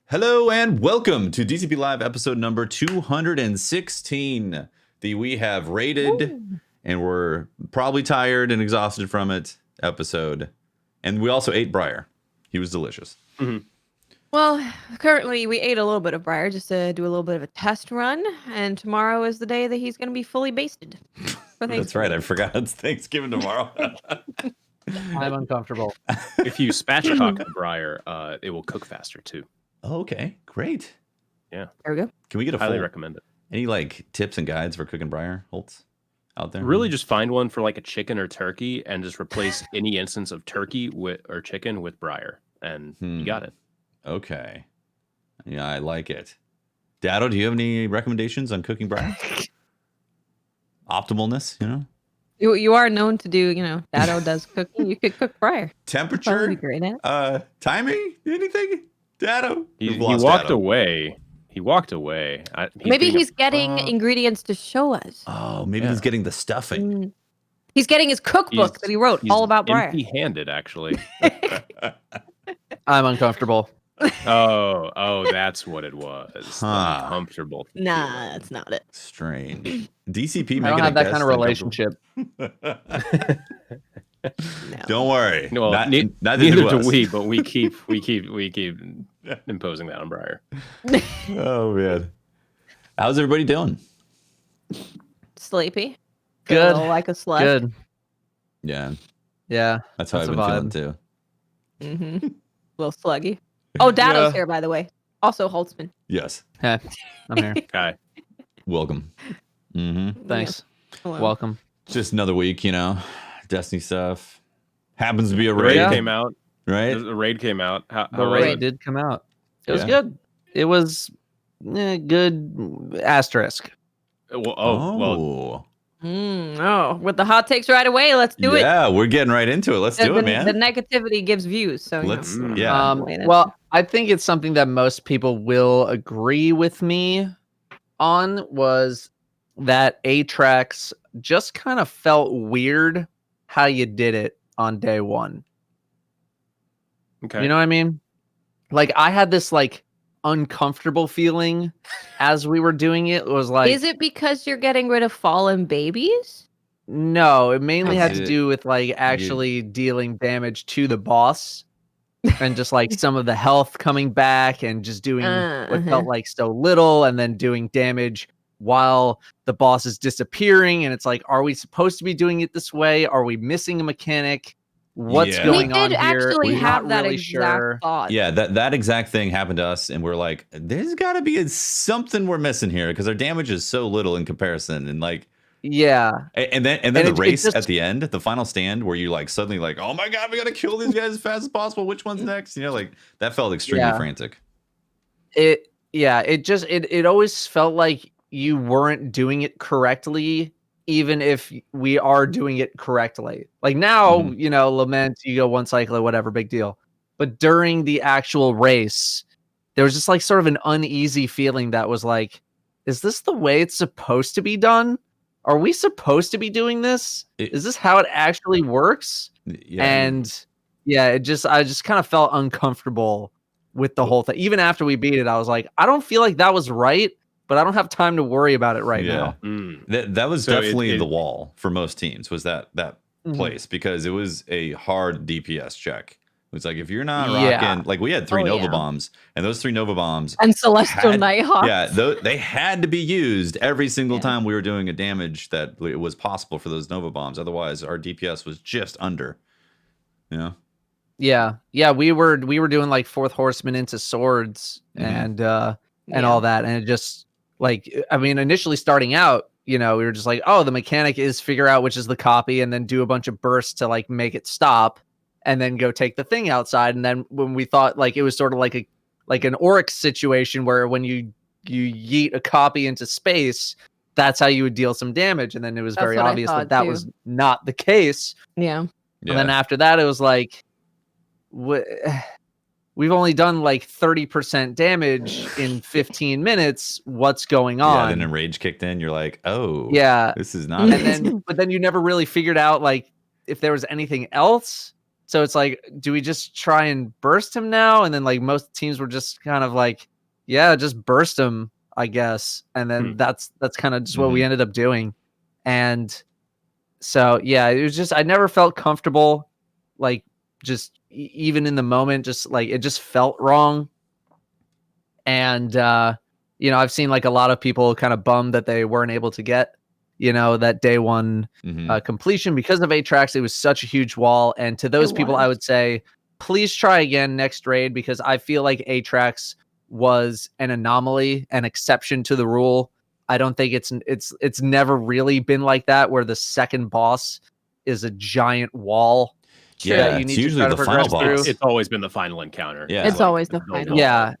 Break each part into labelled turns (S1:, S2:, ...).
S1: Hello and welcome to DCP Live episode number 216. The we have rated and we're probably tired and exhausted from it episode. And we also ate Briar. He was delicious.
S2: Mm-hmm.
S3: Well, currently we ate a little bit of Briar just to do a little bit of a test run. And tomorrow is the day that he's going to be fully basted.
S1: That's right. I forgot it's Thanksgiving tomorrow.
S2: I'm uncomfortable. If you spatchcock the Briar, it will cook faster too.
S1: Oh, okay, great.
S3: Yeah. There we go.
S1: Can we get a
S2: highly recommend it?
S1: Any like tips and guides for cooking Briar, Holtz, out there?
S2: Really, just find one for like a chicken or turkey, and just replace any instance of turkey or chicken with Briar, and you got it.
S1: Okay. Yeah, I like it. Datto, do you have any recommendations on cooking Briar? Optimalness, you know.
S3: You are known to do, Datto does cooking. You could cook Briar.
S1: Temperature,
S3: be great at.
S1: Timing, anything? Datto?
S2: He walked away. He walked away.
S3: Maybe he's getting ingredients to show us.
S1: Oh, maybe he's getting the stuffing.
S3: He's getting his cookbook that he wrote all about Briar.
S2: Empty-handed, actually.
S4: I'm uncomfortable.
S2: Oh, that's what it was. Uncomfortable.
S3: Nah, that's not it.
S1: Strange. DCP.
S4: I don't have that kind of relationship.
S3: No.
S1: Don't worry.
S2: Well, neither do we, but we keep imposing that on Briar.
S1: Oh man, how's everybody doing?
S3: Sleepy.
S4: Good.
S3: Like a slut.
S4: Good.
S1: Yeah,
S4: That's
S1: how I've been feeling too.
S3: Mm-hmm. A little sluggy. Oh, Datto's here, by the way. Also Holtzmann.
S1: Yes.
S4: Hey, I'm here.
S2: Hi.
S1: Welcome. Mm-hmm.
S4: Thanks.
S3: Hello.
S4: Welcome.
S1: Just another week, Destiny stuff. Happens to be a
S2: The
S1: raid.
S2: raid came out.
S1: Right?
S2: The raid came out.
S4: The raid did come out. It was good. It was good asterisk.
S2: Well,
S3: with the hot takes right away. Let's do it.
S1: Yeah, we're getting right into it. Let's do it, man.
S3: The negativity gives views. So
S1: let's.
S4: Well, I think it's something that most people will agree with me on, was that Atrax just kind of felt weird how you did it on day one.
S2: Okay.
S4: You know what I mean? Like, I had this like uncomfortable feeling as we were doing it. It was like,
S3: is it because you're getting rid of fallen babies?
S4: No, it mainly had to do with like actually dealing damage to the boss and just like some of the health coming back and just doing what felt like so little, and then doing damage while the boss is disappearing. And it's like, are we supposed to be doing it this way? Are we missing a mechanic? What's going on here?
S3: We did actually have that
S4: really
S3: exact thought.
S1: Yeah, that exact thing happened to us, and we're like, there's got to be something we're missing here because our damage is so little in comparison, and like, and then the race at the end, the final stand, where you like suddenly like, oh my god, we gotta kill these guys as fast as possible. Which one's next? Like that felt extremely frantic.
S4: It always felt like you weren't doing it correctly, even if we are doing it correctly. Like now, Lament, you go one cycle or whatever, big deal. But during the actual race, there was just like sort of an uneasy feeling that was like, is this the way it's supposed to be done? Are we supposed to be doing this? Is this how it actually works?
S1: Yeah.
S4: And I just kind of felt uncomfortable with the whole thing. Even after we beat it, I was like, I don't feel like that was right, but I don't have time to worry about it right now.
S1: That was definitely the wall for most teams, was that place, because it was a hard DPS check. It's like, if you're not rocking, like we had 3 Nova bombs, and those 3 Nova bombs
S3: and Celestial Nighthawk.
S1: Yeah, they had to be used every single time we were doing a damage that it was possible for those Nova bombs. Otherwise, our DPS was just under.
S4: Yeah, we were doing like 4th Horseman into swords and all that, and it just like, I mean, initially starting out, we were just like, oh, the mechanic is figure out which is the copy and then do a bunch of bursts to like make it stop, and then go take the thing outside. And then when we thought like it was sort of like an Oryx situation where when you yeet a copy into space, that's how you would deal some damage. And then it was very obvious that was not the case.
S3: Yeah.
S4: And then after that, it was like, we've only done like 30% damage in 15 minutes. What's going on?
S1: Yeah, then rage kicked in. You're like, oh,
S4: yeah,
S1: this is not.
S4: But then you never really figured out like if there was anything else So it's like, do we just try and burst him now? And then like most teams were just kind of like, yeah, just burst him, I guess. And then that's kind of just what we ended up doing. And so, yeah, it was just, I never felt comfortable, like just even in the moment, just like, it just felt wrong. And, you know, I've seen like a lot of people kind of bummed that they weren't able to get, you know, that day one completion because of 8 tracks. It was such a huge wall. And to those people, I would say, please try again next raid, because I feel like 8 tracks was an anomaly, an exception to the rule. I don't think it's never really been like that, where the second boss is a giant wall.
S1: Yeah, it's usually the final boss.
S2: It's always been the final encounter.
S3: Yeah, it's always the final.
S4: Yeah.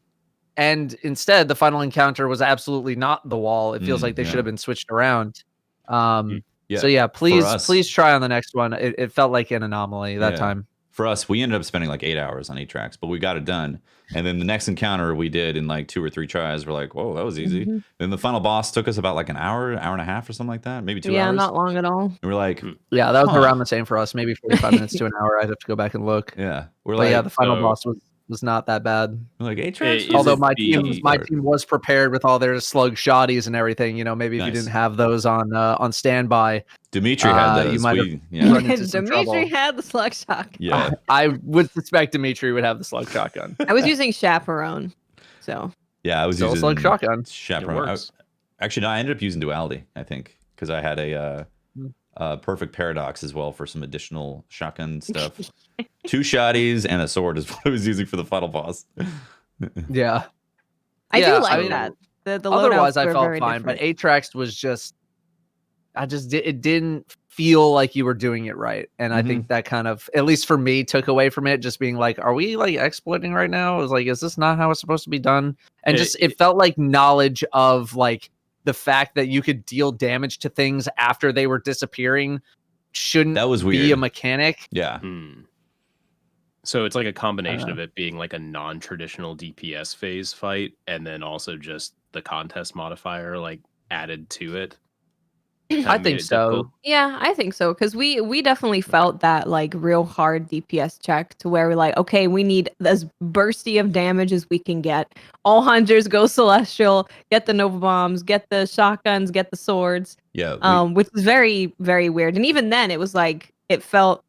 S4: And instead, the final encounter was absolutely not the wall. It feels like they should have been switched around. So yeah, please try on the next one. It felt like an anomaly that time.
S1: For us, we ended up spending like 8 hours on 8 tracks, but we got it done. And then the next encounter we did in like 2 or 3 tries. We're like, whoa, that was easy. Then the final boss took us about like an hour and a half or something like that, maybe 2 hours.
S3: Yeah, not long at all.
S1: And we're like,
S4: yeah, that was around the same for us, maybe 45 minutes to an hour. I'd have to go back and look.
S1: Yeah,
S4: the final boss was not that bad.
S1: We're like 8 tracks.
S4: Although my team was prepared with all their slug shotties and everything. You know, maybe if you didn't have those on standby.
S1: Dimitri had those.
S4: You might have run into some trouble.
S3: Dimitri had the slug shotgun.
S1: Yeah,
S4: I would suspect Dimitri would have the slug shotgun.
S3: I was using Chaperone, so
S1: yeah, I was using
S4: slug shotgun.
S1: Chaperone. Actually, no, I ended up using Duality. I think because I had a perfect paradox as well for some additional shotgun stuff. 2 shotties and a sword is what I was using for the final boss.
S4: Yeah,
S3: I do like that. The
S4: otherwise, I
S3: loadouts
S4: felt
S3: were
S4: fine,
S3: different.
S4: but 8 tracks was just. It didn't feel like you were doing it right. And I think that kind of, at least for me, took away from it, just being like, are we like exploiting right now? It was like, is this not how it's supposed to be done? And it felt like knowledge of like the fact that you could deal damage to things after they were disappearing shouldn't be a mechanic.
S1: Yeah.
S2: So it's like a combination of it being like a non-traditional DPS phase fight, and then also just the contest modifier like added to it.
S4: I think so.
S2: Difficult.
S3: Yeah, I think so, because we definitely felt that like real hard DPS check to where we're like, okay, we need as bursty of damage as we can get. All hunters go celestial, get the Nova bombs, get the shotguns, get the swords.
S1: Yeah.
S3: Which is very, very weird. And even then, it was like it felt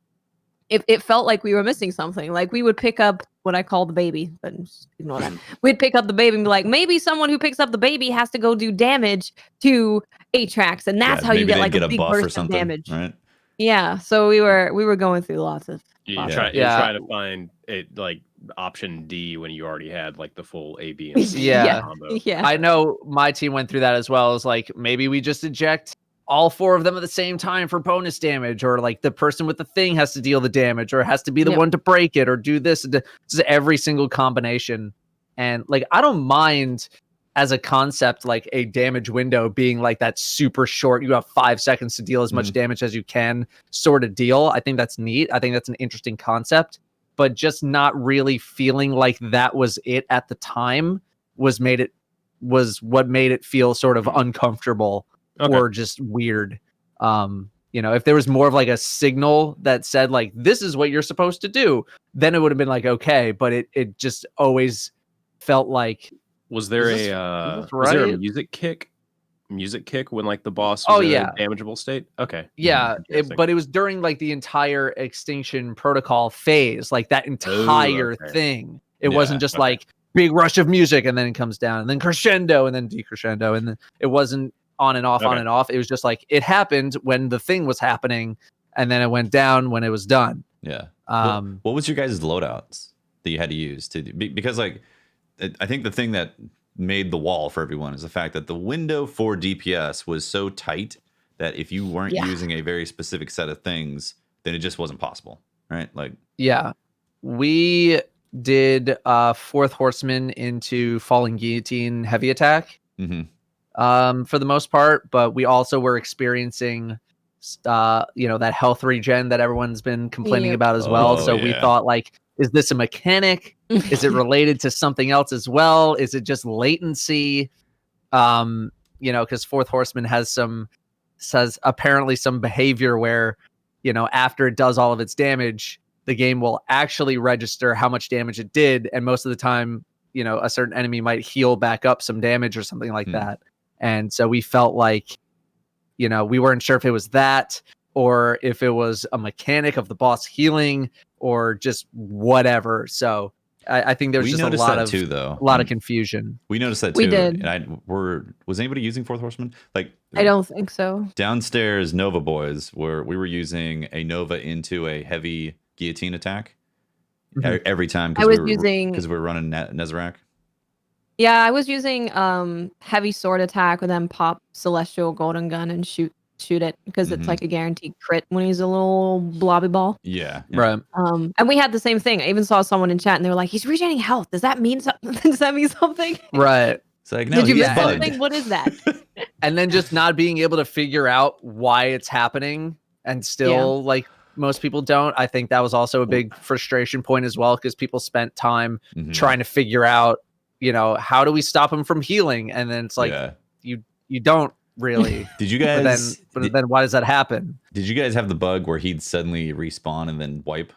S3: like we were missing something. Like we would pick up what I call the baby, but just ignore that. We'd pick up the baby and be like, maybe someone who picks up the baby has to go do damage to 8 tracks, and that's how you get like a big burst of damage.
S1: Right?
S3: Yeah. So we were going through lots of.
S2: You're trying to find it like option D when you already had like the full A, B, and C combo.
S3: Yeah.
S4: I know my team went through that as well. It's like maybe we just eject all 4 of them at the same time for bonus damage, or like the person with the thing has to deal the damage, or has to be the one to break it, or do this. This is every single combination. And like, I don't mind as a concept, like a damage window being like that super short. You have 5 seconds to deal as much damage as you can sort of deal. I think that's neat. I think that's an interesting concept, but just not really feeling like that was it at the time was what made it feel sort of uncomfortable.
S2: Okay.
S4: Or just weird. You know, if there was more of like a signal that said like, this is what you're supposed to do, then it would have been like, okay, but it just always felt like,
S2: was there a music kick when like the boss was in a damageable state? Okay.
S4: Yeah, but it was during like the entire Extinction Protocol phase, like that entire thing. It wasn't just like big rush of music and then it comes down and then crescendo and then decrescendo, and then it wasn't on and off, on and off. It was just like it happened when the thing was happening, and then it went down when it was done.
S1: Yeah. What was your guys' loadouts that you had to use because like I think the thing that made the wall for everyone is the fact that the window for DPS was so tight that if you weren't using a very specific set of things, then it just wasn't possible, right? Like
S4: we did 4th Horseman into Falling Guillotine heavy attack. For the most part, but we also were experiencing, that health regen that everyone's been complaining about as well. So we thought, like, is this a mechanic? Is it related to something else as well? Is it just latency? Because 4th Horseman has apparently some behavior where, after it does all of its damage, the game will actually register how much damage it did, and most of the time, you know, a certain enemy might heal back up some damage or something like that. And so we felt like, you know, we weren't sure if it was that or if it was a mechanic of the boss healing or just whatever. So I think there's just a lot of
S1: too, though.
S4: A lot of confusion.
S1: We noticed that too.
S3: We did.
S1: And was anybody using Fourth Horseman? Like,
S3: I don't think so.
S1: Downstairs, Nova boys we were using a Nova into a heavy guillotine attack every time because we were running Nezarec.
S3: Yeah, I was using heavy sword attack and then pop Celestial Golden Gun and shoot it because it's like a guaranteed crit when he's a little blobby ball.
S1: Yeah.
S4: Right.
S3: And we had the same thing. I even saw someone in chat and they were like, "He's regaining health. Does that mean something? Does that mean something?"
S4: Right.
S1: It's like, no,
S3: did you miss
S1: bugged.
S3: something? What is that?
S4: And then just not being able to figure out why it's happening, and still like most people don't. I think that was also a big frustration point as well, because people spent time trying to figure out, you know, how do we stop him from healing? And then it's like you don't really.
S1: Did you guys?
S4: But then why does that happen?
S1: Did you guys have the bug where he'd suddenly respawn and then wipe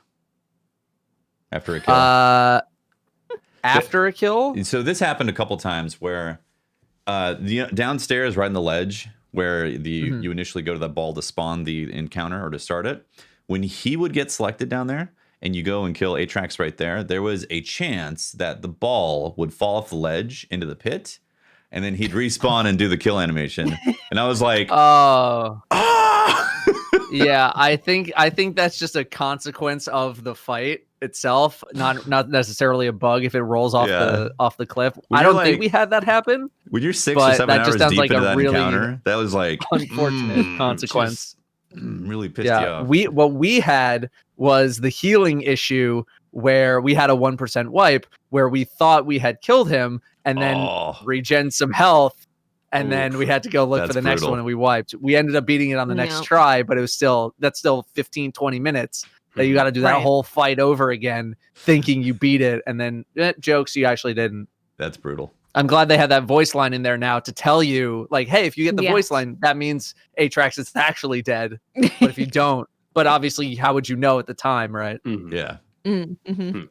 S1: after a kill?
S4: After a kill?
S1: So this happened a couple times where the downstairs, right on the ledge, where you initially go to that ball to spawn the encounter or to start it. When he would get selected down there, and you go and kill Atrax right there was a chance that the ball would fall off the ledge into the pit, and then he'd respawn and do the kill animation. And I was like,
S4: oh. Yeah, I think that's just a consequence of the fight itself, not necessarily a bug if it rolls off the cliff. I don't think we had that happen.
S1: When you're 6 or 7 hours deep into that encounter, that was like
S4: unfortunate consequence.
S1: Really pissed you off.
S4: What we had was the healing issue where we had a 1% wipe where we thought we had killed him and then regen some health. And then we had to go look for the next one, and we wiped. We ended up beating it on the next try, but that's still 15, 20 minutes that you got to do that whole fight over again, thinking you beat it. And then jokes, you actually didn't.
S1: That's brutal.
S4: I'm glad they had that voice line in there now to tell you, like, hey, if you get the voice line, that means Atrax is actually dead. But if you don't, but obviously, how would you know at the time, right?
S1: Yeah.
S3: Yeah,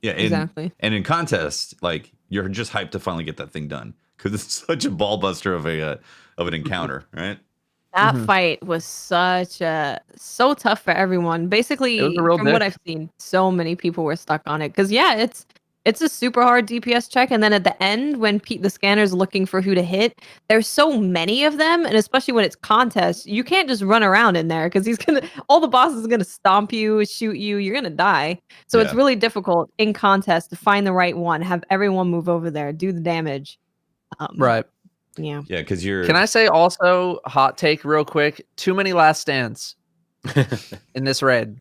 S3: exactly.
S1: And in contest, like, you're just hyped to finally get that thing done because it's such a ball buster of an encounter, right?
S3: That fight was so tough for everyone. Basically, from what I've seen, so many people were stuck on it because it's a super hard DPS check. And then at the end, when the scanner's looking for who to hit, there's so many of them, and especially when it's contest, you can't just run around in there because all the bosses are gonna stomp you, shoot you, you're gonna die. So it's really difficult in contest to find the right one, have everyone move over there, do the damage.
S4: Right.
S3: Yeah.
S1: Yeah, because you're.
S4: Can I say also, hot take real quick? Too many last stands in this raid.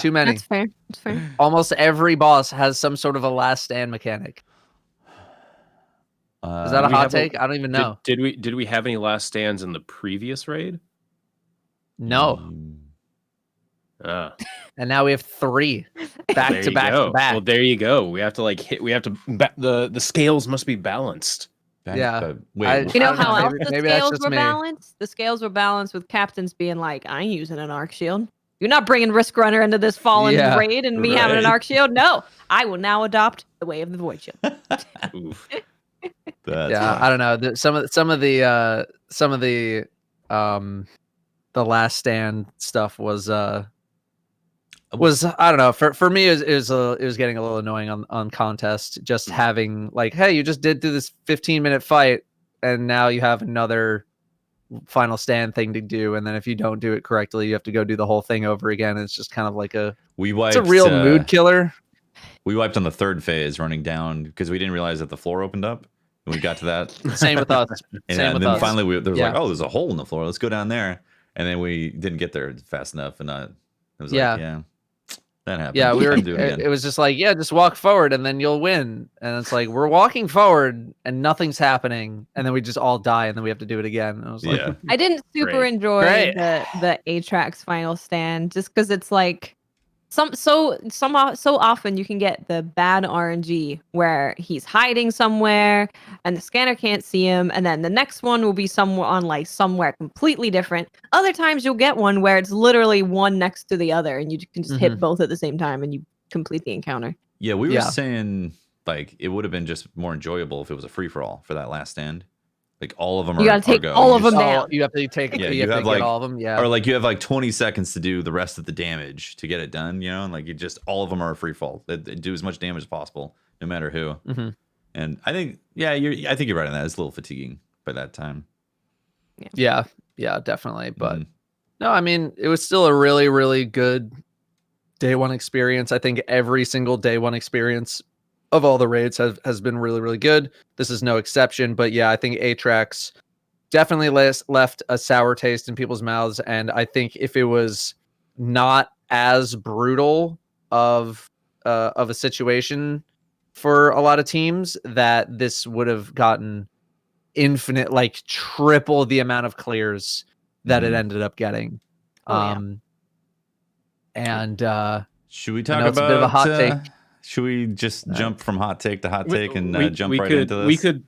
S4: Too many.
S3: That's fair. That's fair.
S4: Almost every boss has some sort of a last stand mechanic. Is that a hot take? I don't even know.
S2: Did we have any last stands in the previous raid?
S4: No. And now we have 3 back to back to back.
S2: Well, there you go. We have to the scales must be balanced.
S1: Wait,
S3: you know how else the scales were balanced? The scales were balanced with captains being like, I ain't using an arc shield. You're not bringing Risk Runner into this fallen raid and me having an arc shield. No, I will now adopt the way of the void shield.
S1: Oof.
S4: I don't know. Some of the last stand stuff was I don't know, for me it was getting a little annoying on contest, just having like, hey, you just did through this 15-minute fight and now you have another final stand thing to do, and then if you don't do it correctly you have to go do the whole thing over again. It's just kind of like it's a real mood killer.
S1: We wiped on the 3rd phase running down because we didn't realize that the floor opened up and we got to that.
S4: Same with us.
S1: And then finally there was like, oh, there's a hole in the floor, let's go down there, and then we didn't get there fast enough, and it was like that happened.
S4: Yeah, it was just like, just walk forward and then you'll win. And it's like, we're walking forward and nothing's happening. And then we just all die and then we have to do it again. And I was like,
S3: I didn't super enjoy the Atrax final stand just because it's like so often you can get the bad RNG where he's hiding somewhere and the scanner can't see him, and then the next one will be somewhere completely different. Other times you'll get one where it's literally one next to the other and you can just hit both at the same time and you complete the encounter.
S1: Yeah, we were saying like it would have been just more enjoyable if it was a free for all for that last stand. Like all of them
S3: you
S1: are
S3: gotta take
S1: go.
S3: all
S1: you
S3: of them down.
S4: You have to take.
S1: Yeah,
S4: you have to
S1: like
S4: get all of them. Yeah,
S1: or like you have like 20 seconds to do the rest of the damage to get it done. You know, and like you just all of them are a free fall. They do as much damage as possible, no matter who.
S4: Mm-hmm.
S1: And I think I think you're right on that. It's a little fatiguing by that time.
S4: Yeah, definitely. But no, I mean, it was still a really, really good day one experience. I think every single day one experience of all the raids has been really, really good. This is no exception. But yeah, I think Atrax definitely left a sour taste in people's mouths. And I think if it was not as brutal of a situation for a lot of teams, that this would have gotten infinite, like triple the amount of clears that it ended up getting. And
S1: should we talk about
S4: it's a bit of a hot take?
S1: Should we just jump from hot take to hot take and jump right into this?
S2: We could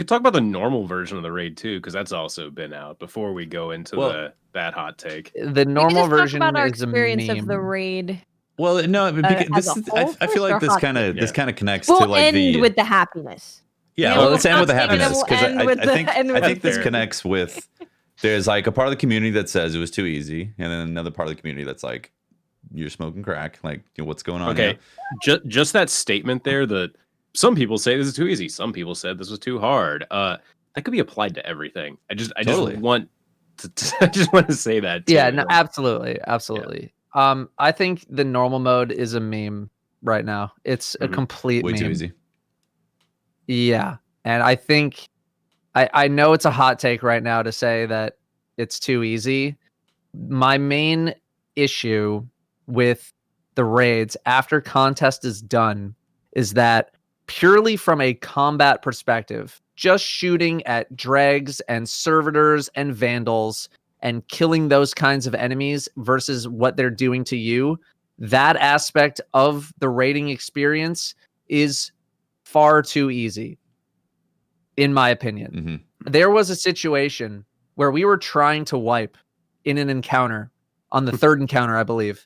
S2: talk about the normal version of the raid too, because that's also been out before we go into that hot take.
S4: The normal version
S3: talk about our
S4: is
S3: experience
S4: a meme.
S3: of the raid.
S1: Well, no, because I feel like this kind of connects to like
S3: end with the happiness.
S1: Yeah, well, let's end with the happiness because I think this connects with. There's like a part of the community that says it was too easy, and then another part of the community that's like, you're smoking crack. Like, what's going on?
S2: Okay, just that statement there. That some people say this is too easy. Some people said this was too hard. That could be applied to everything. I just want to say that. Too.
S4: Yeah, no, absolutely. Yeah. I think the normal mode is a meme right now. It's a complete
S1: way
S4: meme.
S1: Too easy.
S4: Yeah, and I think I know it's a hot take right now to say that it's too easy. My main issue with the raids after contest is done is that purely from a combat perspective, just shooting at dregs and servitors and vandals and killing those kinds of enemies versus what they're doing to you, that aspect of the raiding experience is far too easy, in my opinion.
S1: Mm-hmm.
S4: There was a situation where we were trying to wipe in an encounter on the third encounter, I believe.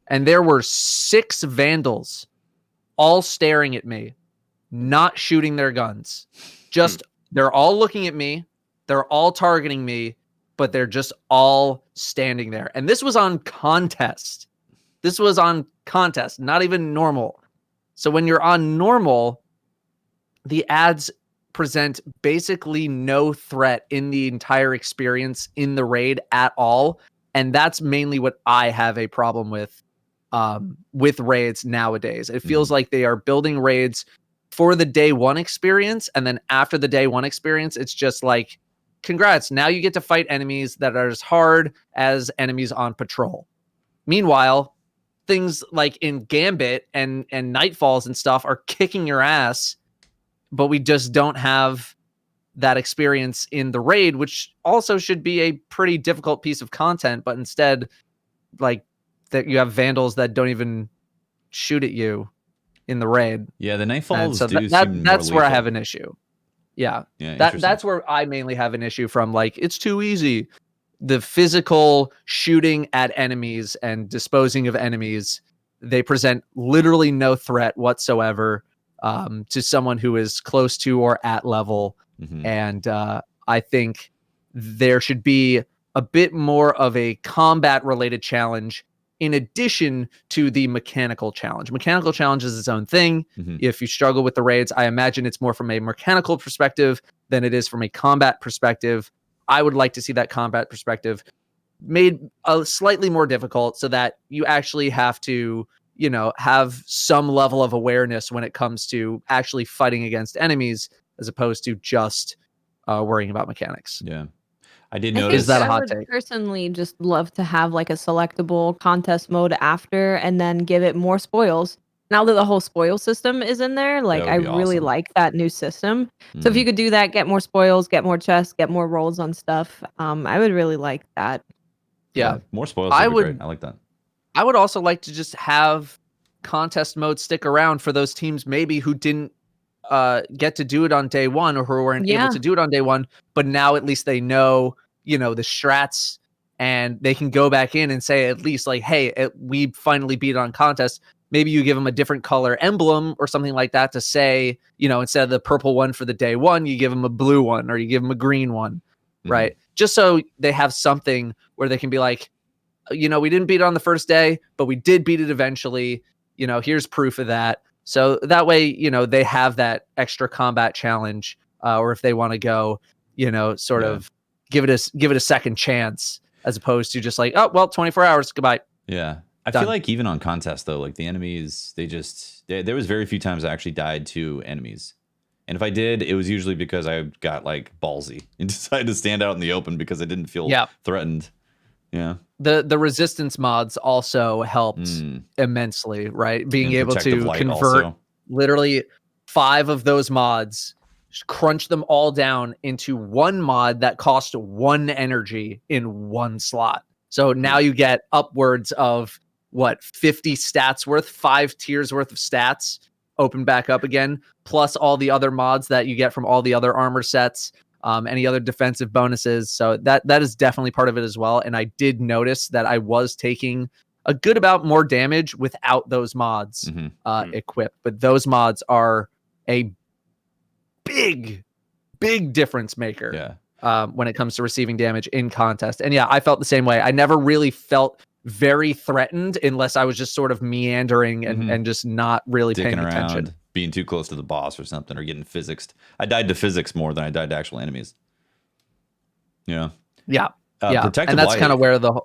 S4: And there were 6 vandals all staring at me, not shooting their guns. Just, they're all looking at me. They're all targeting me, but they're just all standing there. And this was on contest. Not even normal. So when you're on normal, the ads present basically no threat in the entire experience in the raid at all. And that's mainly what I have a problem with raids nowadays. It feels like they are building raids for the day one experience. And then after the day one experience, it's just like, congrats. Now you get to fight enemies that are as hard as enemies on patrol. Meanwhile, things like in Gambit and Nightfalls and stuff are kicking your ass, but we just don't have that experience in the raid, which also should be a pretty difficult piece of content. But instead, like, that you have vandals that don't even shoot at you in the raid.
S1: Yeah, the Nightfalls
S4: so that's where I have an issue. Yeah, that's where I mainly have an issue from. Like, it's too easy. The physical shooting at enemies and disposing of enemies, they present literally no threat whatsoever to someone who is close to or at level.
S1: Mm-hmm.
S4: And I think there should be a bit more of a combat related challenge in addition to the mechanical challenge. Mechanical challenge is its own thing.
S1: Mm-hmm.
S4: If you struggle with the raids, I imagine it's more from a mechanical perspective than it is from a combat perspective. I would like to see that combat perspective made slightly more difficult so that you actually have to, have some level of awareness when it comes to actually fighting against enemies as opposed to just worrying about mechanics.
S1: Yeah. I did notice.
S4: Is that a hot
S3: take? I would
S4: take?
S3: personally just love to have like a selectable contest mode after and then give it more spoils. Now that the whole spoil system is in there, like I really
S1: awesome.
S3: like that new system. So if you could do that, get more spoils, get more chests, get more rolls on stuff, I would really like that.
S4: Yeah.
S1: More spoils would be great. I like that.
S4: I would also like to just have contest mode stick around for those teams maybe who didn't get to do it on day one or who weren't able to do it on day one, but now at least they know, the strats and they can go back in and say at least like, hey, we finally beat it on contest. maybe you give them a different color emblem or something like that to say, instead of the purple one for the day one, you give them a blue one or you give them a green one, right? Just so they have something where they can be like, we didn't beat it on the first day, but we did beat it eventually. Here's proof of that. So that way, they have that extra combat challenge, or if they want to go, sort of give it a second chance, as opposed to just like, oh, well, 24 hours, goodbye.
S1: Yeah. I feel like even on contests though, like the enemies, there was very few times I actually died to enemies. And if I did, it was usually because I got like ballsy and decided to stand out in the open because I didn't feel threatened. Yeah.
S4: The resistance mods also helped immensely, right? Being able to convert literally 5 of those mods, crunch them all down into one mod that cost 1 energy in 1 slot. So now you get upwards of 50 stats worth, 5 tiers worth of stats open back up again, plus all the other mods that you get from all the other armor sets, any other defensive bonuses. So that is definitely part of it as well. And I did notice that I was taking a good amount more damage without those mods equipped. But those mods are a big difference maker when it comes to receiving damage in contest. And I felt the same way. I never really felt very threatened unless I was just sort of meandering and just not really paying attention.
S1: Being too close to the boss or something, or getting physicsed. I died to physics more than I died to actual enemies. Yeah.
S4: And that's kind of where the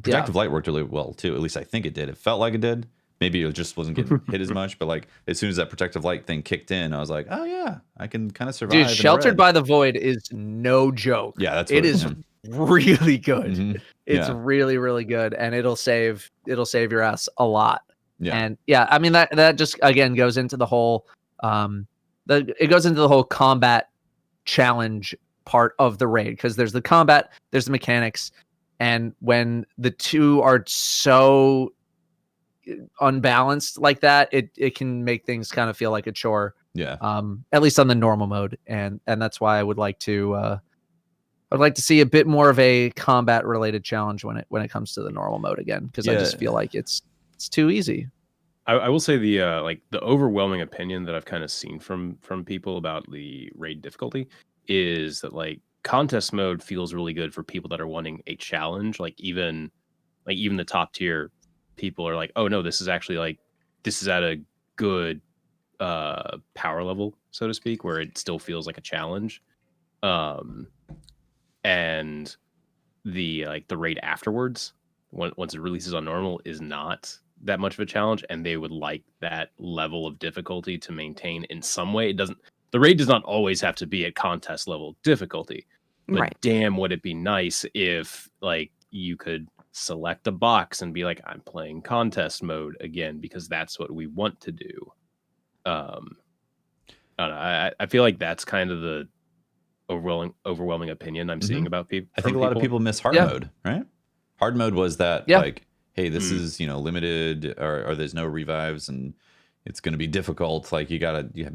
S1: protective light worked really well too. At least I think it did. It felt like it did. Maybe it just wasn't getting hit as much, but like as soon as that protective light thing kicked in, I was like, oh yeah, I can kind of survive.
S4: Dude, Sheltered by the Void is no joke.
S1: Yeah,
S4: it is really good. It's really, really good, and it'll save your ass a lot. Yeah. And I mean that just again goes into the whole it goes into the whole combat challenge part of the raid, because there's the combat, there's the mechanics, and when the two are so unbalanced like that, it can make things kind of feel like a chore. At least on the normal mode, and that's why I would like to see a bit more of a combat related challenge when it comes to the normal mode again, because I just feel like it's too easy.
S2: I will say the overwhelming opinion that I've kind of seen from people about the raid difficulty is that like contest mode feels really good for people that are wanting a challenge. Like even the top tier people are like, oh no, this is actually this is at a good power level, so to speak, where it still feels like a challenge. And the raid afterwards, once it releases on normal, is not that much of a challenge, and they would like that level of difficulty to maintain in some way. The raid does not always have to be at contest level difficulty, but damn, would it be nice if you could select a box and be like, I'm playing contest mode again because that's what we want to do. I don't know. I feel like that's kind of the overwhelming opinion I'm seeing about people.
S1: I think a lot of people miss hard mode, right? Hard mode was that hey, this is limited, or there's no revives and it's going to be difficult. Like you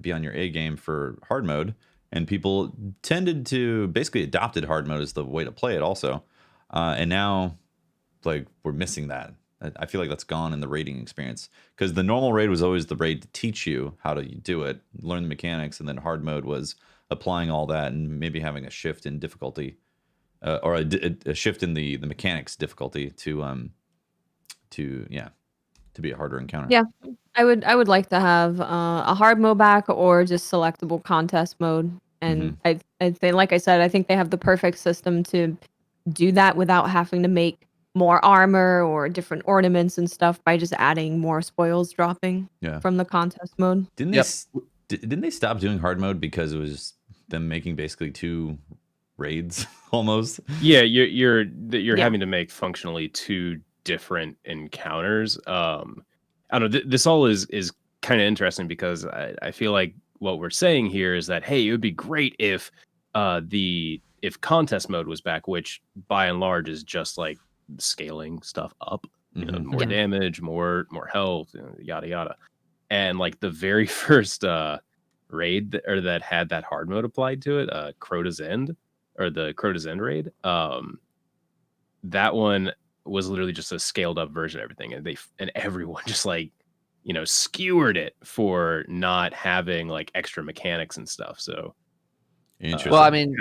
S1: be on your A game for hard mode, and people tended to basically adopted hard mode as the way to play it also. And now we're missing that. I feel like that's gone in the raiding experience, because the normal raid was always the raid to teach you how to do it, learn the mechanics, and then hard mode was applying all that and maybe having a shift in difficulty, or a shift in the mechanics difficulty to be a harder encounter.
S3: Yeah, I would like to have a hard mode back, or just selectable contest mode. And I'd say, like I said, I think they have the perfect system to do that without having to make more armor or different ornaments and stuff by just adding more spoils dropping from the contest mode.
S1: Didn't they stop doing hard mode because it was them making basically 2 raids almost?
S2: Yeah, you're having to make functionally 2 different encounters. I don't know. This all is kind of interesting, because I feel like what we're saying here is that, hey, it would be great if contest mode was back, which by and large is just like scaling stuff up, more damage, more health, yada yada. And the very first raid that had that hard mode applied to it, Crota's End, or the Crota's End raid, that one was literally just a scaled up version of everything, and everyone just skewered it for not having like extra mechanics and stuff. So
S1: interesting.
S4: Well, I mean,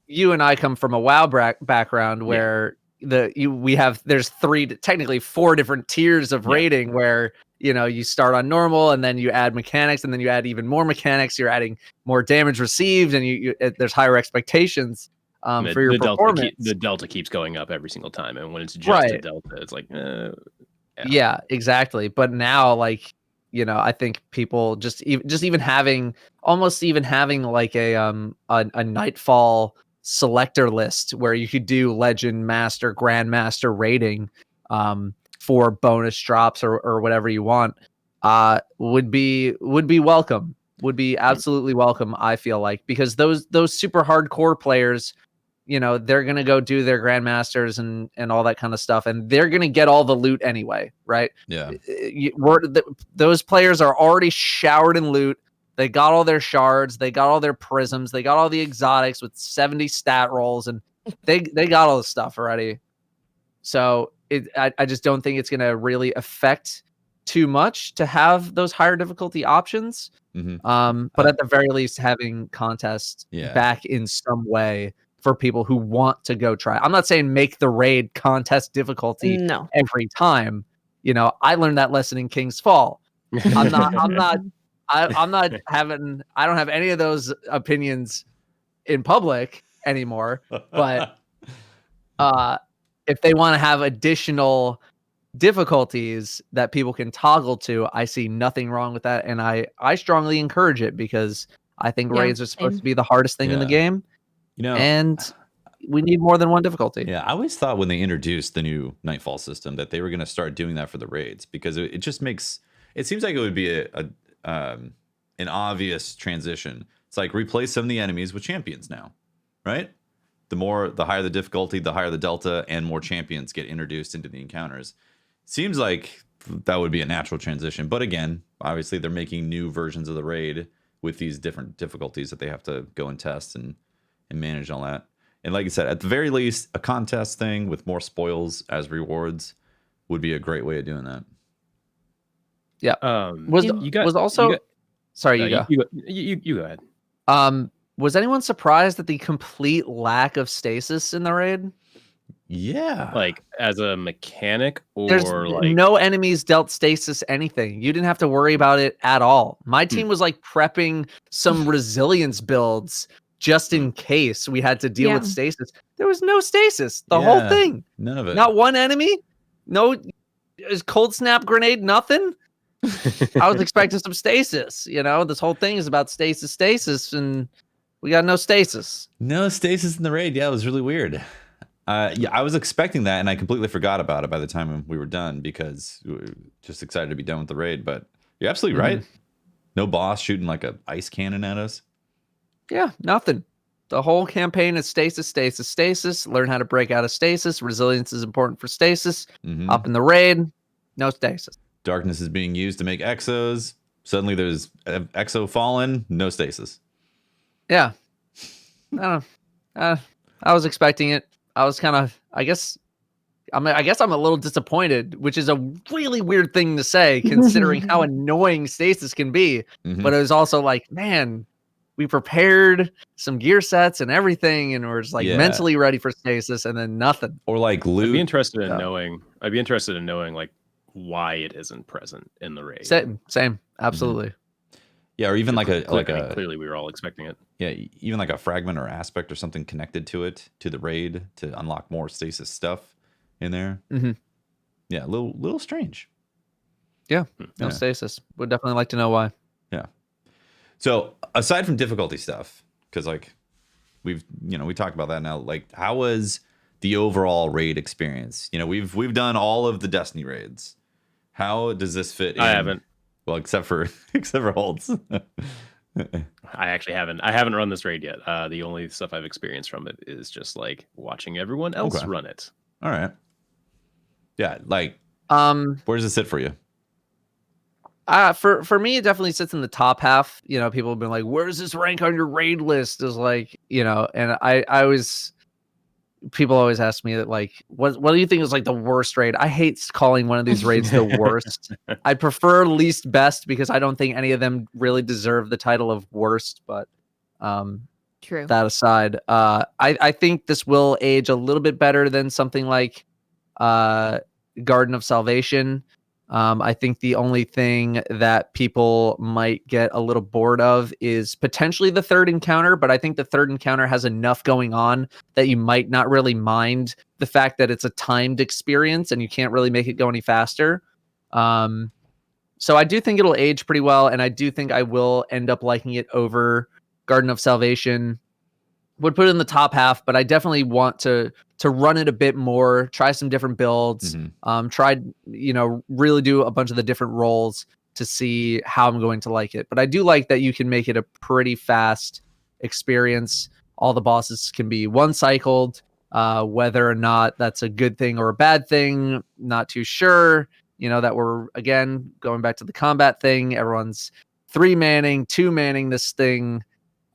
S4: you and I come from a WoW background where there's technically 4 different tiers of rating where you start on normal and then you add mechanics and then you add even more mechanics. You're adding more damage received and there's higher expectations for your performance.
S2: The delta keeps going up every single time, and when it's just a delta, it's like
S4: yeah, exactly. But now, like, I think people just even having like a Nightfall selector list where you could do Legend, Master, Grandmaster rating for bonus drops or whatever you want would be welcome. Would be absolutely welcome, I feel like, because those super hardcore players, they're going to go do their Grandmasters and all that kind of stuff. And they're going to get all the loot anyway, right?
S1: Yeah.
S4: Those players are already showered in loot. They got all their shards. They got all their prisms. They got all the exotics with 70 stat rolls. And they got all the stuff already. So I just don't think it's going to really affect too much to have those higher difficulty options.
S1: Mm-hmm.
S4: But at the very least, having contests back in some way for people who want to go try. I'm not saying make the raid contest difficulty every time. I learned that lesson in King's Fall. I don't have any of those opinions in public anymore. But if they want to have additional difficulties that people can toggle to, I see nothing wrong with that. And I strongly encourage it because I think raids are supposed to be the hardest thing in the game. And we need more than one difficulty.
S1: Yeah, I always thought when they introduced the new Nightfall system that they were going to start doing that for the raids because it just makes it seems like it would be an obvious transition. It's like replace some of the enemies with champions now, right? The higher the difficulty, the higher the delta, and more champions get introduced into the encounters. Seems like that would be a natural transition. But again, obviously they're making new versions of the raid with these different difficulties that they have to go and test and manage all that. And like I said, at the very least, a contest thing with more spoils as rewards would be a great way of doing that.
S4: Yeah. You
S2: go ahead.
S4: Was anyone surprised at the complete lack of stasis in the raid?
S1: Yeah.
S2: Like as a mechanic
S4: There's no enemies dealt stasis anything. You didn't have to worry about it at all. My team was like prepping some resilience builds just in case we had to deal with stasis. There was no stasis. The whole thing.
S1: None of it.
S4: Not one enemy. No cold snap grenade. Nothing. I was expecting some stasis. This whole thing is about stasis, and we got no stasis.
S1: No stasis in the raid. Yeah, it was really weird. I was expecting that, and I completely forgot about it by the time we were done because we were just excited to be done with the raid. But you're absolutely right. No boss shooting like an ice cannon at us.
S4: Yeah, nothing. The whole campaign is stasis. Learn how to break out of stasis. Resilience is important for stasis. Up in the raid, no stasis.
S1: Darkness is being used to make exos. Suddenly there's exo fallen, no stasis.
S4: Yeah. I was expecting it. I was kind of, I guess I'm a little disappointed, which is a really weird thing to say considering how annoying stasis can be. But it was also like, man, we prepared some gear sets and everything, and we're just like mentally ready for stasis, and then nothing.
S1: Or like loot.
S2: I'd be interested in knowing like why it isn't present in the raid.
S4: Same, absolutely.
S1: Yeah, or even
S2: clearly we were all expecting it.
S1: Yeah, even like a fragment or aspect or something connected to it, to the raid, to unlock more stasis stuff in there. Yeah, a little strange.
S4: Yeah, no stasis. Would definitely like to know why.
S1: Yeah. So aside from difficulty stuff, because like we talked about that now, like how was the overall raid experience? We've done all of the Destiny raids. How does this fit in?
S2: I haven't.
S1: Well, except for Holtz.
S2: I actually haven't. I haven't run this raid yet. The only stuff I've experienced from it is just like watching everyone else run it.
S1: All right. Yeah, like where does it sit for you?
S4: For me, it definitely sits in the top half. People have been like, "Where's this rank on your raid list?" Is like, and I was people always ask me that, like, what do you think is like the worst raid? I hate calling one of these raids the worst. I prefer least best because I don't think any of them really deserve the title of worst. But
S3: true.
S4: That aside, I think this will age a little bit better than something like Garden of Salvation. I think the only thing that people might get a little bored of is potentially the third encounter, but I think the third encounter has enough going on that you might not really mind the fact that it's a timed experience and you can't really make it go any faster. So I do think it'll age pretty well, and I do think I will end up liking it over Garden of Salvation. Would put it in the top half, but I definitely want to run it a bit more, try some different builds, try, really do a bunch of the different roles to see how I'm going to like it. But I do like that you can make it a pretty fast experience. All the bosses can be one-cycled. Whether or not that's a good thing or a bad thing, not too sure. That we're, again, going back to the combat thing. Everyone's 3-manning, 2-manning this thing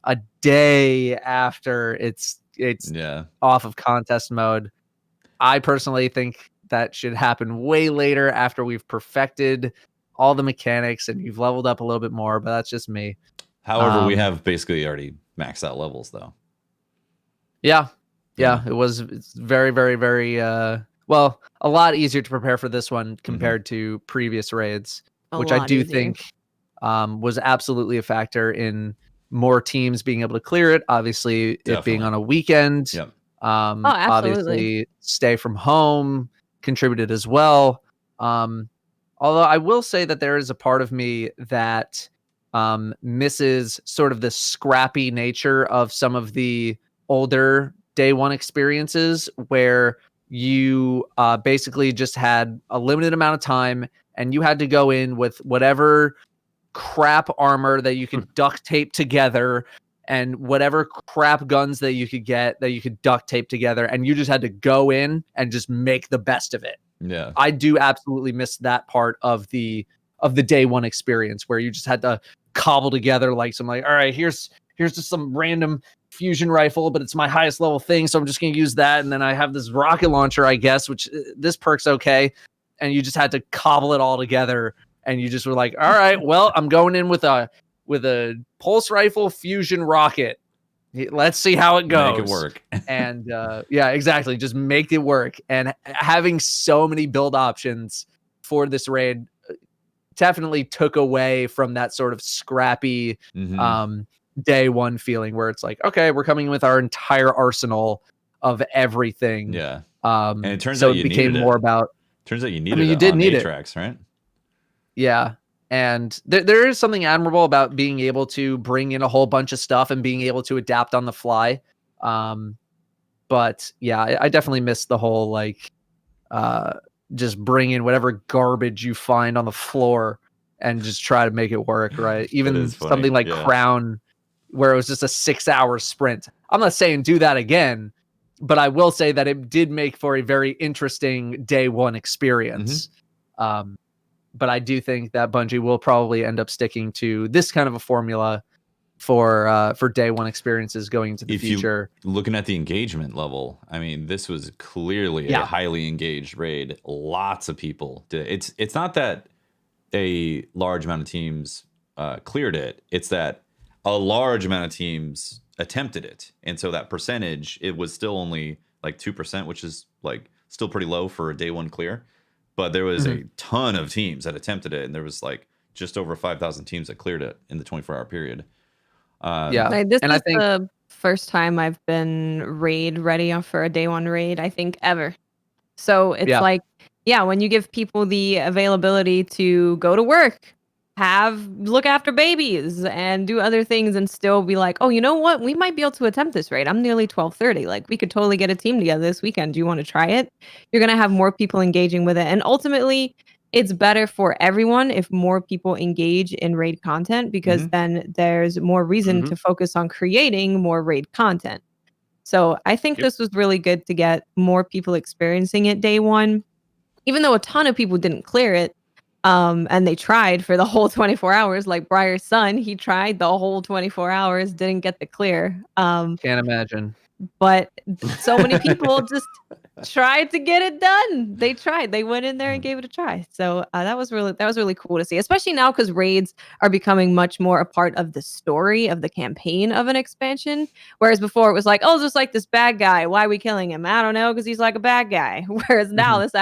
S4: a day after it's off of contest mode. I personally think that should happen way later after we've perfected all the mechanics and you've leveled up a little bit more, but that's just me.
S1: However, we have basically already maxed out levels though.
S4: Yeah. It's very, very, very a lot easier to prepare for this one compared to previous raids, which I do think was absolutely a factor in more teams being able to clear it. Obviously, it being on a weekend.
S1: Yep.
S4: Obviously, stay from home contributed as well. Although I will say that there is a part of me that misses sort of the scrappy nature of some of the older day one experiences where you basically just had a limited amount of time and you had to go in with whatever crap armor that you could duct tape together and whatever crap guns that you could get that you could duct tape together, and you just had to go in and just make the best of it.
S1: Yeah,
S4: I do absolutely miss that part of the day one experience where you just had to cobble together like all right, here's just some random fusion rifle, but it's my highest level thing, so I'm just gonna use that, and then I have this rocket launcher, I guess, which this perk's okay, and you just had to cobble it all together. And you just were like, all right, well, I'm going in with a pulse rifle fusion rocket. Let's see how it goes.
S1: Make it work.
S4: And exactly. Just make it work. And having so many build options for this raid definitely took away from that sort of scrappy day one feeling where it's like, okay, we're coming with our entire arsenal of everything.
S1: Yeah.
S4: And
S1: it turns out
S4: it became more about.
S1: Turns out you needed
S4: you did need
S1: Atrax, right?
S4: Yeah. And there is something admirable about being able to bring in a whole bunch of stuff and being able to adapt on the fly. But yeah, I definitely miss the whole, just bring in whatever garbage you find on the floor and just try to make it work, right? Even something like Crown, where it was just a 6-hour sprint. I'm not saying do that again, but I will say that it did make for a very interesting day one experience. But I do think that Bungie will probably end up sticking to this kind of a formula for day one experiences going into the future.
S1: Looking at the engagement level, I mean, this was clearly a highly engaged raid. Lots of people did it. It's not that a large amount of teams cleared it. It's that a large amount of teams attempted it. And so that percentage, it was still only like 2%, which is like still pretty low for a day one clear. But there was a ton of teams that attempted it, and there was like just over 5,000 teams that cleared it in the 24-hour period.
S3: This is the first time I've been raid ready for a day one raid, I think, ever. So it's when you give people the availability to go to work, look after babies, and do other things, and still be like, oh, you know what? We might be able to attempt this raid. I'm nearly 12:30. Like, we could totally get a team together this weekend. Do you want to try it? You're gonna have more people engaging with it, and ultimately, it's better for everyone if more people engage in raid content, because then there's more reason to focus on creating more raid content. So I think this was really good to get more people experiencing it day one, even though a ton of people didn't clear it. And they tried for the whole 24 hours, like Briar's son, he tried the whole 24 hours, didn't get the clear.
S4: Can't imagine.
S3: but so many people just tried to get it done. They tried. They went in there and gave it a try. So that was really cool to see, especially now because raids are becoming much more a part of the story of the campaign of an expansion. Whereas before it was like, oh, just like this bad guy. Why are we killing him? I don't know, because he's like a bad guy. Whereas now there's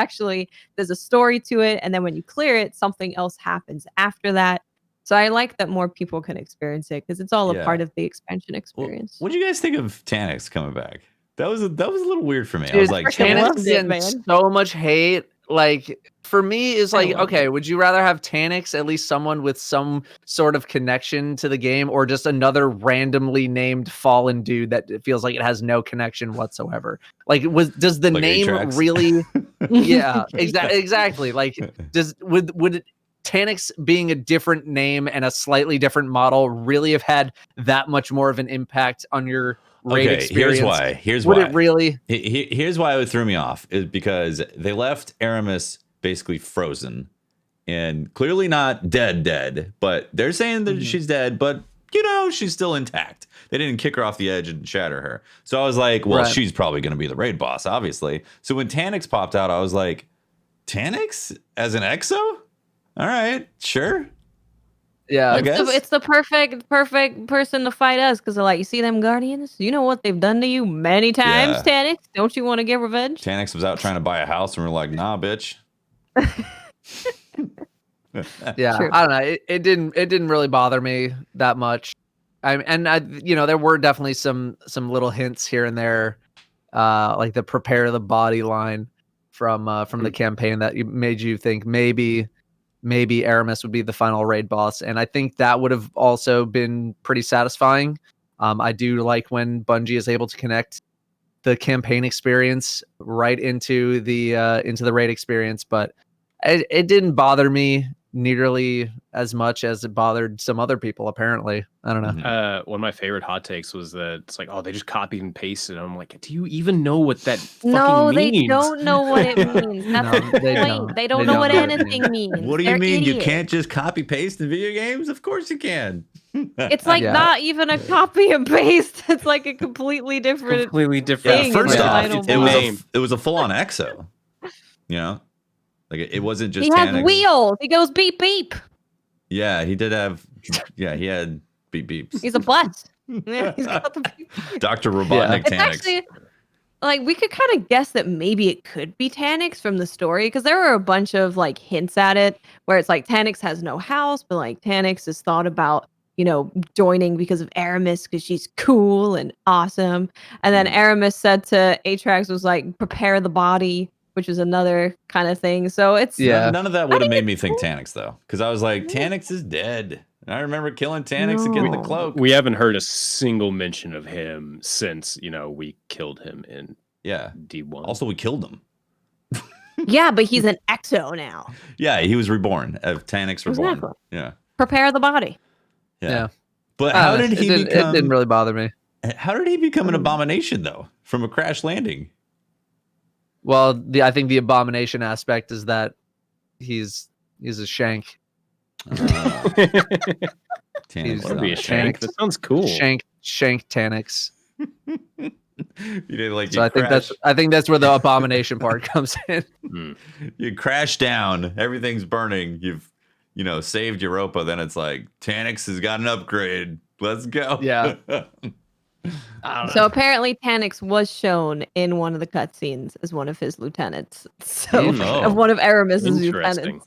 S3: a story to it, and then when you clear it, something else happens after that. So I like that more people can experience it because it's all a part of the expansion experience.
S1: What do you guys think of Taniks coming back? That was a little weird for me.
S4: Dude,
S1: I was like,
S4: Taniks getting so much hate. Like for me, is like, okay, would you rather have Taniks, at least someone with some sort of connection to the game, or just another randomly named fallen dude that it feels like it has no connection whatsoever? Like, does the name
S1: Atrax?
S4: Really? Yeah, exactly. Like, would Taniks being a different name and a slightly different model really have had that much more of an impact on your raid experience?
S1: Here's why.
S4: It really?
S1: Here's why it threw me off is because they left Aramis basically frozen and clearly not dead, but they're saying that she's dead, but she's still intact. They didn't kick her off the edge and shatter her. So I was like, well, she's probably going to be the raid boss, obviously. So when Taniks popped out, I was like, Taniks as an exo? All right, sure.
S4: Yeah,
S1: I guess
S3: it's the perfect person to fight us because like, you see them Guardians, you know what they've done to you many times, Taniks. Don't you want to get revenge?
S1: Taniks was out trying to buy a house, and we're like, nah, bitch.
S4: Yeah, true. I don't know. It didn't really bother me that much. There were definitely some little hints here and there, like the prepare the body line from the campaign that made you think maybe Aramis would be the final raid boss, and I think that would have also been pretty satisfying. I do like when Bungie is able to connect the campaign experience right into the raid experience, but it didn't bother me nearly as much as it bothered some other people, apparently. I don't know.
S2: One of my favorite hot takes was that it's like, oh, they just copied and pasted. I'm like, do you even know what that fucking means?
S3: They don't know what it means. That's the point. They don't know what anything means.
S1: What do you mean? Idiots. You can't just copy paste in video games? Of course you can.
S3: It's like not even a copy and paste. It's like a completely different thing.
S1: First off, it was a full-on exo. Like it wasn't just.
S3: He has wheels. He goes beep beep.
S1: Yeah, he did have. Yeah, he had beep beeps.
S3: He's a bus. Yeah, he's got the beep beep.
S1: Dr. Robotnik Taniks.
S3: Actually, like we could kind of guess that maybe it could be Taniks from the story because there were a bunch of like hints at it where it's like Taniks has no house, but like Taniks is thought about joining because of Aramis because she's cool and awesome, and then Aramis said to Atrax was like prepare the body, which is another kind of thing. So it's
S1: none of that would have made me think Taniks though, because I was like, Taniks is dead. And I remember killing Taniks and getting the cloak.
S2: We haven't heard a single mention of him since we killed him in D1.
S1: Also, we killed him.
S3: Yeah, but he's an exo now.
S1: Yeah, he was reborn. Taniks reborn.
S3: Exactly.
S1: Yeah.
S3: Prepare the body.
S1: Yeah. But how did he become?
S4: It didn't really bother me.
S1: How did he become an abomination though, from a crash landing?
S4: Well, I think the abomination aspect is that he's a shank.
S2: Taniks would be a shank. That sounds cool.
S4: Shank Taniks.
S1: You did like.
S4: So I think that's where the abomination part comes in.
S1: You crash down, everything's burning. You've saved Europa. Then it's like Taniks has got an upgrade. Let's go.
S4: Yeah.
S3: So apparently Taniks was shown in one of the cutscenes as one of his lieutenants. So of one of Aramis's lieutenants.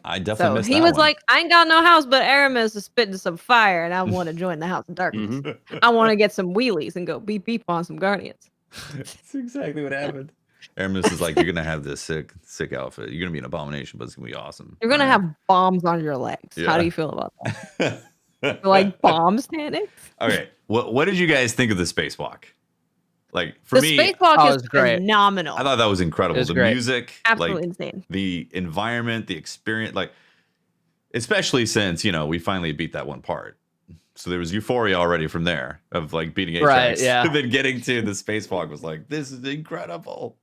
S1: I definitely missed that.
S3: He was like, I ain't got no house, but Aramis is spitting some fire, and I want to join the House of Darkness. I want to get some wheelies and go beep beep on some Guardians.
S1: That's exactly what happened. Aramis is like, you're gonna have this sick outfit. You're gonna be an abomination, but it's gonna be awesome.
S3: You're gonna have bombs on your legs. Yeah. How do you feel about that? Like bombs, Taniks?
S1: Okay. What did you guys think of the spacewalk? Like for me,
S3: the spacewalk is great. Phenomenal.
S1: I thought that was incredible. The music,
S3: absolutely insane.
S1: The environment, the experience, like especially since we finally beat that one part. So there was euphoria already from there of like beating Atrax.
S4: Right, yeah.
S1: And then getting to the spacewalk was like, this is incredible.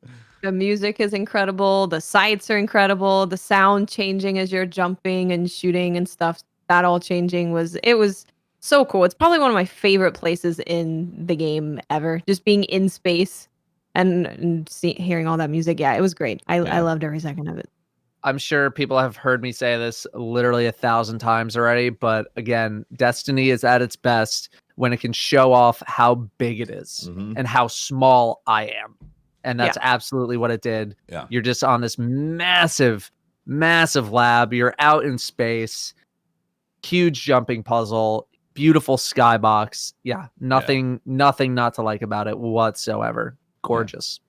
S3: The music is incredible. The sights are incredible. The sound changing as you're jumping and shooting and stuff. That all changing was So cool. It's probably one of my favorite places in the game ever. Just being in space and hearing all that music. Yeah, it was great. I loved every second of it.
S4: I'm sure people have heard me say this literally 1,000 times already, but again, Destiny is at its best when it can show off how big it is and how small I am. And that's absolutely what it did.
S1: Yeah.
S4: You're just on this massive, massive lab. You're out in space, huge jumping puzzle, beautiful skybox. Yeah, nothing not to like about it whatsoever. Gorgeous.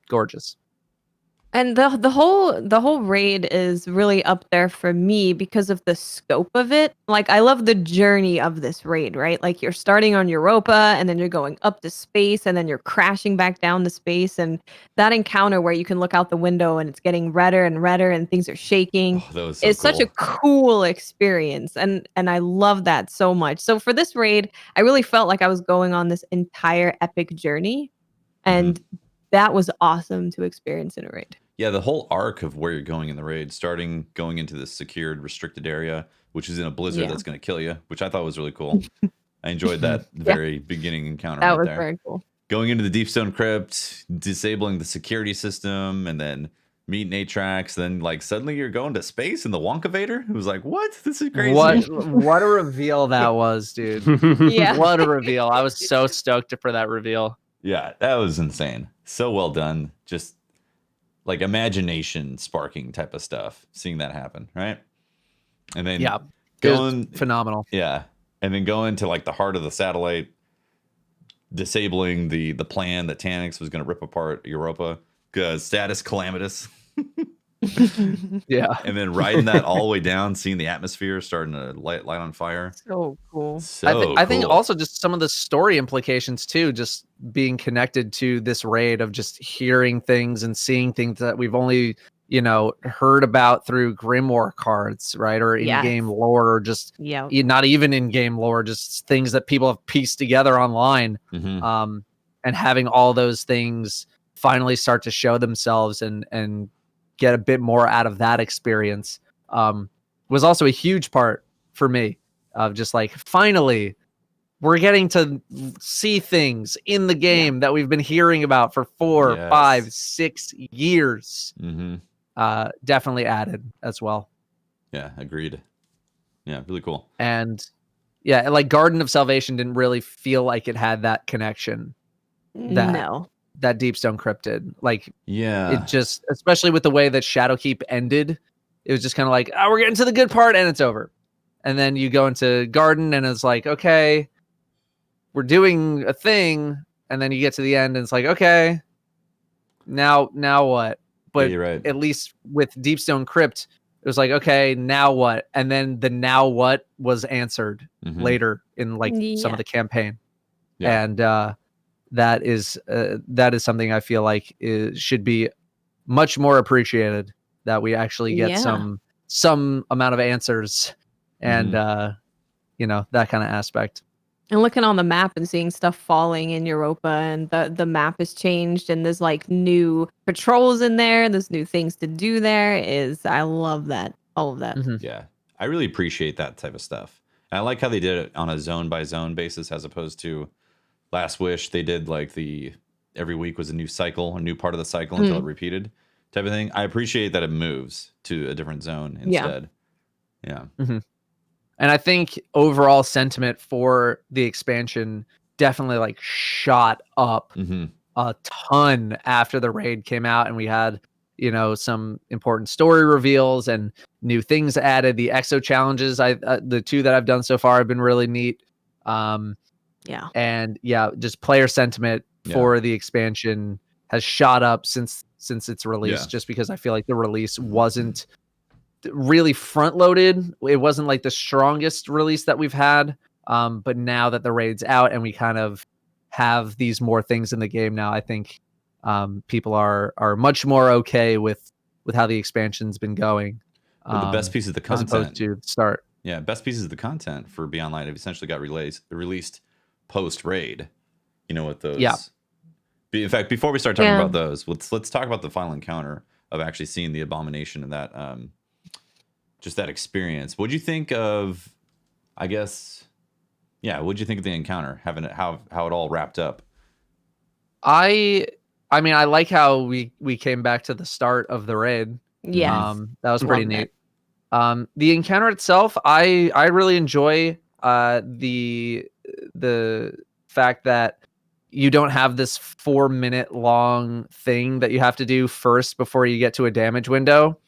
S3: And the whole raid is really up there for me because of the scope of it. Like, I love the journey of this raid, right? Like, you're starting on Europa and then you're going up to space and then you're crashing back down to space, and that encounter where you can look out the window and it's getting redder and redder and things are shaking.
S1: That was so
S3: it's
S1: cool.
S3: Such a cool experience, and I love that so much. So for this raid, I really felt like I was going on this entire epic journey, and that was awesome to experience in a raid.
S1: Yeah, the whole arc of where you're going in the raid, going into this secured, restricted area, which is in a blizzard that's going to kill you, which I thought was really cool. I enjoyed that very beginning encounter.
S3: That
S1: right
S3: was
S1: there.
S3: Very cool.
S1: Going into the Deep Stone Crypt, disabling the security system, and then meeting Atrax. Then, like, suddenly you're going to space in the Wonkavator. It was like, what? This is crazy.
S4: What a reveal that was, dude.
S3: Yeah.
S4: What a reveal. I was so stoked for that reveal.
S1: Yeah, that was insane. So well done. Just like imagination sparking type of stuff, seeing that happen, right? And then going
S4: phenomenal.
S1: Yeah. And then going to like the heart of the satellite, disabling the plan that Taniks was going to rip apart Europa, status calamitous.
S4: Yeah.
S1: And then riding that all the way down, seeing the atmosphere starting to light on fire.
S3: So cool.
S4: I think also just some of the story implications too, just being connected to this raid of just hearing things and seeing things that we've only, heard about through Grimoire cards, right? Or in-game lore, or just not even in-game lore, just things that people have pieced together online. And having all those things finally start to show themselves and get a bit more out of that experience was also a huge part for me of just like, finally we're getting to see things in the game that we've been hearing about for 4, 5, 6 years. Definitely added as well.
S1: Yeah, agreed. Yeah, really cool.
S4: And yeah, like Garden of Salvation didn't really feel like it had that connection that Deep Stone Crypt did. Like, it just, especially with the way that Shadowkeep ended, it was just kind of like, we're getting to the good part and it's over. And then you go into Garden and it's like, okay, we're doing a thing. And then you get to the end and it's like, okay, now what? But at least with Deep Stone Crypt, it was like, okay, now what? And then the now what was answered later in like some of the campaign. And that is something I feel like should be much more appreciated, that we actually get some amount of answers and that kind of aspect.
S3: And looking on the map and seeing stuff falling in Europa, and the map has changed, and there's like new patrols in there, there's new things to do there. I love that. All of that.
S1: Yeah. I really appreciate that type of stuff. And I like how they did it on a zone by zone basis, as opposed to Last Wish. They did like every week was a new cycle, a new part of the cycle until it repeated type of thing. I appreciate that it moves to a different zone instead. Yeah.
S4: And I think overall sentiment for the expansion definitely like shot up a ton after the raid came out, and we had, some important story reveals and new things added. The exo challenges, the 2 that I've done so far have been really neat. And just player sentiment for the expansion has shot up since its release, just because I feel like the release wasn't really front loaded. It wasn't like the strongest release that we've had. But now that the raid's out and we kind of have these more things in the game now, I think people are much more okay with how the expansion's been going.
S1: The best pieces of the content,
S4: as opposed to start.
S1: Yeah, best pieces of the content for Beyond Light have essentially got released post raid. With those. Yeah. In fact, before we start talking about those, let's talk about the final encounter of actually seeing the abomination and that just that experience. What'd you think of, I guess, Yeah, what'd you think of the encounter? Having it how it all wrapped up?
S4: I mean, I like how we came back to the start of the raid.
S3: Yes.
S4: That was pretty
S3: Love
S4: neat. The encounter itself, I really enjoy the fact that you don't have this 4-minute long thing that you have to do first before you get to a damage window.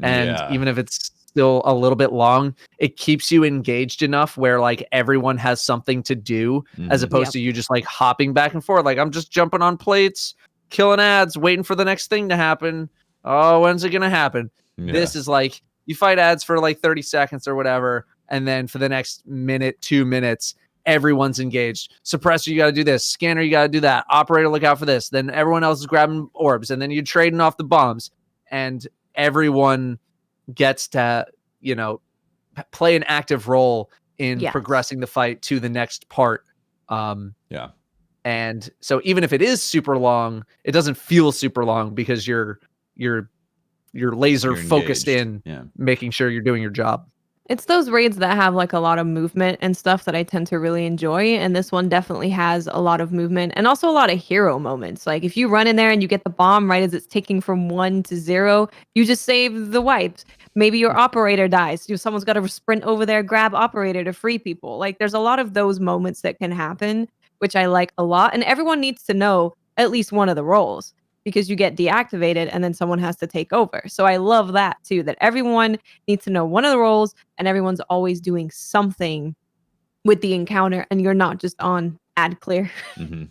S4: And even if it's still a little bit long, it keeps you engaged enough where like everyone has something to do, as opposed to you just like hopping back and forth. Like, I'm just jumping on plates, killing ads, waiting for the next thing to happen. Oh, when's it gonna happen? This is like, you fight ads for like 30 seconds or whatever, and then for the next minute, 2 minutes, everyone's engaged. Suppressor, you got to do this. Scanner, you got to do that. Operator, look out for this. Then everyone else is grabbing orbs, and then you're trading off the bombs, and everyone gets to, you know, play an active role in progressing the fight to the next part. And so even if it is super long, it doesn't feel super long because you're laser focused in making sure you're doing your job.
S3: It's those raids that have like a lot of movement and stuff that I tend to really enjoy. And this one definitely has a lot of movement and also a lot of hero moments. Like if you run in there and you get the bomb right as it's ticking from 1 to 0, you just save the wipes. Maybe your operator dies. Someone's got to sprint over there, grab operator to free people. Like there's a lot of those moments that can happen, which I like a lot. And everyone needs to know at least one of the roles, because you get deactivated and then someone has to take over. So I love that too, that everyone needs to know one of the roles and everyone's always doing something with the encounter, and you're not just on ad clear.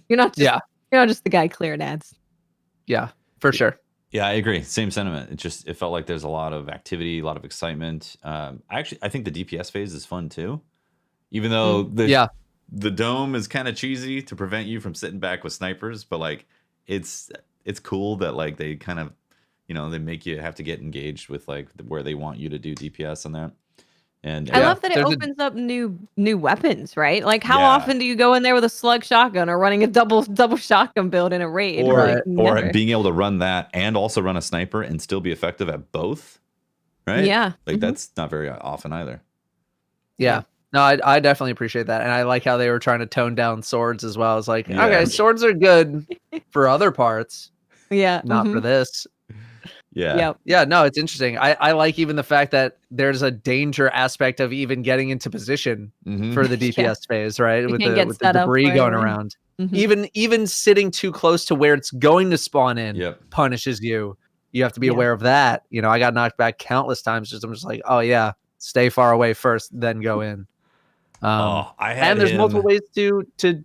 S3: You're not just the guy clearing ads.
S4: Yeah, for sure.
S1: Yeah, I agree. Same sentiment. It felt like there's a lot of activity, a lot of excitement. I think the DPS phase is fun too. Even though the dome is kind of cheesy to prevent you from sitting back with snipers, but like it's cool that like they kind of, you know, they make you have to get engaged with like where they want you to do DPS on that. And
S3: I love that it opens up new weapons, right? Like how often do you go in there with a slug shotgun or running a double shotgun build in a raid?
S1: Or being able to run that and also run a sniper and still be effective at both, right?
S3: Yeah.
S1: Like that's not very often either.
S4: Yeah. No, I definitely appreciate that. And I like how they were trying to tone down swords as well. It's like, okay, swords are good for other parts. Not for this. Yeah, no, it's interesting. I like even the fact that there's a danger aspect of even getting into position for the DPS phase, right? With the debris going around. Even sitting too close to where it's going to spawn in punishes you. You have to be aware of that. You know, I got knocked back countless times. I'm just like, oh yeah, stay far away first, then go in. And there's multiple ways to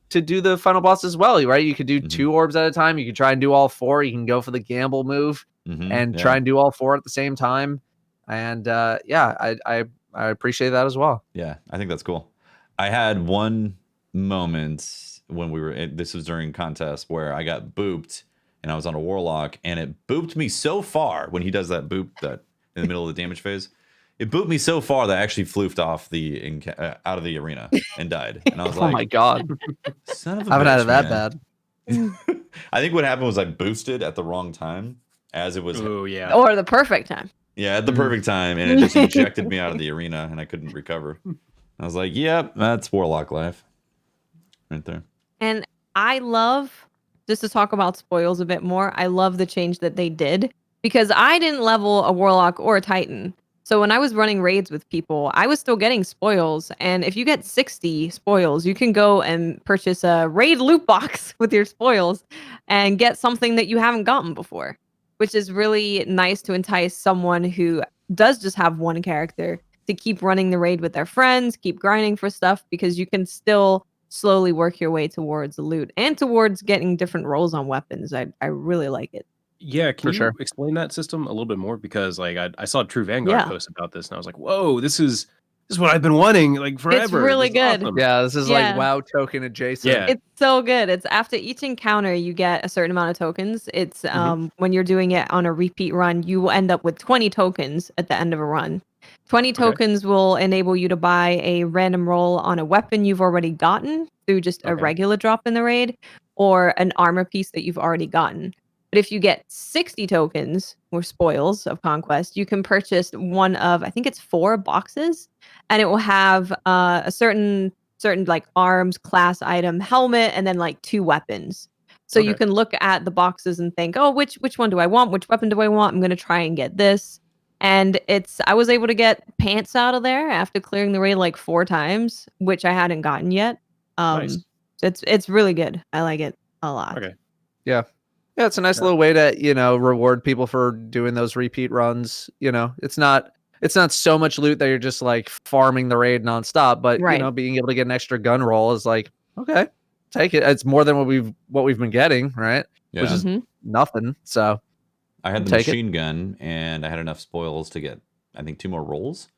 S4: do the final boss as well, right? You could do 2 orbs at a time. You could try and do all 4. You can go for the gamble move and try and do all 4 at the same time. And I appreciate that as well.
S1: Yeah, I think that's cool. I had one moment when this was during contest where I got booped and I was on a warlock and it booped me so far when he does that boop that in the middle of the damage phase. It booped me so far that I actually floofed off out of the arena and died. And I was like,
S4: "Oh my god,
S1: son of a
S4: I haven't
S1: bitch,
S4: had it that bad."
S1: I think what happened was I boosted at the wrong time, as it was.
S3: Oh yeah, or the perfect time.
S1: Yeah, at the perfect time, and it just ejected me out of the arena, and I couldn't recover. I was like, "Yep, that's warlock life, right there."
S3: And I love, just to talk about spoils a bit more, I love the change that they did, because I didn't level a warlock or a titan. So when I was running raids with people, I was still getting spoils. And if you get 60 spoils, you can go and purchase a raid loot box with your spoils and get something that you haven't gotten before, which is really nice to entice someone who does just have one character to keep running the raid with their friends, keep grinding for stuff, because you can still slowly work your way towards the loot and towards getting different roles on weapons. I really like it.
S2: Yeah, can you explain that system a little bit more? Because like I saw a True Vanguard post about this, and I was like, "Whoa, this is what I've been wanting like forever."
S3: It's really good.
S2: Awesome.
S4: Yeah, this is like WoW token adjacent.
S2: Yeah,
S3: it's so good. It's after each encounter, you get a certain amount of tokens. It's when you're doing it on a repeat run, you will end up with 20 tokens at the end of a run. 20 tokens will enable you to buy a random roll on a weapon you've already gotten through just a regular drop in the raid, or an armor piece that you've already gotten. But if you get 60 tokens or spoils of conquest, you can purchase one of, I think it's 4 boxes, and it will have a certain certain like arms, class item, helmet, and then like 2 weapons. So you can look at the boxes and think, oh, which one do I want? Which weapon do I want? I'm going to try and get this. And I was able to get pants out of there after clearing the raid like 4 times, which I hadn't gotten yet.
S2: Nice.
S3: It's really good. I like it a lot.
S2: Okay.
S4: Yeah. Yeah, it's a nice little way to, reward people for doing those repeat runs. It's not so much loot that you're just like farming the raid nonstop, but being able to get an extra gun roll is like, okay, take it. It's more than what we've been getting, right?
S1: Yeah.
S4: Which is nothing. So
S1: I had the machine gun, and I had enough spoils to get, I think, 2 more rolls.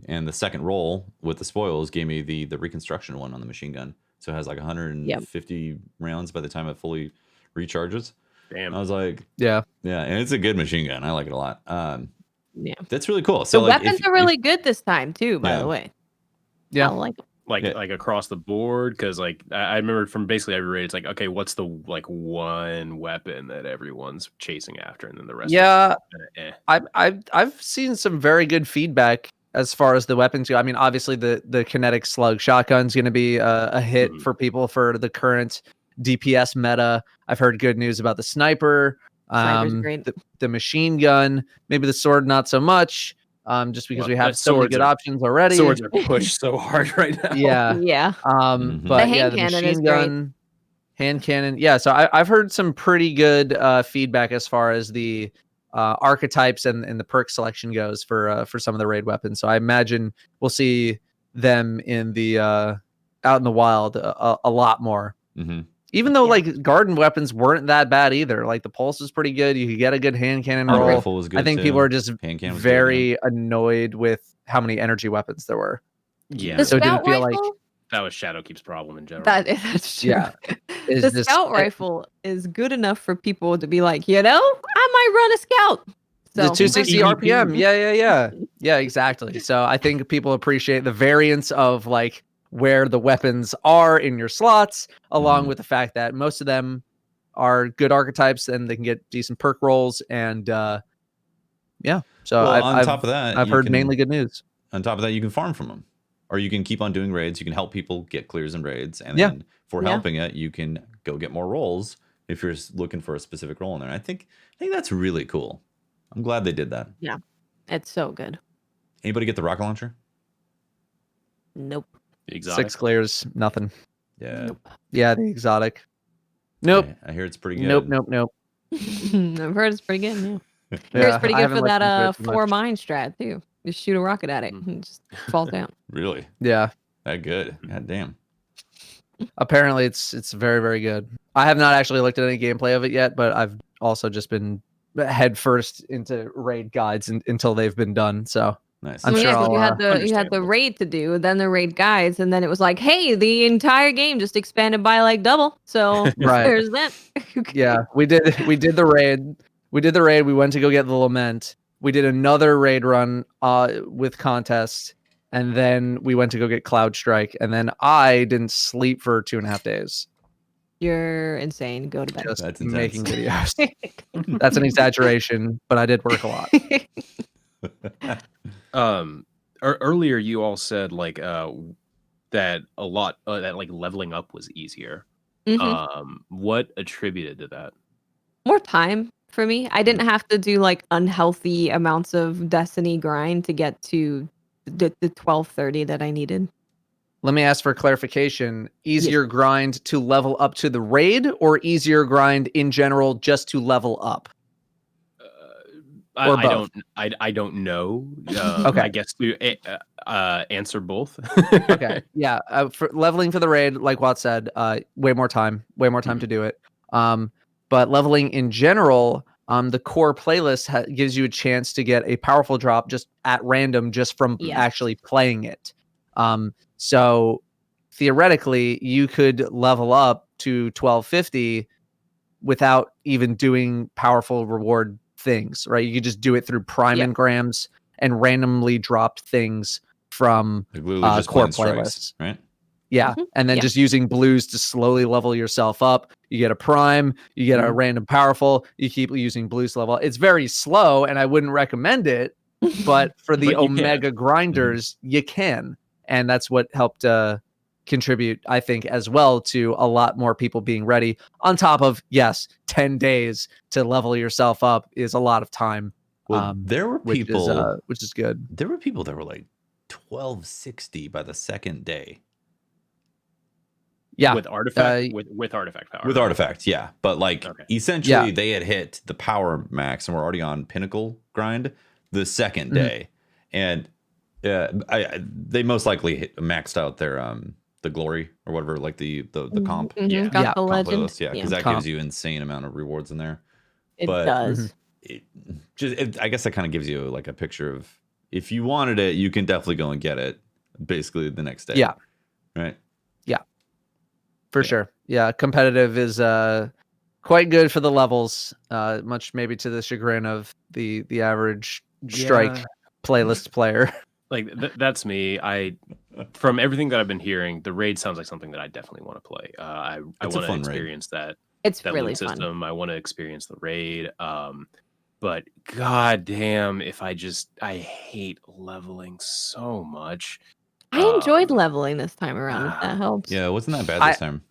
S1: And the second roll with the spoils gave me the reconstruction one on the machine gun. So it has like 150 rounds by the time it fully recharges.
S2: Damn.
S1: I was like,
S4: yeah,
S1: and it's a good machine gun. I like it a lot.
S3: Yeah,
S1: that's really cool. So
S3: the weapons are really good this time too. By the way,
S4: yeah,
S3: I like it.
S2: Like across the board, because like I remember from basically every raid, it's like, okay, what's the like one weapon that everyone's chasing after, and then the rest.
S4: Yeah,
S2: I've
S4: seen some very good feedback as far as the weapons go. I mean, obviously the kinetic slug shotgun's going to be a hit for people for the current DPS meta. I've heard good news about the sniper,
S3: great.
S4: the machine gun, maybe the sword not so much. Just because we have so many good options already.
S2: Swords are pushed so hard right now.
S4: Yeah. But the machine gun, hand cannon. Yeah. So I've heard some pretty good feedback as far as the archetypes and the perk selection goes for some of the raid weapons. So I imagine we'll see them in the out in the wild a lot more.
S1: Mm-hmm.
S4: Even though like garden weapons weren't that bad either. Like the pulse was pretty good. You could get a good hand cannon roll.
S1: Rifle was good,
S4: I think people are just very annoyed with how many energy weapons there were.
S2: Yeah.
S3: The
S4: so it didn't feel
S3: rifle?
S4: like
S2: that was Shadowkeep's problem in general.
S3: That's true.
S4: Yeah.
S3: The scout rifle is good enough for people to be like, I might run a scout. So,
S4: the 260 RPM. Yeah, exactly. So I think people appreciate the variance of like where the weapons are in your slots, along with the fact that most of them are good archetypes and they can get decent perk rolls. And So
S1: on top of that,
S4: I've heard mainly good news.
S1: On top of that, you can farm from them, or you can keep on doing raids. You can help people get clears and raids, and then for helping it, you can go get more rolls if you're looking for a specific role in there. I think that's really cool. I'm glad they did that.
S3: Yeah, it's so good.
S1: Anybody get the rocket launcher?
S3: Nope.
S2: The exotic?
S4: 6 clears, nothing.
S1: Yeah.
S3: Nope.
S4: Yeah, the exotic. Nope.
S1: I hear it's pretty good.
S4: Nope.
S3: I've heard it's pretty good. Yeah. It's pretty good for that 4 mine strat too. Just shoot a rocket at it and just falls down.
S1: Really?
S4: Yeah.
S1: That good. God damn.
S4: Apparently it's very, very good. I have not actually looked at any gameplay of it yet, but I've also just been head first into raid guides until they've been done. So
S1: nice.
S4: I'm sure
S3: you had the raid to do, then the raid guides, and then it was like, hey, the entire game just expanded by like double. So there's that.
S4: Yeah, we did the raid. We went to go get the lament. We did another raid run with contest, and then we went to go get Cloud Strike, and then I didn't sleep for 2.5 days.
S3: You're insane. Go to bed.
S4: Just
S1: That's
S4: making videos. That's an exaggeration, but I did work a lot.
S2: Earlier you all said like that a lot that like leveling up was easier. What attributed to that?
S3: More time for me. I didn't have to do like unhealthy amounts of Destiny grind to get to the 1230 that I needed.
S4: Let me ask for clarification. Easier grind to level up to the raid, or easier grind in general just to level up?
S2: I don't know.
S4: Okay.
S2: I guess to answer both.
S4: Okay. Yeah. For leveling for the raid, like Watt said, way more time to do it. But leveling in general, the core playlist gives you a chance to get a powerful drop just at random, just from actually playing it. So theoretically, you could level up to 1250 without even doing powerful reward things, right? You could just do it through prime engrams and randomly dropped things from core playlists,
S1: right?
S4: Yeah, and then just using blues to slowly level yourself up. You get a prime, you get a random powerful, you keep using blues level. It's very slow, and I wouldn't recommend it, but for the Omega grinders, you can. And that's what helped contribute, I think, as well to a lot more people being ready. On top of, yes, 10 days to level yourself up is a lot of time.
S1: Well, there were people,
S4: which is good.
S1: There were people that were like 1260 by the second day.
S2: Yeah, with artifact, with artifact power.
S1: With artifacts, yeah, but like essentially, they had hit the power max and were already on pinnacle grind the second day, and they most likely maxed out their the glory or whatever, like the comp.
S3: Got the legend.
S1: List, because that gives you insane amount of rewards in there.
S3: It does.
S1: I guess that kind of gives you like a picture of, if you wanted it, you can definitely go and get it basically the next day.
S4: Yeah.
S1: Right.
S4: Yeah. For sure. Yeah. Competitive is quite good for the levels, much maybe to the chagrin of the average strike playlist player.
S2: Like that's me. From everything that I've been hearing, the raid sounds like something that I definitely want to play. I want to experience that.
S3: It's
S2: that
S3: really
S2: loot
S3: fun.
S2: system. I want to experience the raid. But goddamn, I hate leveling so much.
S3: I enjoyed leveling this time around. If that helps.
S1: Yeah, it wasn't that bad this time.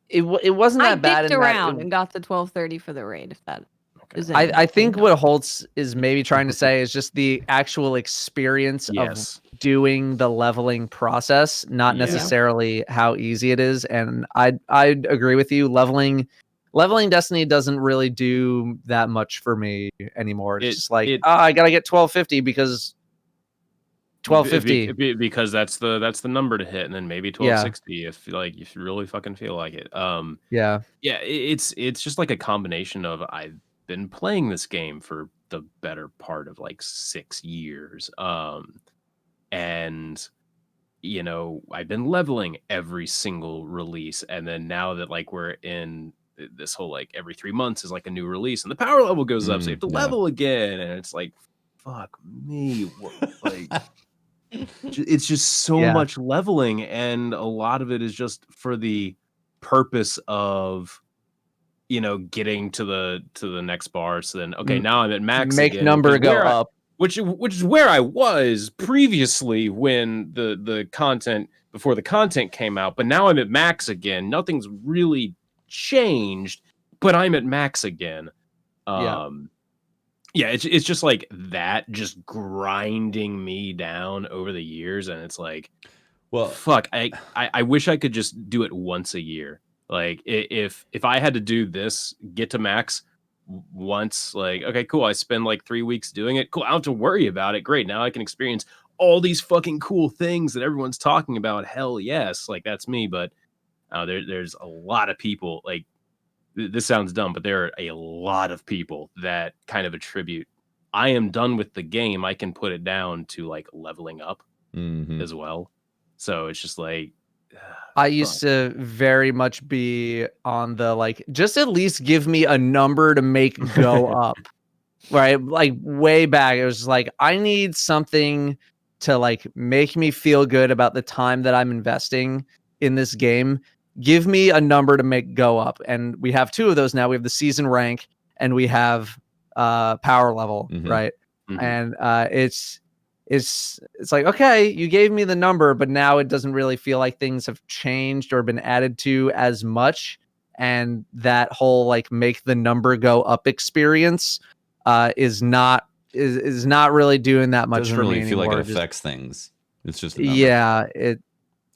S4: It wasn't that bad.
S3: I dipped around and got to 1230 for the raid. If that.
S4: I think what Holtz is maybe trying to say is just the actual experience of doing the leveling process, not necessarily how easy it is. And I'd agree with you. Leveling Destiny doesn't really do that much for me anymore. It's just like, I gotta get 1250 because 1250
S2: because that's the number to hit, and then maybe 1260 if you really fucking feel like it. It's just like a combination of I've been playing this game for the better part of like 6 years, and I've been leveling every single release, and then now that like we're in this whole like every 3 months is like a new release and the power level goes up, so you have to level again, and it's like, fuck me, like it's just so much leveling, and a lot of it is just for the purpose of getting to the next bar. So then now I'm at max
S4: make
S2: again,
S4: number go up,
S2: which is where I was previously when the content before the content came out, but now I'm at max again. Nothing's really changed, but I'm at max again. It's just like that, just grinding me down over the years, and it's like, well, fuck, I wish I could just do it once a year. Like if I had to do this, get to max once, like, okay, cool, I spend like 3 weeks doing it, cool, I don't have to worry about it, great, now I can experience all these fucking cool things that everyone's talking about. Hell yes, like that's me. But there's a lot of people, like, this sounds dumb, but there are a lot of people that kind of attribute, I am done with the game, I can put it down to like leveling up as well. So it's just like,
S4: I used to very much be on the like, just at least give me a number to make go up, right? Like way back, it was like, I need something to like make me feel good about the time that I'm investing in this game. Give me a number to make go up. And we have 2 of those now. We have the season rank and we have power level, right? And it's like, okay, you gave me the number, but now it doesn't really feel like things have changed or been added to as much. And that whole like make the number go up experience is not really doing that much
S1: doesn't
S4: for
S1: really
S4: me
S1: feel
S4: anymore.
S1: like it affects things. It's just a number.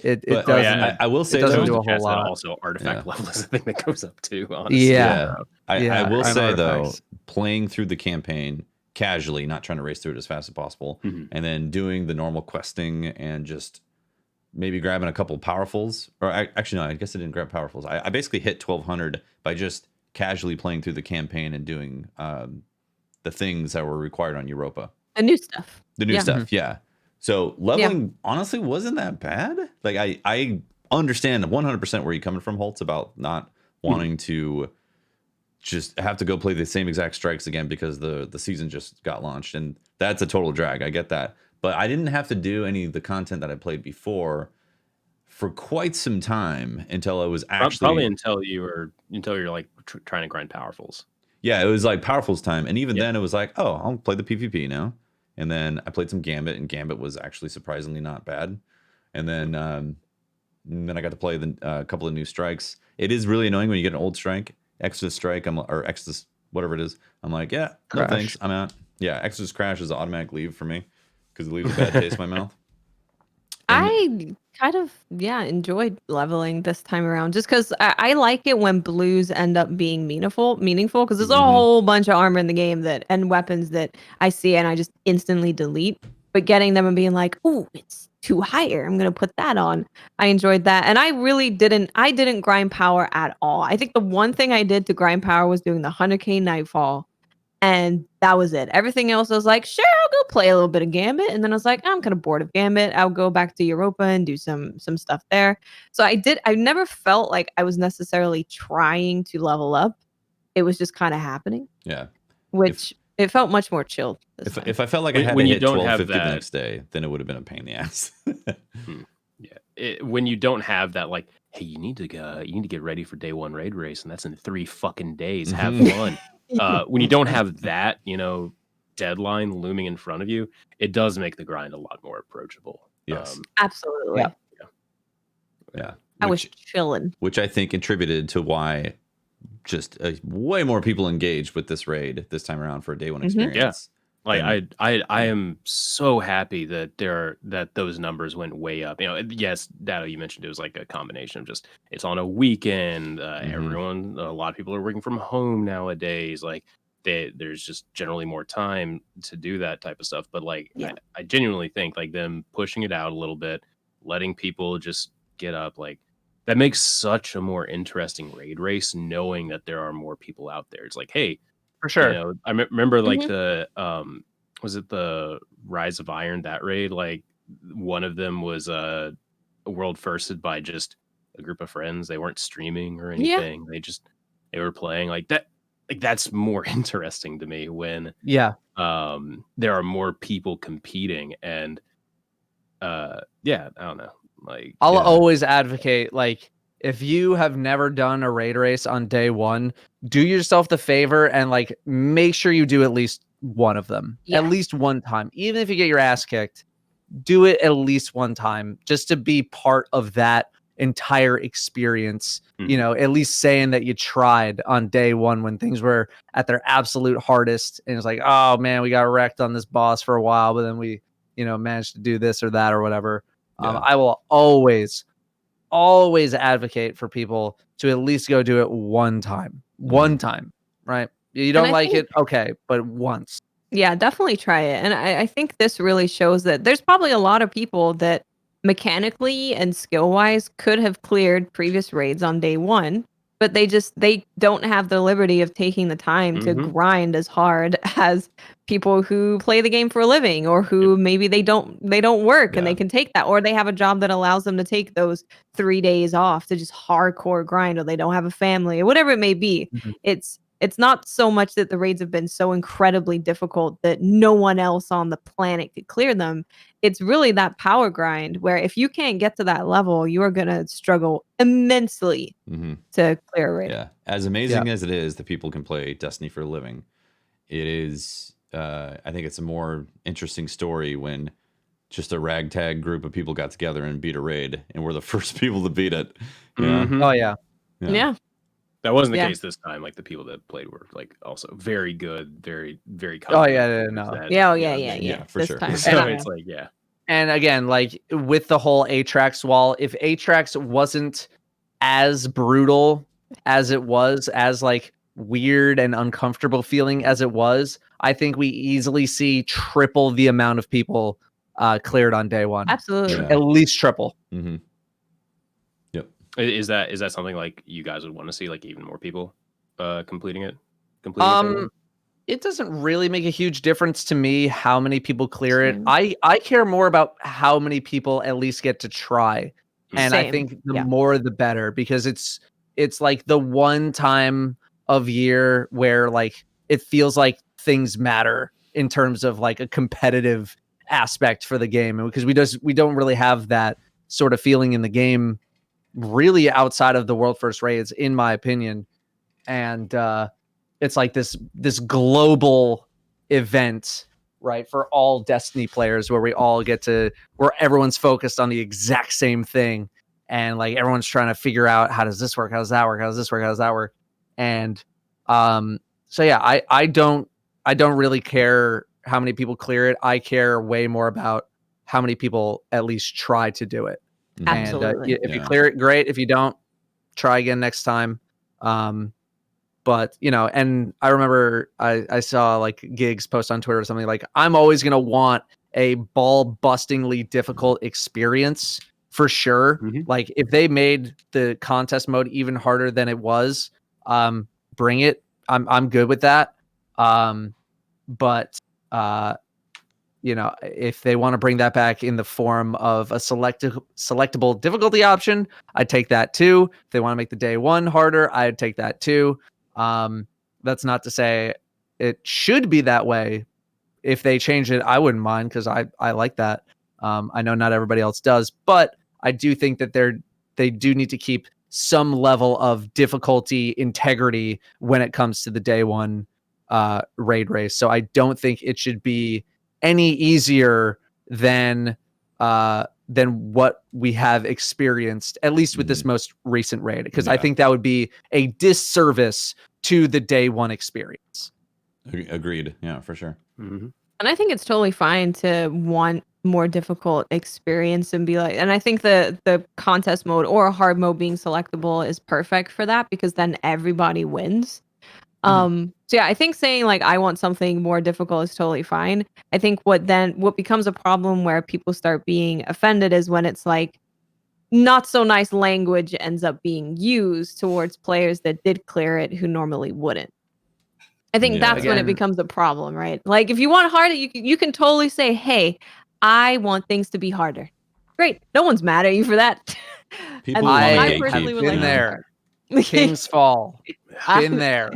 S4: It doesn't.
S1: I will say
S4: it doesn't
S1: though,
S4: do a whole lot.
S2: Also, artifact level is the thing that goes up too. Honestly.
S1: I will say though, playing through the campaign casually, not trying to race through it as fast as possible, and then doing the normal questing and just maybe grabbing a couple powerfuls, or actually no, I guess I didn't grab powerfuls. I basically hit 1200 by just casually playing through the campaign and doing the things that were required on Europa.
S3: The new stuff.
S1: The new stuff, So leveling honestly wasn't that bad. Like I understand 100% where you're coming from, Holtz, about not wanting to just have to go play the same exact strikes again because the season just got launched, and that's a total drag. I get that, but I didn't have to do any of the content that I played before for quite some time until I was actually
S2: probably until you're like trying to grind powerfuls.
S1: Yeah, it was like powerfuls time, and even then it was like, oh, I'll play the PvP now. And then I played some Gambit, and Gambit was actually surprisingly not bad. And then And then I got to play a couple of new strikes. It is really annoying when you get an old strike, Exodus strike, or Exodus, whatever it is. I'm like, yeah, no thanks, I'm out. Yeah, Exodus Crash is an automatic leave for me because it leaves a bad taste in my mouth.
S3: I kind of enjoyed leveling this time around just because I like it when blues end up being meaningful because there's a whole bunch of armor in the game and weapons that I see and I just instantly delete. But getting them and being like, oh, it's too higher, I'm gonna put that on. I enjoyed that, and I really didn't grind power at all. I think the one thing I did to grind power was doing the 100k Nightfall. And that was it. Everything else, I was like, sure, I'll go play a little bit of Gambit. And then I was like, I'm kind of bored of Gambit. I'll go back to Europa and do some stuff there. So I never felt like I was necessarily trying to level up. It was just kind of happening.
S1: Yeah.
S3: Which it felt much more chilled.
S1: If I felt like I had to hit 1250 the next day, then it would have been a pain in the ass.
S2: Yeah. When you don't have that, like, hey, you need to get ready for day one raid race, and that's in 3 fucking days. Have fun. When you don't have that, deadline looming in front of you, it does make the grind a lot more approachable.
S1: Yes,
S3: absolutely.
S1: Yeah.
S3: I was chilling,
S1: which I think contributed to why just way more people engaged with this raid this time around for a day one experience.
S2: Like I am so happy that those numbers went way up. Yes, Datto, you mentioned it was like a combination of just it's on a weekend. A lot of people are working from home nowadays. Like there's just generally more time to do that type of stuff. But like I genuinely think like them pushing it out a little bit, letting people just get up, like that makes such a more interesting raid race, knowing that there are more people out there. It's like, hey.
S4: For sure.
S2: I remember like the was it the Rise of Iron, that raid? Like one of them was a world firsted by just a group of friends. They weren't streaming or anything. They were playing like that. Like that's more interesting to me when there are more people competing and I don't know. Like
S4: I'll always advocate like if you have never done a raid race on day one, do yourself the favor and like make sure you do at least one of them at least one time. Even if you get your ass kicked, do it at least one time just to be part of that entire experience. At least saying that you tried on day one when things were at their absolute hardest. And it's like, oh man, we got wrecked on this boss for a while, but then we, managed to do this or that or whatever. I will always advocate for people to at least go do it one time, right? You don't like it, okay, but once.
S3: Yeah, definitely try it. And I think this really shows that there's probably a lot of people that mechanically and skill wise could have cleared previous raids on day one, but they don't have the liberty of taking the time to grind as hard as people who play the game for a living, or who maybe they don't work and they can take that, or they have a job that allows them to take those 3 days off to just hardcore grind, or they don't have a family or whatever it may be. It's not so much that the raids have been so incredibly difficult that no one else on the planet could clear them. It's really that power grind where if you can't get to that level, you are going to struggle immensely to clear a raid.
S1: Yeah. As amazing as it is that people can play Destiny for a living, it is, I think it's a more interesting story when just a ragtag group of people got together and beat a raid and we're the first people to beat it.
S4: Oh, yeah.
S2: That wasn't the case this time. Like the people that played were like also very good, very, very
S3: confident.
S1: For sure.
S2: So it's like,
S4: And again, like with the whole Atrax wall, if Atrax wasn't as brutal as it was, as like weird and uncomfortable feeling as it was, I think we easily see triple the amount of people cleared on day one.
S3: Absolutely.
S4: At least triple.
S2: Is that something like you guys would want to see, like even more people completing it?
S4: It doesn't really make a huge difference to me how many people clear it. I care more about how many people at least get to try. And I think the more the better, because it's like the one time of year where like it feels like things matter in terms of like a competitive aspect for the game, because we don't really have that sort of feeling in the game really outside of the world first raids, in my opinion. And it's like this global event, right, for all Destiny players, where we all get to, where everyone's focused on the exact same thing. and like everyone's trying to figure out how does this work, how does that work, how does this work, how does that work, and so yeah, I don't really care how many people clear it. I care way more about how many people at least try to do it.
S3: Absolutely.
S4: And if you clear it, great. If you don't, try again next time. But and I remember I saw like Gigs post on Twitter or something like, I'm always gonna want a ball bustingly difficult experience for sure. Like if they made the contest mode even harder than it was, bring it. I'm good with that. But if they want to bring that back in the form of a selectable difficulty option, I'd take that too. If they want to make the day one harder, I'd take that too. That's not to say it should be that way. If they change it, I wouldn't mind because I like that. I know not everybody else does, but I do think that they do need to keep some level of difficulty integrity when it comes to the day one raid race. So I don't think it should be any easier than what we have experienced, at least with this most recent raid, because I think that would be a disservice to the day one experience.
S1: Agreed. Yeah, for sure.
S3: And I think it's totally fine to want more difficult experience and be like, and I think the contest mode or a hard mode being selectable is perfect for that, because then everybody wins. So yeah, I think saying like I want something more difficult is totally fine. I think what becomes a problem where people start being offended is when it's like not so nice language ends up being used towards players that did clear it who normally wouldn't. I think that's when it becomes a problem, right? Like if you want harder, you can totally say, "Hey, I want things to be harder." Great, no one's mad at you for that.
S1: People
S4: I personally would like there. King's Fall, been there.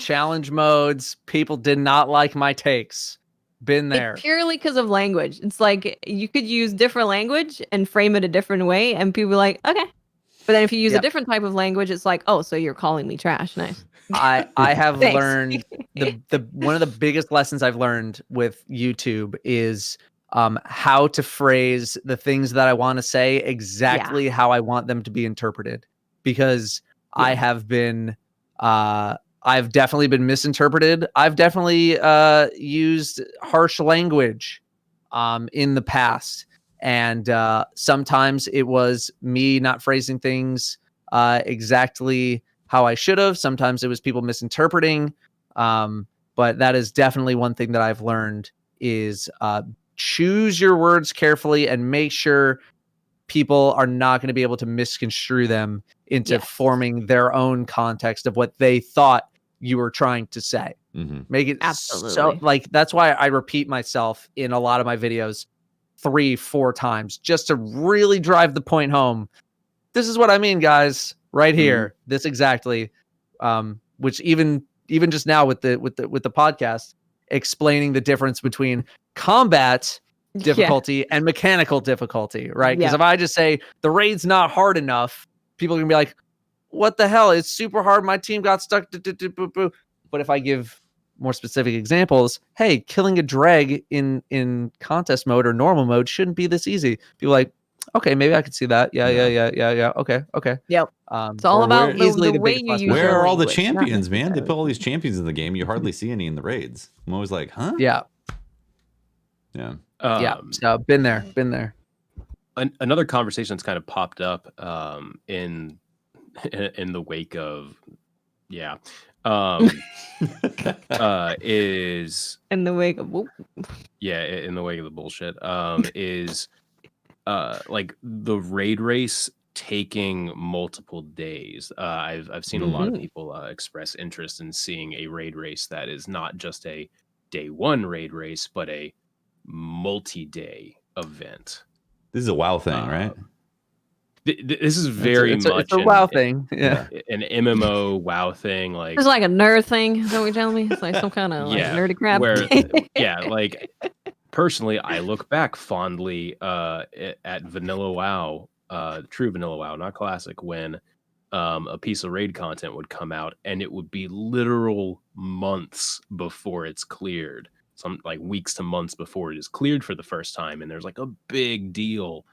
S4: Challenge modes, people did not like my takes. Been there.
S3: It's purely because of language. It's like you could use different language and frame it a different way, and people are like, okay. But then if you use a different type of language, it's like, oh, so you're calling me trash. Nice.
S4: I have learned the one of the biggest lessons I've learned with YouTube is how to phrase the things that I want to say exactly how I want them to be interpreted. Because I have been I've definitely been misinterpreted. I've definitely used harsh language in the past. And sometimes it was me not phrasing things exactly how I should have. Sometimes it was people misinterpreting. But that is definitely one thing that I've learned is choose your words carefully and make sure people are not going to be able to misconstrue them into forming their own context of what they thought you were trying to say. Make it so like that's why I repeat myself in a lot of my videos 3-4 times just to really drive the point home. This is what I mean, guys, right here. This exactly. Which even just now with the podcast explaining the difference between combat difficulty and mechanical difficulty, right? Because if I just say the raid's not hard enough, people are gonna be like, what the hell? It's super hard. My team got stuck. But if I give more specific examples, hey, killing a dreg in contest mode or normal mode shouldn't be this easy. People are like, okay, maybe I could see that. Yeah. Okay.
S3: Yep. It's all about the way you use.
S1: Where are all the champions, man? They put all these champions in the game. You hardly see any in the raids. I'm always like, huh?
S4: Yeah. So been there.
S2: Another conversation that's kind of popped up in the wake of is
S3: in the wake of
S2: in the wake of the bullshit is like the raid race taking multiple days. I've seen a lot of people express interest in seeing a raid race that is not just a day one raid race, but a multi-day event.
S1: This is a WoW thing, right?
S2: This is very much
S4: it's a WoW thing.
S2: An MMO WoW thing. Like
S3: it's like a nerd thing. Is that what you're telling me? It's like some kind of like nerdy crap.
S2: Where, like personally, I look back fondly at Vanilla WoW, true Vanilla WoW, not Classic, when a piece of raid content would come out and it would be literal months before it's cleared. Some like weeks to months before it is cleared for the first time, and there's like a big deal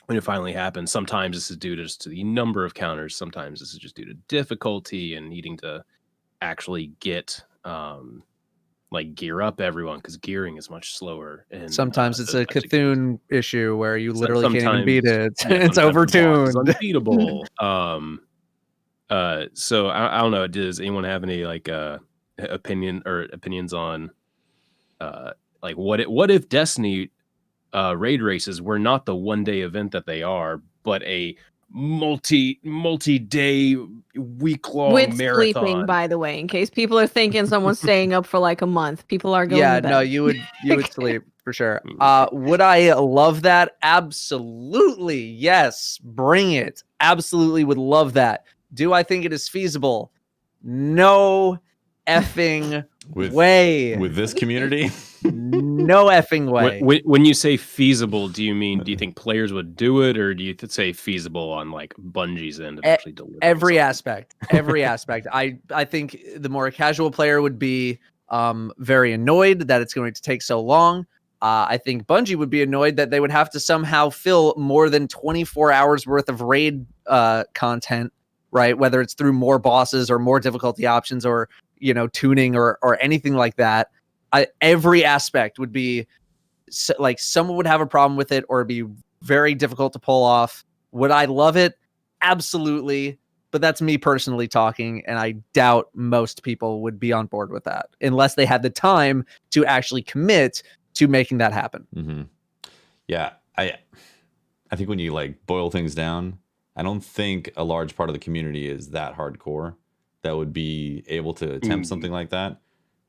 S2: when it finally happens. Sometimes this is due just to the number of counters. Sometimes this is just due to difficulty and needing to actually get like gear up everyone, because gearing is much slower. And
S4: sometimes it's a Cthulhu issue where you literally can't even beat it.
S2: Yeah,
S4: It's overtuned.
S2: It's unbeatable. So I don't know. Does anyone have any like opinions on like what if Destiny raid races were not the one-day event that they are, but a multi-day week-long
S3: with
S2: marathon?
S3: Sleeping, by the way, in case people are thinking someone's staying up for like a month. People are going to bed.
S4: No, you would sleep for sure. Would I love that? Absolutely. Yes. Bring it. Absolutely would love that. Do I think it is feasible? No effing way.
S1: With this community?
S4: No effing way.
S2: When you say feasible, do you think players would do it, or do you say feasible on like Bungie's end of actually delivering
S4: every
S2: something?
S4: every aspect? I think the more casual player would be very annoyed that it's going to take so long. I think Bungie would be annoyed that they would have to somehow fill more than 24 hours worth of raid content, right? Whether it's through more bosses or more difficulty options or, tuning or anything like that. Every aspect would be like someone would have a problem with it or it'd be very difficult to pull off. Would I love it? Absolutely. But that's me personally talking, and I doubt most people would be on board with that unless they had the time to actually commit to making that happen.
S1: Mm-hmm. Yeah, I think when you like boil things down, I don't think a large part of the community is that hardcore that would be able to attempt something like that.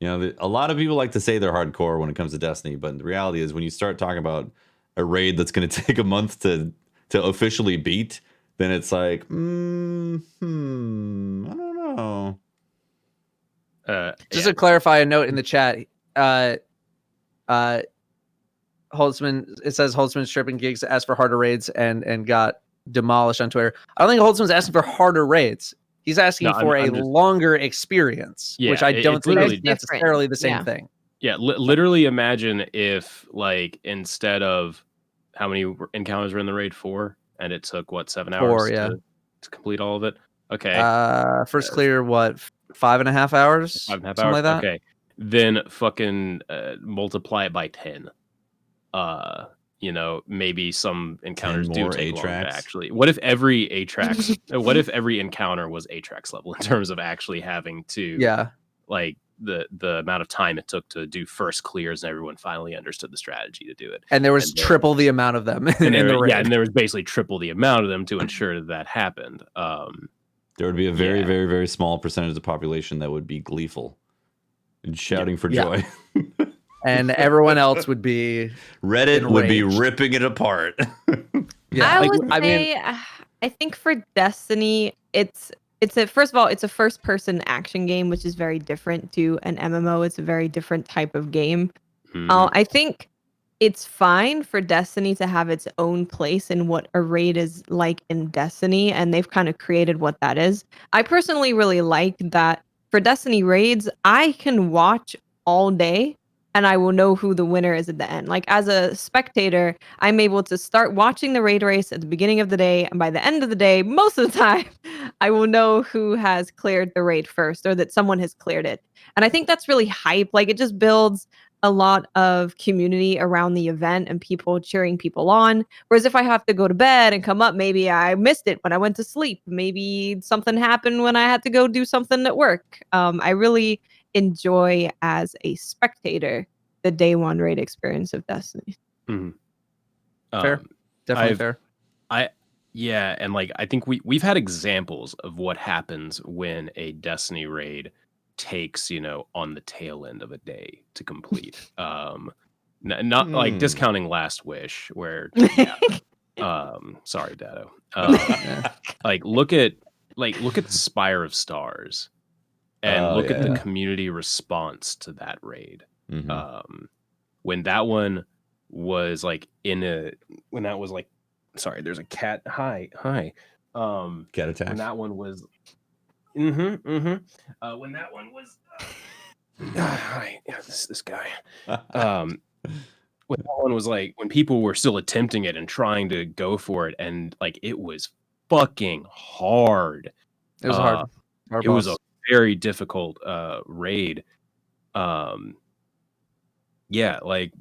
S1: A lot of people like to say they're hardcore when it comes to Destiny, but the reality is when you start talking about a raid that's going to take a month to officially beat, then it's like, I don't know.
S4: Just to clarify a note in the chat, Holtzmann, it says Holtzman's stripping gigs asked for harder raids and got demolished on Twitter. I don't think Holtzman's asking for harder raids. He's asking for a longer experience, which I don't think is necessarily the same thing.
S2: Yeah, literally imagine if, like, instead of how many encounters were in the raid? 4, and it took, 7 hours to complete all of it? Okay.
S4: First clear, 5.5 hours?
S2: 5.5
S4: Something
S2: hours?
S4: like that?
S2: Okay. Then fucking multiply it by 10. Maybe some encounters do take longer, actually. What if every Atrax what if every encounter was Atrax level in terms of actually having to like the amount of time it took to do first clears and everyone finally understood the strategy to do it.
S4: And there was triple the amount of them in the raid.
S2: Yeah, and there was basically triple the amount of them to ensure that happened.
S1: There would be a very, very, very small percentage of the population that would be gleeful and shouting for joy.
S4: And everyone else would be
S1: Reddit enraged. Would be ripping it apart.
S3: I think for Destiny, it's first of all, it's a first person action game, which is very different to an MMO. It's a very different type of game. I think it's fine for Destiny to have its own place in what a raid is like in Destiny, and they've kind of created what that is. I personally really like that for Destiny raids, I can watch all day and I will know who the winner is at the end. Like, as a spectator, I'm able to start watching the raid race at the beginning of the day, and by the end of the day, most of the time, I will know who has cleared the raid first, or that someone has cleared it. And I think that's really hype. Like, it just builds a lot of community around the event and people cheering people on. Whereas if I have to go to bed and come up, maybe I missed it when I went to sleep. Maybe something happened when I had to go do something at work. I really enjoy as a spectator the day one raid experience of Destiny.
S4: Fair, definitely fair.
S2: And like I think we've had examples of what happens when a Destiny raid takes on the tail end of a day to complete. Not like discounting Last Wish, where sorry, Datto. Like look at the Spire of Stars. And look at the community response to that raid. When that one was like sorry, there's a cat. Hi.
S1: Cat attack.
S2: When that one was, when that one was, hi, this guy. that one was like when people were still attempting it and trying to go for it, and like it was fucking hard.
S4: It was hard.
S2: It was a very difficult raid. Yeah, like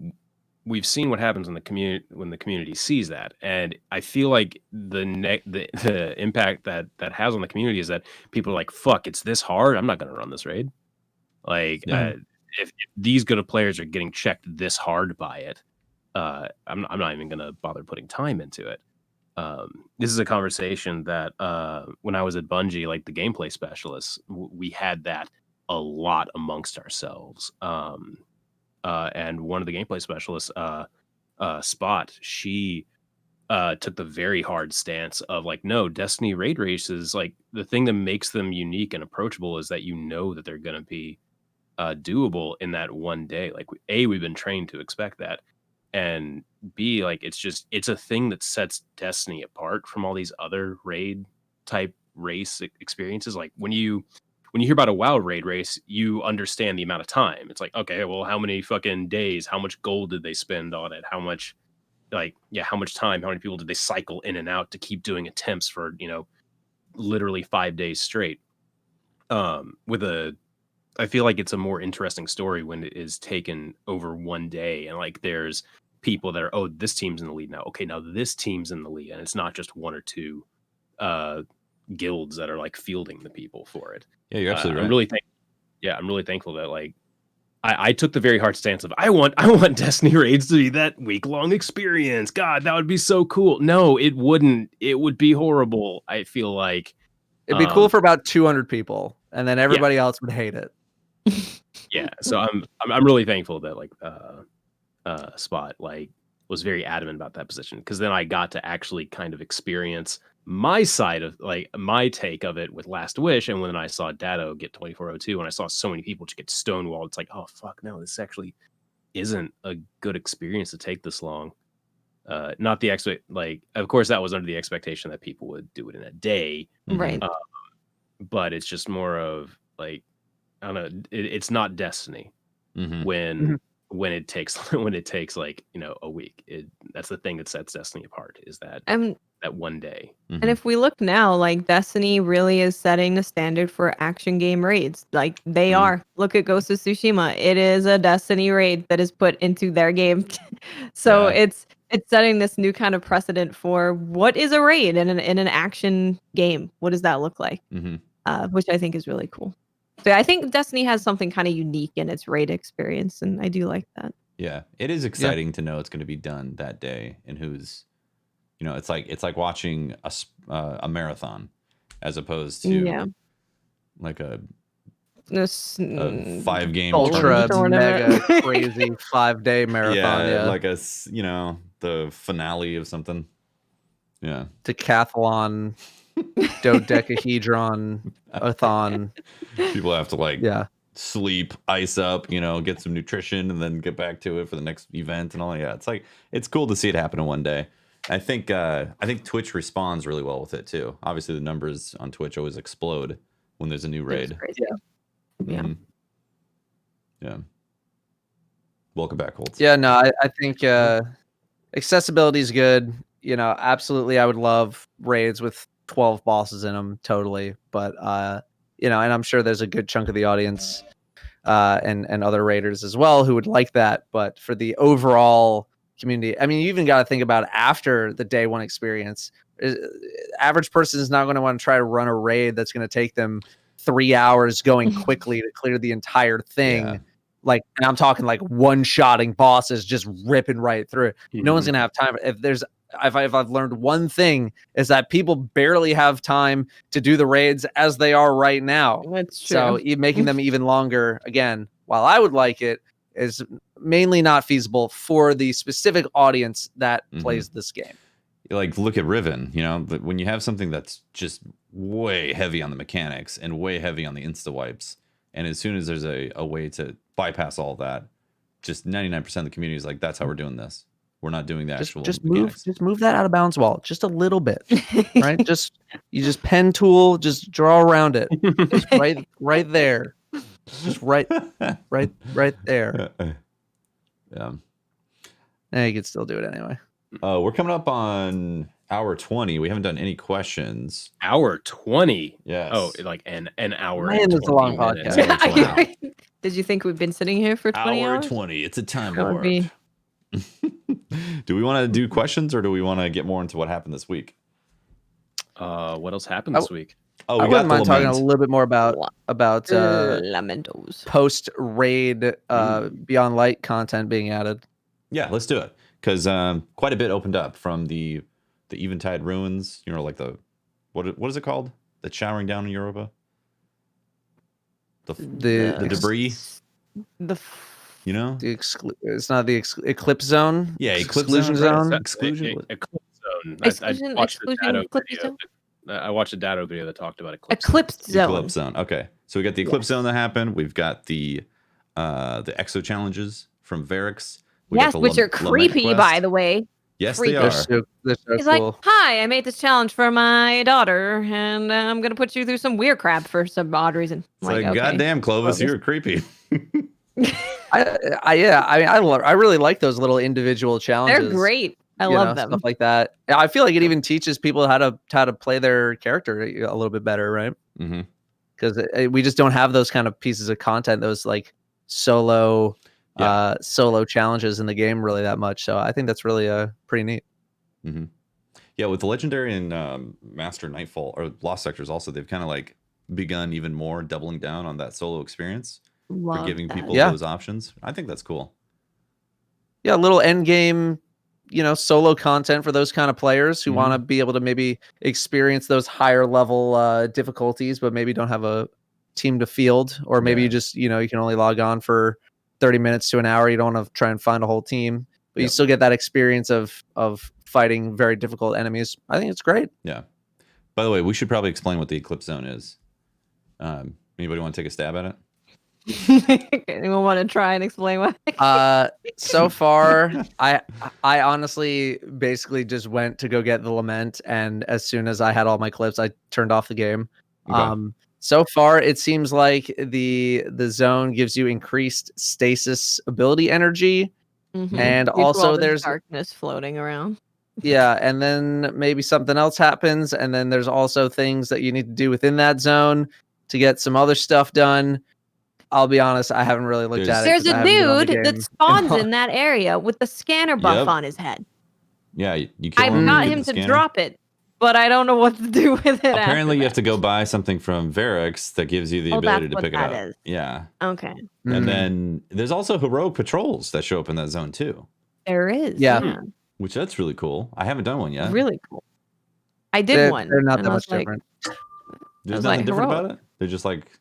S2: we've seen what happens when the community sees that, and I feel like the impact that has on the community is that people are like, "Fuck, it's this hard. I'm not going to run this raid." Like, if these good of players are getting checked this hard by it, I'm not even going to bother putting time into it. This is a conversation that when I was at Bungie, like the gameplay specialists, we had that a lot amongst ourselves. And one of the gameplay specialists, Spot, she took the very hard stance of like, no, Destiny raid races, like the thing that makes them unique and approachable is that you know that they're going to be doable in that one day. Like, we've been trained to expect that, and B, like it's a thing that sets Destiny apart from all these other raid type race experiences. Like when you hear about a WoW raid race, you understand the amount of time. It's like, okay, well, how many fucking days? How much gold did they spend on it? How much, how much time? How many people did they cycle in and out to keep doing attempts for, literally 5 days straight? I feel like it's a more interesting story when it is taken over one day, and like there's people that are, oh, this team's in the lead now. Okay, now this team's in the lead, and it's not just one or two guilds that are like fielding the people for it.
S1: Yeah, you're absolutely right.
S2: I'm really thankful that like I took the very hard stance of I want Destiny raids to be that week-long experience. God, that would be so cool. No, it wouldn't. It would be horrible. I feel like
S4: it'd be cool for about 200 people, and then everybody else would hate it.
S2: Yeah, so I'm really thankful that like Spot like was very adamant about that position, because then I got to actually kind of experience my side of like my take of it with Last Wish, and when I saw Datto get 2402 and I saw so many people just get stonewalled, it's like, oh fuck no, this actually isn't a good experience to take this long. Not the like, of course that was under the expectation that people would do it in a day,
S3: right?
S2: But it's just more of like, I don't know, it's not Destiny when it takes like a week. That's the thing that sets Destiny apart, is that that one day.
S3: And if we look now, like Destiny really is setting the standard for action game raids. Like they are. Look at Ghost of Tsushima. It is a Destiny raid that is put into their game. So it's setting this new kind of precedent for what is a raid in an action game. What does that look like? Which I think is really cool. So I think Destiny has something kind of unique in its raid experience, and I do like that.
S1: Yeah, it is exciting to know it's going to be done that day, and who's, it's like watching a marathon, as opposed to like a 5-game
S4: ultra mega crazy 5-day marathon.
S1: Yeah, like the finale of something. Yeah,
S4: decathlon. Dodecahedron-a-thon.
S1: People have to sleep, ice up, get some nutrition, and then get back to it for the next event and all. Yeah, it's cool to see it happen in one day. I think Twitch responds really well with it too. Obviously, the numbers on Twitch always explode when there's a new raid.
S3: Yeah.
S1: Yeah. Welcome back, Holtz.
S4: Yeah, no, I think accessibility is good. Absolutely, I would love raids with 12 bosses in them, totally. But and I'm sure there's a good chunk of the audience and other raiders as well who would like that. But for the overall community, I mean, you even got to think about after the day one experience. Average person is not going to want to try to run a raid that's going to take them 3 hours going quickly to clear the entire thing. Yeah. Like, and I'm talking like one-shotting bosses, just ripping right through it. No one's gonna have time. If I've learned one thing, is that people barely have time to do the raids as they are right now.
S3: That's true.
S4: So making them even longer, again, while I would like it, is mainly not feasible for the specific audience that plays this game.
S1: Like, look at Riven. When you have something that's just way heavy on the mechanics and way heavy on the insta wipes, and as soon as there's a way to bypass all that, just 99% of the community is like, that's how we're doing this. We're not doing the actual mechanics.
S4: Just move that out of bounds wall just a little bit, right? You just pen tool, just draw around it, just right there, just right there.
S1: Yeah.
S4: You could still do it anyway.
S1: We're coming up on hour 20. We haven't done any questions.
S2: Hour 20?
S1: Yes.
S2: Oh, like an hour.
S4: Man, it's a long
S3: podcast. Did you think we've been sitting here for 20
S1: hour
S3: hours?
S1: 20. It's a time warp. Do we want to do questions or do we want to get more into what happened this week?
S2: What else happened this week?
S1: Oh,
S4: I wouldn't mind talking a little bit more about
S3: Lamentos
S4: post raid Beyond Light content being added.
S1: Yeah, let's do it because quite a bit opened up from the Eventide ruins. You know, like the what is it called? The showering down in Europa. The debris. You know,
S4: it's not the eclipse zone.
S1: Yeah,
S4: exclusion zone.
S1: Exclusion.
S2: Eclipse zone.
S3: Exclusion.
S2: I watched the Datto video. I watched a Datto video that talked about
S3: eclipse zone.
S1: Eclipse zone. Okay, so we got the eclipse zone that happened. We've got the exo challenges from Varix.
S3: Which are creepy, by the way.
S1: Yes,
S3: creepy.
S1: they are.
S4: They're so
S3: He's
S4: cool.
S3: like, "Hi, I made this challenge for my daughter, and I'm gonna put you through some weird crap for some odd reason."
S1: It's like, okay. Goddamn, Clovis, you're creepy.
S4: I really like those little individual challenges.
S3: They're great. I love them.
S4: Stuff like that. I feel like it even teaches people how to play their character a little bit better, right? Because we just don't have those kind of pieces of content, those like solo challenges in the game really that much. So I think that's really pretty neat.
S1: Yeah, with the Legendary and Master Nightfall or Lost Sectors also, they've kind of like begun even more doubling down on that solo experience. For giving people those options. I think that's cool.
S4: Yeah, a little end game, solo content for those kind of players who want to be able to maybe experience those higher level difficulties, but maybe don't have a team to field, or maybe you just, you can only log on for 30 minutes to an hour. You don't want to try and find a whole team, but you still get that experience of fighting very difficult enemies. I think it's great.
S1: Yeah. By the way, we should probably explain what the Eclipse Zone is. Anybody want to take a stab at it?
S3: Anyone want to try and explain what?
S4: So far, I honestly basically just went to go get the lament, and as soon as I had all my clips, I turned off the game. Okay. So far, it seems like the zone gives you increased stasis ability energy, and also there's
S3: darkness floating around.
S4: Yeah, and then maybe something else happens, and then there's also things that you need to do within that zone to get some other stuff done. I'll be honest, I haven't really looked at it.
S3: There's a dude that spawns in that area with the scanner buff on his head.
S1: Yeah, you kill him.
S3: I've got him to drop it, but I don't know what to do with it.
S1: Apparently, you have to go buy something from Varix that gives you the ability to pick it up. Yeah.
S3: Okay.
S1: And then there's also heroic patrols that show up in that zone too.
S3: There is.
S4: Yeah.
S1: Which that's really cool. I haven't done one yet.
S3: Really cool. I did one.
S4: They're not that much different.
S1: There's nothing different about it? They're just like...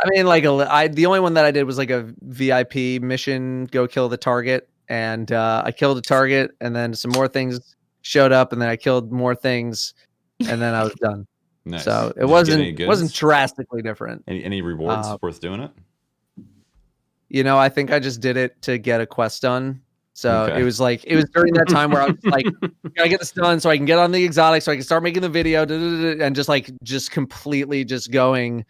S4: I mean, like the only one that I did was like a VIP mission, go kill the target, and I killed a target, and then some more things showed up, and then I killed more things, and then I was done.
S1: Nice.
S4: So it wasn't drastically different.
S1: Any rewards worth doing it?
S4: I think I just did it to get a quest done. So it was during that time where I was like, gotta get this done so I can get on the exotic, so I can start making the video, and just completely just going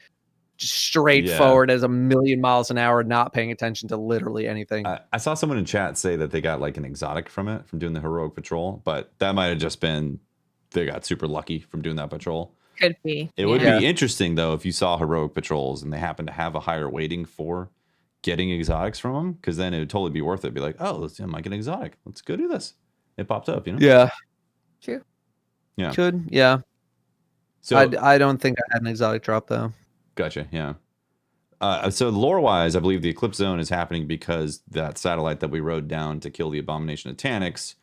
S4: straight forward as a million miles an hour, not paying attention to literally anything.
S1: I saw someone in chat say that they got like an exotic from doing the heroic patrol, but that might have just been they got super lucky from doing that patrol.
S3: Could be.
S1: It would be interesting though if you saw heroic patrols and they happen to have a higher weighting for getting exotics from them, because then it would totally be worth it. Be like, oh, I might get an exotic. Let's go do this. It popped up,
S4: Yeah.
S3: True.
S4: Yeah. Could. Yeah. So I don't think I had an exotic drop though.
S1: Gotcha. Yeah. So lore-wise, I believe the Eclipse Zone is happening because that satellite that we rode down to kill the Abomination of Tanix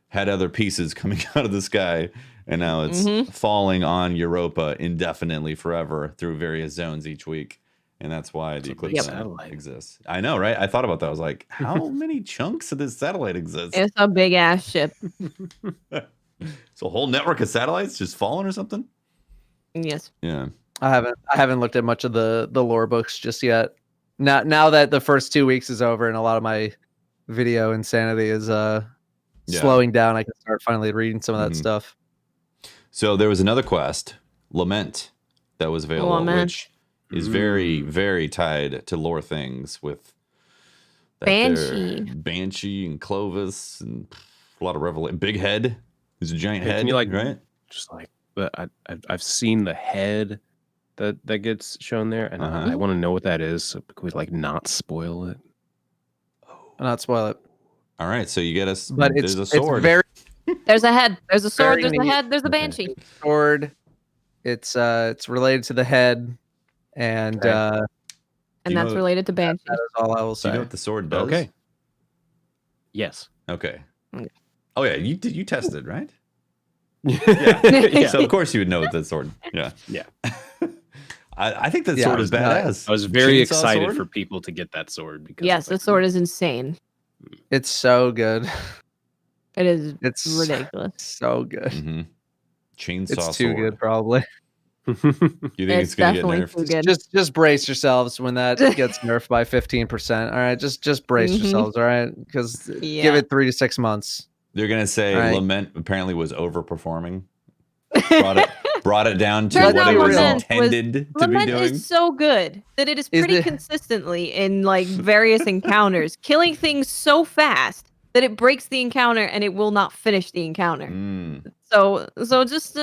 S1: had other pieces coming out of the sky, and now it's falling on Europa indefinitely forever through various zones each week. And that's why the Eclipse satellite exists. I know, right? I thought about that. I was like, how many chunks of this satellite exist?
S3: It's a big ass ship.
S1: So a whole network of satellites just falling or something?
S3: Yes.
S1: Yeah.
S4: I haven't looked at much of the lore books just yet. Now that the first 2 weeks is over and a lot of my video insanity is slowing down, I can start finally reading some of that stuff.
S1: So there was another quest, Lament, that was available, which is very, very tied to lore things with Banshee and Clovis and a lot of revelation. Big head. There's a giant head.
S2: Can you
S1: right?
S2: Just like, but I've seen the head that gets shown there, and I want to know what that is. So can we like not spoil it?
S4: Not spoil it.
S1: All right, so you get us.
S4: But
S1: there's a sword.
S3: There's a head. There's a sword. There's a head. There's a banshee.
S4: Sword. It's related to the head, and
S3: that's related to banshee.
S4: That is all I will say.
S1: Do you know what the sword does?
S2: Okay. Yes.
S1: Okay. Oh yeah, you tested, right?
S2: Yeah.
S1: So of course you would know what the sword. Yeah.
S2: Yeah.
S1: I think that sword is badass.
S2: I was very
S1: Chainsaw
S2: excited
S1: sword?
S2: for people to get that sword because
S3: Yes, the sword is insane.
S4: It's so good.
S3: It is.
S4: It's
S3: ridiculous.
S4: So good.
S1: Mm-hmm. Chainsaw
S4: It's too
S1: sword.
S4: good, probably.
S1: You think it's gonna get
S3: definitely
S1: nerfed?
S3: too good.
S4: Just brace yourselves when that gets nerfed by 15%. All right, just brace yourselves. All right, because give it 3 to 6 months.
S1: They're gonna say
S4: Right.
S1: Lament apparently was overperforming. Brought it down to
S3: Turns
S1: what
S3: out
S1: it was
S3: Lament
S1: intended to be
S3: Lament
S1: doing.
S3: is so good that it is pretty consistently in like various encounters, killing things so fast that it breaks the encounter and it will not finish the encounter. So just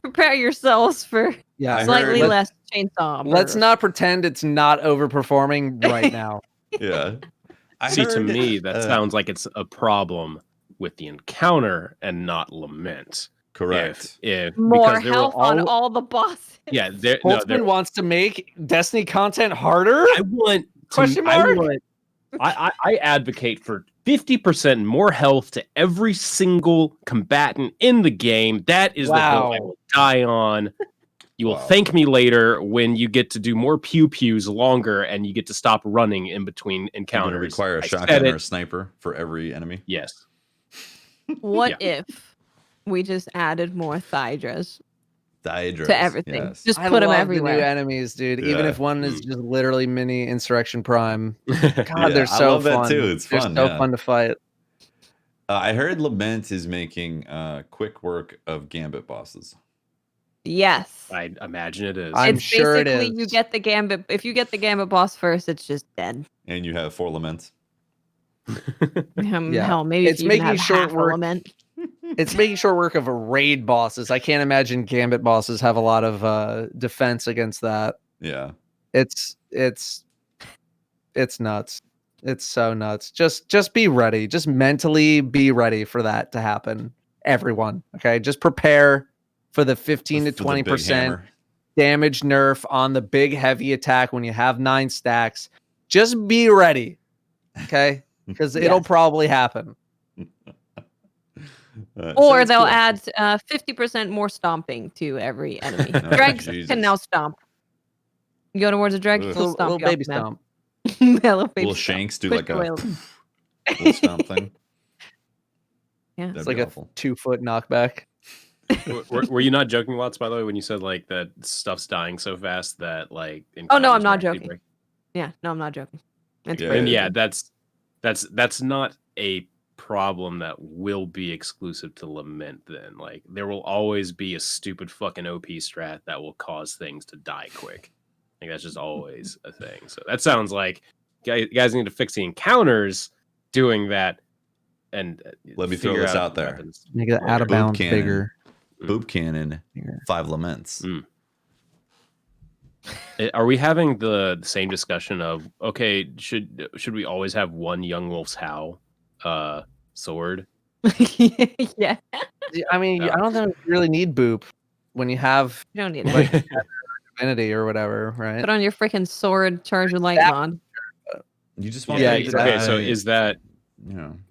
S3: prepare yourselves for slightly less chainsaw.
S4: Let's not pretend it's not overperforming right now.
S1: Yeah.
S2: To me, that sounds like it's a problem with the encounter and not Lament.
S1: Correct.
S2: If
S3: more health on all the bosses.
S2: Yeah,
S4: Holtzmann wants to make Destiny content harder.
S2: I want
S4: question mark.
S2: I advocate for 50% more health to every single combatant in the game. That is the hill I will die on. You will thank me later when you get to do more pew-pews longer and you get to stop running in between encounters.
S1: You're gonna require a shotgun or a sniper for every enemy.
S2: Yes.
S3: What if we just added more Thydras
S1: to
S3: everything?
S1: Yes.
S3: Just put them everywhere.
S4: The new enemies, dude.
S1: Yeah.
S4: Even if one is just literally mini Insurrection Prime. God, they're so
S1: I love
S4: fun.
S1: that too. It's fun.
S4: They're so fun to fight.
S1: I heard Lament is making quick work of Gambit bosses.
S3: Yes.
S2: I imagine it is.
S4: I'm sure it is.
S3: You get the Gambit. If you get the Gambit boss first, it's just dead.
S1: And you have 4 Laments.
S3: Hell, maybe
S4: it's making short work.
S3: Lament.
S4: It's making short work of raid bosses. I can't imagine Gambit bosses have a lot of defense against that.
S1: Yeah.
S4: It's nuts. It's so nuts. Just be ready. Just mentally be ready for that to happen. Everyone. Okay. Just prepare for the 15 to 20% damage nerf on the big heavy attack when you have 9 stacks. Just be ready. Okay. Because it'll probably happen.
S3: Or they'll add 50% more stomping to every enemy. Dregs can now stomp. You go towards a dreg, he'll stomp.
S4: Little baby stomp.
S1: Little shanks do like a little stomp thing.
S3: Yeah,
S4: it's like a 2-foot knockback.
S2: Were you not joking, Watts, by the way, when you said like that stuff's dying so fast that like?
S3: Oh no, I'm not joking. Yeah, no, I'm not joking.
S2: That's not a problem that will be exclusive to Lament. Then, like, there will always be a stupid fucking OP strat that will cause things to die quick. I think that's just always a thing. So that sounds like guys need to fix the encounters doing that. And
S1: let me throw this out there.
S4: Make it out of bounds bigger.
S1: Boob cannon, 5 Laments.
S2: Are we having the same discussion of, okay, should we always have one Young Wolf's Howl sword?
S3: Yeah.
S4: I mean, I don't think you really need boop when you have
S3: you don't need
S4: like divinity or whatever, right?
S3: Put on your freaking sword, charge with light mod.
S1: You just want
S2: okay, so is that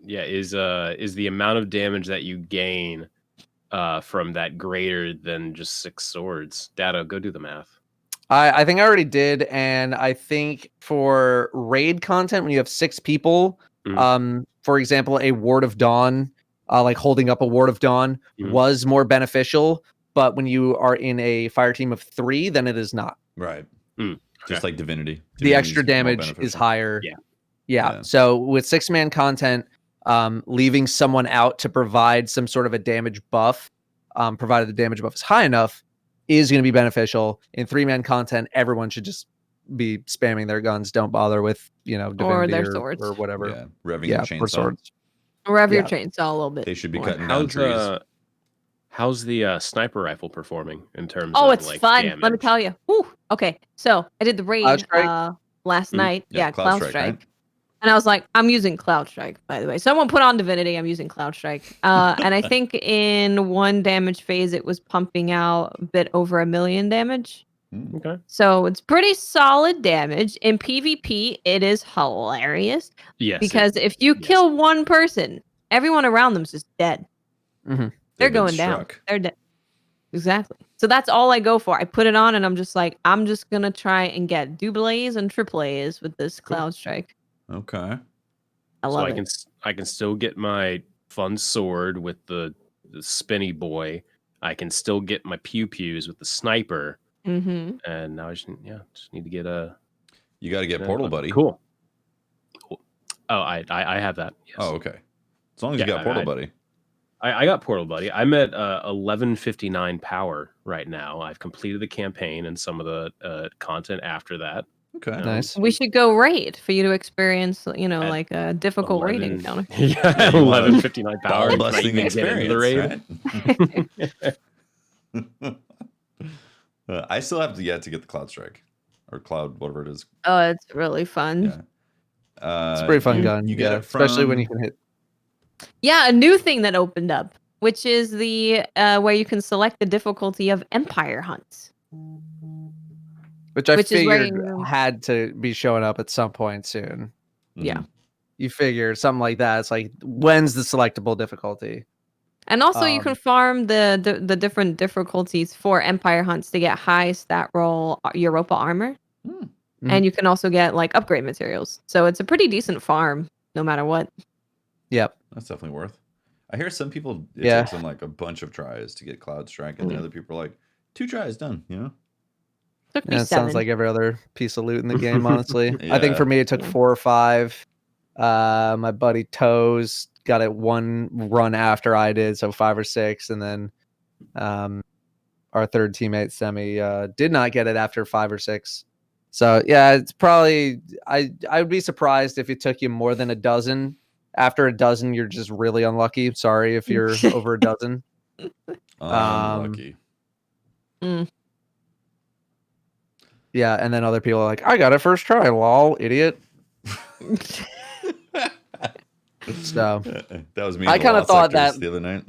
S2: is the amount of damage that you gain from that greater than just 6 swords? Datto, go do the math.
S4: I think I already did, and I think for raid content, when you have 6 people, for example, a Ward of Dawn, like holding up a Ward of Dawn, was more beneficial. But when you are in a fire team of 3, then it is not.
S1: Right. Just like Divinity.
S4: The extra damage is higher. Yeah. So with 6-man content, leaving someone out to provide some sort of a damage buff, provided the damage buff is high enough, is going to be beneficial. In 3-man content, everyone should just be spamming their guns don't bother with divinity
S3: or their swords
S4: or whatever.
S1: Yeah, revving your chainsaw.
S4: Or swords.
S3: Rev your chainsaw a little bit.
S1: They should be
S3: more.
S1: cutting down trees.
S2: How's the sniper rifle performing in terms
S3: of
S2: it's
S3: like
S2: fun.
S3: Damage? Let me tell you. Whew. Okay, so I did the raid last night. Yeah, Cloud Strike. Right? And I was like, I'm using Cloud Strike, by the way. Someone put on Divinity. I'm using Cloud Strike. And I think in one damage phase, it was pumping out a bit over 1 million damage.
S2: Okay.
S3: So it's pretty solid damage. In PvP, it is hilarious.
S2: Yes.
S3: Because if you kill one person, everyone around them is just dead.
S4: Mm-hmm.
S3: They're going down. They're dead. Exactly. So that's all I go for. I put it on and I'm just like, I'm just going to try and get doubles and triples with this Cloud Strike.
S1: Okay.
S3: I love it.
S2: I can still get my fun sword with the spinny boy. I can still get my pew-pews with the sniper.
S3: Mm-hmm.
S2: And now I just need to get a...
S1: You got to get Portal Buddy.
S2: Cool. Oh, I have that. Yes.
S1: Oh, okay. As long as you got Portal Buddy.
S2: I got Portal Buddy. I'm at 1159 power right now. I've completed the campaign and some of the content after that.
S1: Okay,
S4: nice.
S3: We should go raid for you to experience, like a difficult raiding encounter.
S2: Yeah, 1159 power.
S1: Ball busting experience,
S2: the raid.
S1: Right? I still have yet to get the Cloud Strike or Cloud, whatever it is.
S3: Oh, it's really fun.
S4: Yeah. It's a pretty fun gun.
S1: You get it
S4: especially when you can hit.
S3: Yeah, a new thing that opened up, which is the where you can select the difficulty of Empire hunts.
S4: Which I figured had to be showing up at some point soon.
S3: Yeah.
S4: You figure something like that. It's like, when's the selectable difficulty?
S3: And also you can farm the different difficulties for Empire hunts to get high stat roll Europa armor. And you can also get like upgrade materials. So it's a pretty decent farm no matter what.
S4: Yep.
S1: That's definitely worth. I hear some people it takes them like a bunch of tries to get Cloud Strike, and then other people are like, 2 tries done,
S3: Took me 7.
S4: It sounds like every other piece of loot in the game, honestly. I think for me it took 4 or 5. My buddy Toes got it 1 run after I did, so 5 or 6, and then our third teammate Semi did not get it after 5 or 6. So yeah, it's probably I would be surprised if it took you more than a dozen. After a dozen, you're just really unlucky. Sorry if you're over a dozen.
S1: Unlucky.
S4: Yeah, and then other people are like, I got it first try, lol, idiot. So
S1: that was me.
S4: I kind of thought that
S1: the other night.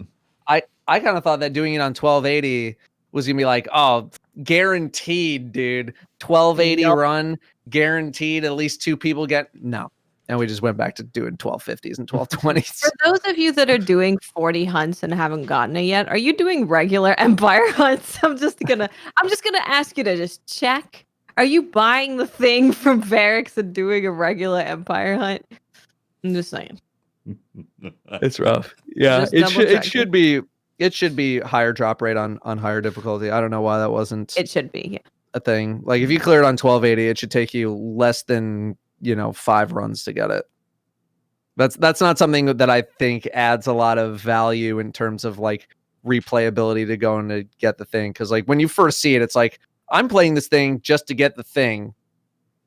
S4: I kind of thought that doing it on 1280 was gonna be like, oh, guaranteed, dude. 1280 run, guaranteed. At least 2 people get and we just went back to doing 1250s and 1220s.
S3: For those of you that are doing 40 hunts and haven't gotten it yet, are you doing regular Empire hunts? I'm just gonna ask you to just check. Are you buying the thing from Varix and doing a regular Empire hunt? I'm just saying.
S4: It's rough. Yeah, it should be higher drop rate on higher difficulty. I don't know why that wasn't.
S3: It should be,
S4: a thing. Like if you clear it on 1280, it should take you less than 5 runs to get it. That's not something that I think adds a lot of value in terms of like replayability to go and to get the thing. Because like when you first see it, it's like I'm playing this thing just to get the thing,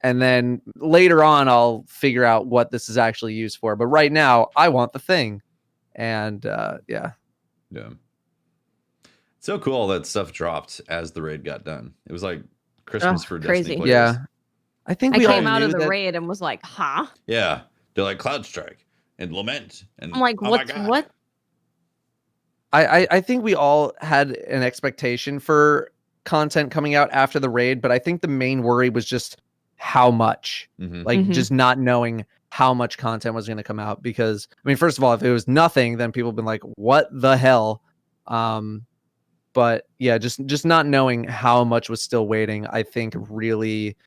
S4: and then later on I'll figure out what this is actually used for. But right now I want the thing, and yeah.
S1: So cool that stuff dropped as the raid got done. It was like Christmas for Destiny players.
S4: Yeah. I think
S3: I came out of the raid and was like, huh?
S1: Yeah. They're like Cloud Strike and Lament. And
S3: I'm like, what?
S4: I think we all had an expectation for content coming out after the raid, but I think the main worry was just how much. Just not knowing how much content was going to come out. Because, I mean, first of all, if it was nothing, then people have been like, what the hell? But yeah, just not knowing how much was still waiting, I think really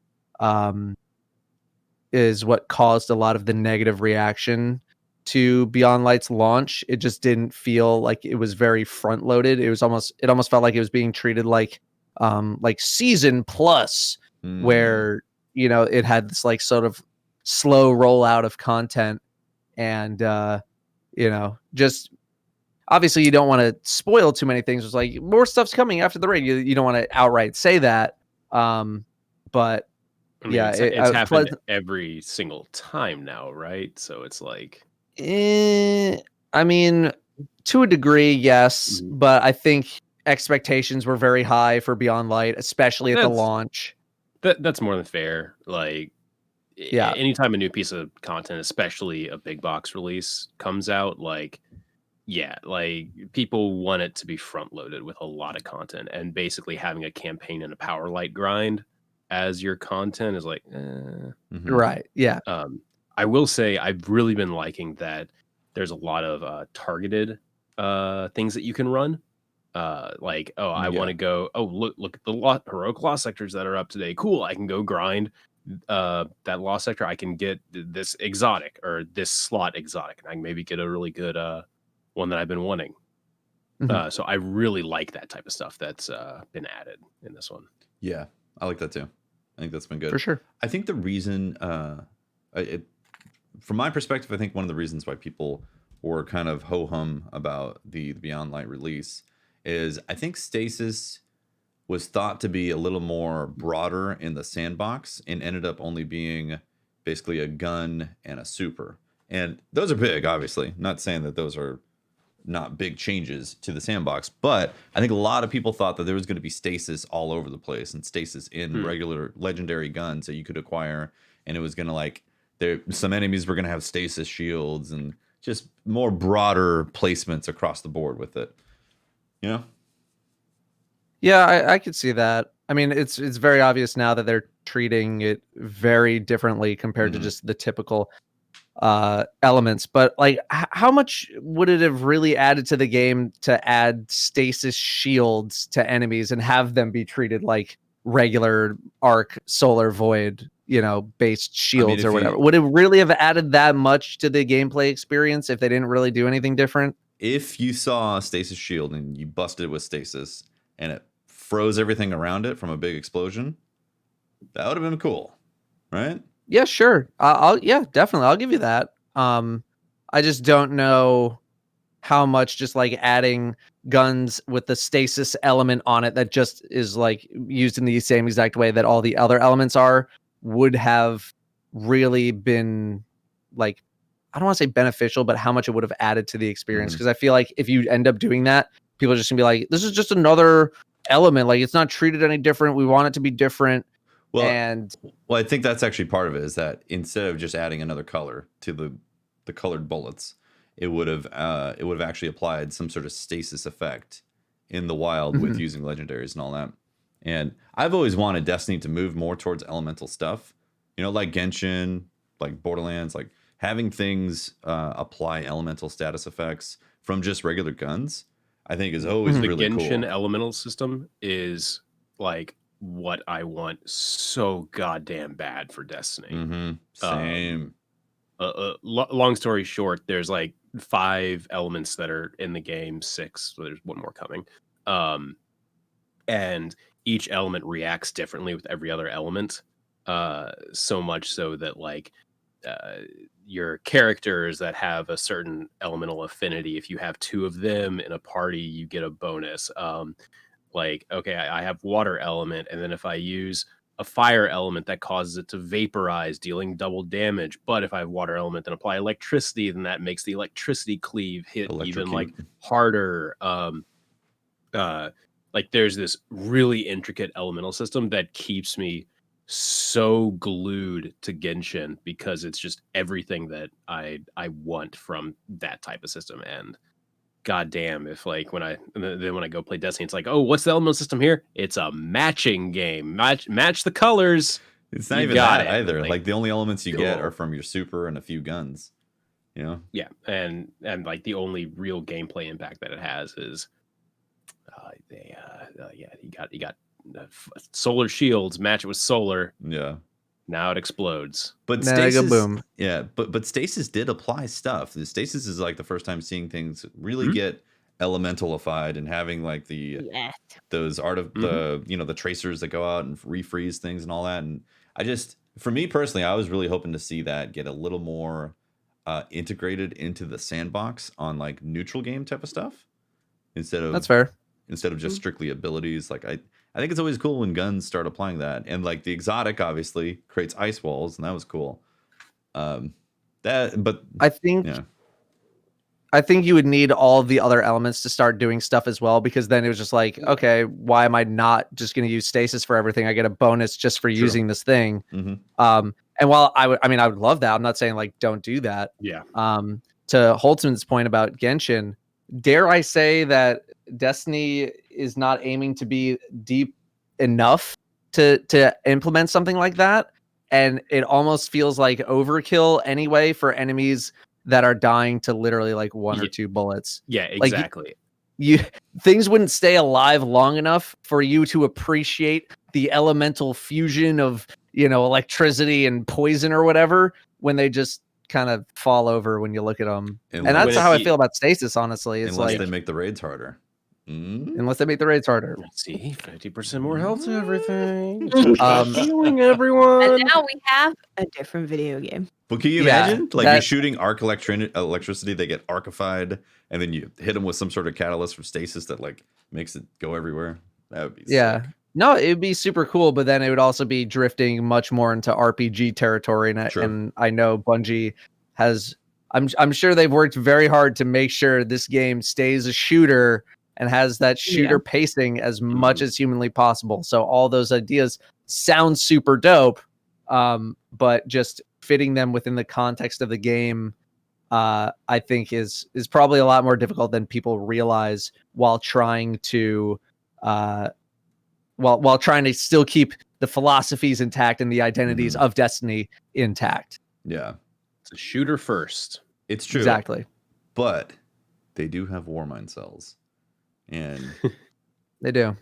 S4: is what caused a lot of the negative reaction to Beyond Light's launch. It just didn't feel like it was very front loaded. It almost felt like it was being treated like season plus, where it had this like sort of slow rollout of content, and just obviously you don't want to spoil too many things. It's like more stuff's coming after the raid. You don't want to outright say that, but
S2: I mean, it's happened every single time now, right? So it's like,
S4: I mean, to a degree, yes, but I think expectations were very high for Beyond Light, especially at the launch.
S2: That's more than fair. Like,
S4: yeah,
S2: anytime a new piece of content, especially a big box release, comes out, like, yeah, like people want it to be front loaded with a lot of content, and basically having a campaign and a power light grind as your content is like,
S4: right, yeah.
S2: I will say I've really been liking that there's a lot of targeted things that you can run. Like, oh, I want to go. Oh, look at the heroic law sectors that are up today. Cool, I can go grind that law sector. I can get this exotic or this slot exotic, and I can maybe get a really good one that I've been wanting. So I really like that type of stuff that's been added in this one.
S1: Yeah, I like that too. I think that's been good
S4: for sure.
S1: I think the reason, from my perspective, I think one of the reasons why people were kind of ho-hum about the Beyond Light release is I think Stasis was thought to be a little more broader in the sandbox and ended up only being basically a gun and a super. And those are big, obviously. Not saying that those are not big changes to the sandbox, but I think a lot of people thought that there was going to be stasis all over the place and stasis in regular legendary guns that you could acquire, and it was going to like some enemies were going to have stasis shields and just more broader placements across the board with it. You know?
S4: Yeah, I could see that. I mean, it's very obvious now that they're treating it very differently compared to just the typical elements, but like how much would it have really added to the game to add stasis shields to enemies and have them be treated like regular arc solar void, based shields or whatever? Would it really have added that much to the gameplay experience if they didn't really do anything different?
S1: If you saw a stasis shield and you busted it with stasis and it froze everything around it from a big explosion, that would have been cool, right?
S4: Yeah, sure. Yeah, definitely. I'll give you that. I just don't know how much just like adding guns with the stasis element on it that just is like used in the same exact way that all the other elements are would have really been like, I don't want to say beneficial, but how much it would have added to the experience. Because I feel like if you end up doing that, people are just gonna be like, this is just another element. Like, it's not treated any different. We want it to be different.
S1: Well, I think that's actually part of it, is that instead of just adding another color to the colored bullets, it would have actually applied some sort of stasis effect in the wild with using legendaries and all that. And I've always wanted Destiny to move more towards elemental stuff, like Genshin, like Borderlands, like having things apply elemental status effects from just regular guns. I think is always really cool.
S2: The Genshin elemental system is like what I want so goddamn bad for Destiny.
S1: Same.
S2: Long story short, there's like 5 elements that are in the game, 6, so there's one more coming. And each element reacts differently with every other element. So much so that like your characters that have a certain elemental affinity, if you have 2 of them in a party, you get a bonus. Like, okay, I have water element, and then if I use a fire element, that causes it to vaporize, dealing double damage. But if I have water element and apply electricity, then that makes the electricity cleave hit even like harder. Like there's this really intricate elemental system that keeps me so glued to Genshin because it's just everything that I want from that type of system. And goddamn, if like when I go play Destiny, it's like, oh, what's the elemental system here? It's a matching game. Match the colors.
S1: It's not even that either. Like the only elements you get are from your super and a few guns.
S2: Yeah, and like the only real gameplay impact that it has is, you got solar shields, match it with solar.
S1: Yeah.
S2: Now it explodes.
S1: But stasis, boom. Yeah, but stasis did apply stuff. The stasis is like the first time seeing things really get elementalified and having like those art of the tracers that go out and refreeze things and all that. And for me personally, I was really hoping to see that get a little more integrated into the sandbox on like neutral game type of stuff instead of
S4: that's fair.
S1: Instead of just strictly abilities. Like I I think it's always cool when guns start applying that, and like the exotic obviously creates ice walls, and that was cool. But
S4: I think.
S1: Yeah.
S4: I think you would need all of the other elements to start doing stuff as well, because then it was just like, okay, why am I not just going to use stasis for everything? I get a bonus just for using this thing. And while I would love that. I'm not saying like don't do that.
S2: Yeah.
S4: To Holtzmann's point about Genshin, dare I say that Destiny is not aiming to be deep enough to implement something like that, and it almost feels like overkill anyway for enemies that are dying to literally like one or two bullets.
S2: Yeah, exactly.
S4: Like, things wouldn't stay alive long enough for you to appreciate the elemental fusion of, electricity and poison or whatever when they just kind of fall over when you look at them. And that's how I feel about stasis, honestly. It's
S1: unless
S4: like
S1: they make the raids harder.
S4: Unless they make the raids harder.
S2: Let's see, 50% more health to everything. Healing everyone.
S3: And now we have a different video game.
S1: But can you imagine? Like you're shooting arc electricity, they get arcified, and then you hit them with some sort of catalyst from stasis that like makes it go everywhere. That would be sick.
S4: No, it would be super cool, but then it would also be drifting much more into RPG territory. And I know Bungie has, I'm sure they've worked very hard to make sure this game stays a shooter and has that shooter pacing as much as humanly possible. So all those ideas sound super dope, but just fitting them within the context of the game, I think is probably a lot more difficult than people realize while trying to while trying to still keep the philosophies intact and the identities of Destiny intact.
S1: Yeah.
S2: It's a shooter first.
S1: It's true.
S4: Exactly.
S1: But they do have Warmind cells. And
S4: they do.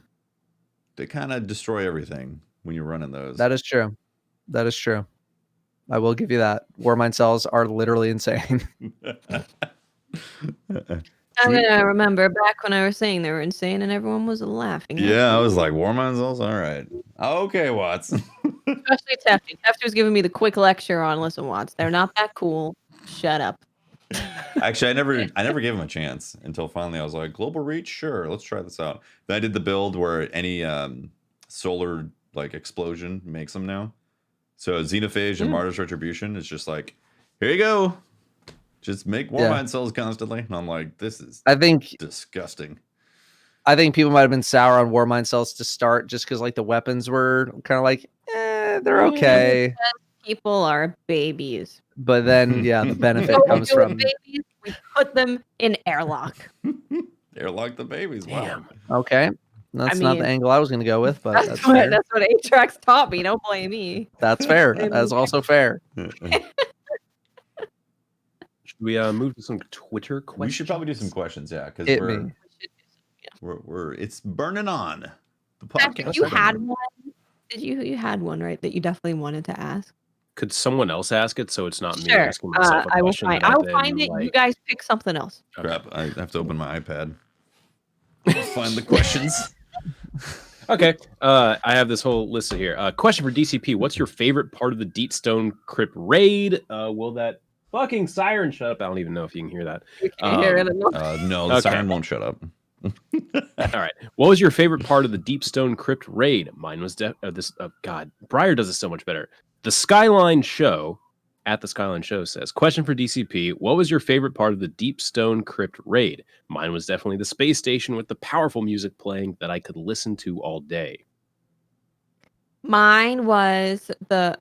S1: They kind of destroy everything when you're running those.
S4: That is true. That is true. I will give you that. Warmind cells are literally insane.
S3: I'm gonna remember back when I was saying they were insane and everyone was laughing.
S1: Yeah, I was like, Warmind cells? All right. Okay, Watts.
S3: Especially Tefty. Tefty was giving me the quick lecture on, listen, Watts, they're not that cool. Shut up.
S1: Actually, I never gave him a chance until finally I was like, global reach, sure, let's try this out. Then I did the build where any solar like explosion makes them now. So Xenophage and Martyr's Retribution is just like, here you go, just make Warmind cells constantly. And I'm like, this is disgusting.
S4: I think people might have been sour on Warmind cells to start just because like the weapons were kind of like, they're okay.
S3: People are babies.
S4: But then, the benefit comes from
S3: babies. We put them in airlock.
S1: Airlock the babies. Wow.
S2: Damn.
S4: Okay, that's not the angle I was going to go with, but that's fair.
S3: That's what Atrax taught me. Don't blame me.
S4: That's fair. That's also fair.
S2: Should we move to some Twitter questions?
S1: We should probably do some questions, because we're it's burning on the podcast.
S3: You had one. Did you had one, right? That you definitely wanted to ask.
S2: Could someone else ask it so it's not me asking myself a question?
S3: I will find it. Like... You guys pick something else.
S1: Crap, I have to open my iPad. Find the questions.
S2: Okay, I have this whole list here. Question for DCP: what's your favorite part of the Deep Stone Crypt raid? Will that fucking siren shut up? I don't even know if you can hear that.
S3: You can hear it.
S1: No, the siren won't shut up.
S2: All right. What was your favorite part of the Deep Stone Crypt raid? Mine was God, Briar does it so much better. The Skyline Show at the Skyline Show says, question for DCP, what was your favorite part of the Deep Stone Crypt raid? Mine was definitely the space station with the powerful music playing that I could listen to all day.
S3: Mine was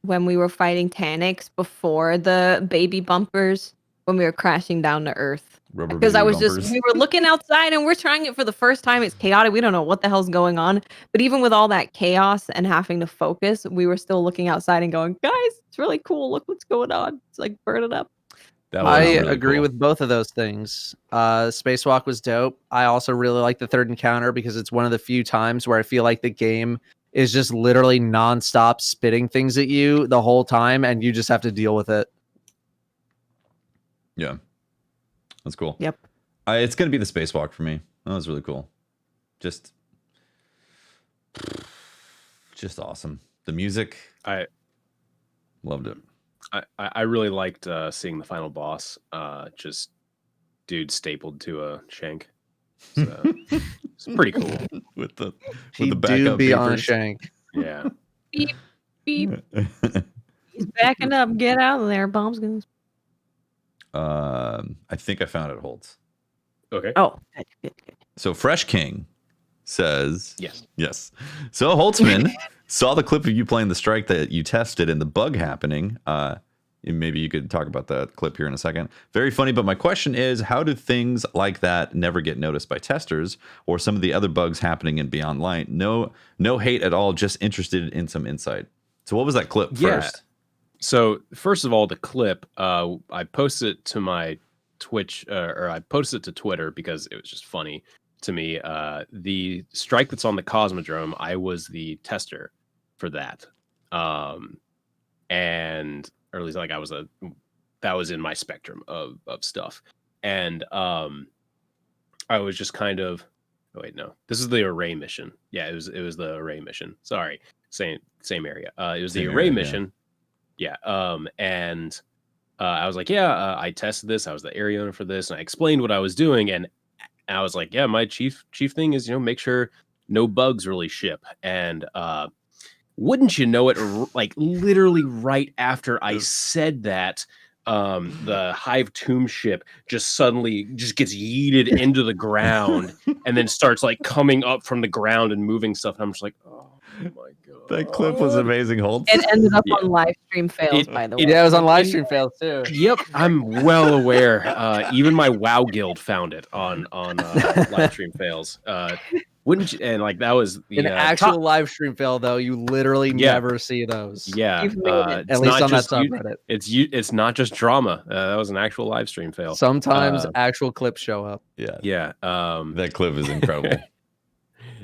S3: when we were fighting Taniks before the baby bumpers, when we were crashing down to Earth. Because we were looking outside and we're trying it for the first time. It's chaotic. We don't know what the hell's going on. But even with all that chaos and having to focus, we were still looking outside and going, guys, it's really cool. Look what's going on. It's like burning up.
S4: I agree with both of those things. Spacewalk was dope. I also really like the third encounter because it's one of the few times where I feel like the game is just literally nonstop spitting things at you the whole time and you just have to deal with it.
S1: Yeah. That's cool.
S3: Yep.
S1: It's going to be the spacewalk for me. That was really cool. Just awesome. The music, I loved it.
S2: I really liked seeing the final boss. Just dude stapled to a shank. So it's pretty cool.
S1: with the
S4: backup be on a shank.
S2: Yeah.
S3: Beep, beep. He's backing up. Get out of there. Bombs going.
S1: I think I found it, Holtz.
S2: Okay.
S3: Oh, good.
S1: So Fresh King says
S2: yes.
S1: So Holtzmann saw the clip of you playing the strike that you tested and the bug happening. Maybe you could talk about that clip here in a second. Very funny, but my question is, how do things like that never get noticed by testers or some of the other bugs happening in Beyond Light? No hate at all, just interested in some insight. So what was that clip first?
S2: So first of all, the clip, I posted it to my Twitch, or I posted it to Twitter because it was just funny to me. The strike that's on the Cosmodrome, I was the tester for that. And or at least like that was in my spectrum of stuff. And I was just kind of, oh wait, no, this is the array mission. Yeah, it was the array mission. Sorry, same area. It was the array mission. Yeah. And I was like, I tested this. I was the area owner for this, and I explained what I was doing. And I was like, yeah, my chief thing is, make sure no bugs really ship. And wouldn't you know it, like literally right after I said that, the Hive Tomb ship just suddenly gets yeeted into the ground and then starts like coming up from the ground and moving stuff. And I'm just like, oh my god,
S1: that clip was amazing, Holtz.
S3: It ended up on live stream fails, by the way.
S4: Yeah, it was on live stream fails too.
S2: Yep, I'm well aware. Even my WoW guild found it on live stream fails. Wouldn't you? And like that was the
S4: an actual live stream fail, though. You literally never see those.
S2: Yeah,
S4: at least on that subreddit.
S2: It's not just drama. That was an actual live stream fail.
S4: Sometimes actual clips show up.
S2: Yeah.
S1: That clip is incredible.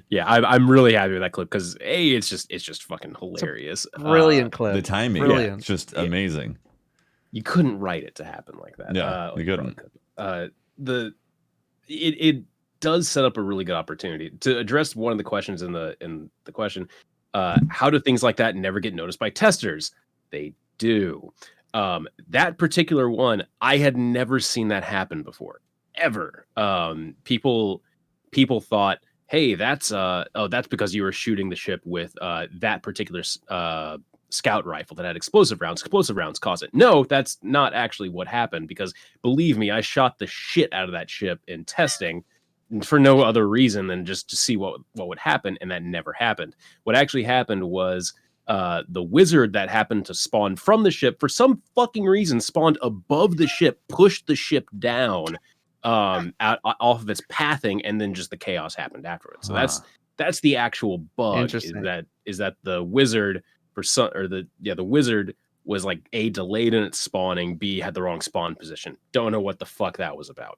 S2: Yeah, I'm really happy with that clip because it's just fucking hilarious.
S4: Brilliant clip.
S1: The timing, it's just amazing.
S2: You couldn't write it to happen like that.
S1: Yeah, you couldn't.
S2: It does set up a really good opportunity to address one of the questions in the question. How do things like that never get noticed by testers? They do. That particular one, I had never seen that happen before, ever. People thought, hey, that's because you were shooting the ship with that particular scout rifle that had explosive rounds. Explosive rounds cause it. No, that's not actually what happened, because believe me, I shot the shit out of that ship in testing for no other reason than just to see what would happen, and that never happened. What actually happened was the wizard that happened to spawn from the ship, for some fucking reason, spawned above the ship, pushed the ship down out off of its pathing, and then just the chaos happened afterwards. So that's the actual bug. Is that the wizard the wizard was like A, delayed in its spawning, B, had the wrong spawn position. Don't know what the fuck that was about.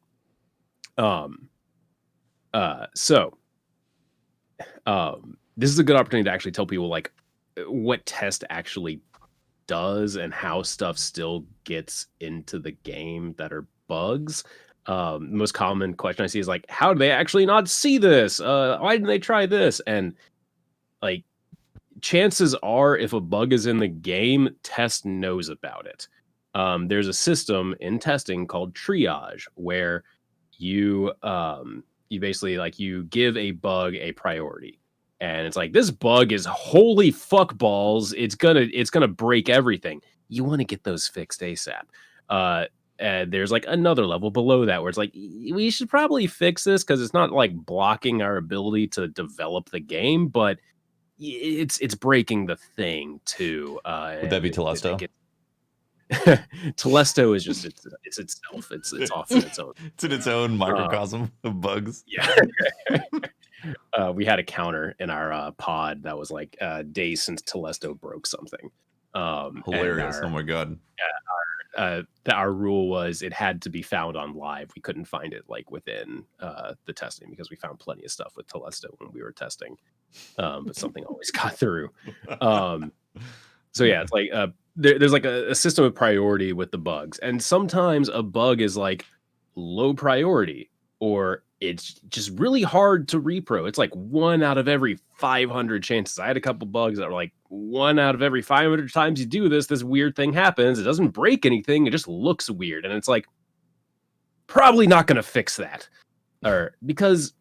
S2: This is a good opportunity to actually tell people like what test actually does and how stuff still gets into the game that are bugs. The most common question I see is like, how do they actually not see this? Why didn't they try this? And like, chances are, if a bug is in the game, test knows about it. There's a system in testing called triage where you basically like you give a bug a priority, and it's like, this bug is holy fuck balls. It's gonna break everything. You want to get those fixed ASAP. There's like another level below that where it's like, we should probably fix this because it's not like blocking our ability to develop the game, but it's breaking the thing too.
S1: Would that be Telesto?
S2: Telesto is just it's itself. It's off in its own.
S1: It's in its own microcosm of bugs.
S2: Yeah. We had a counter in our pod that was like days since Telesto broke something.
S1: Hilarious! Oh my god.
S2: Our rule was it had to be found on live. We couldn't find it like within the testing, because we found plenty of stuff with Telesto when we were testing, but something always got through. So yeah, it's like there's like a system of priority with the bugs, and sometimes a bug is like low priority, or it's just really hard to repro. It's like 1 out of every 500 chances. I had a couple bugs that were like 1 out of every 500 times you do this weird thing happens. It doesn't break anything. It just looks weird. And it's like, probably not going to fix that. or because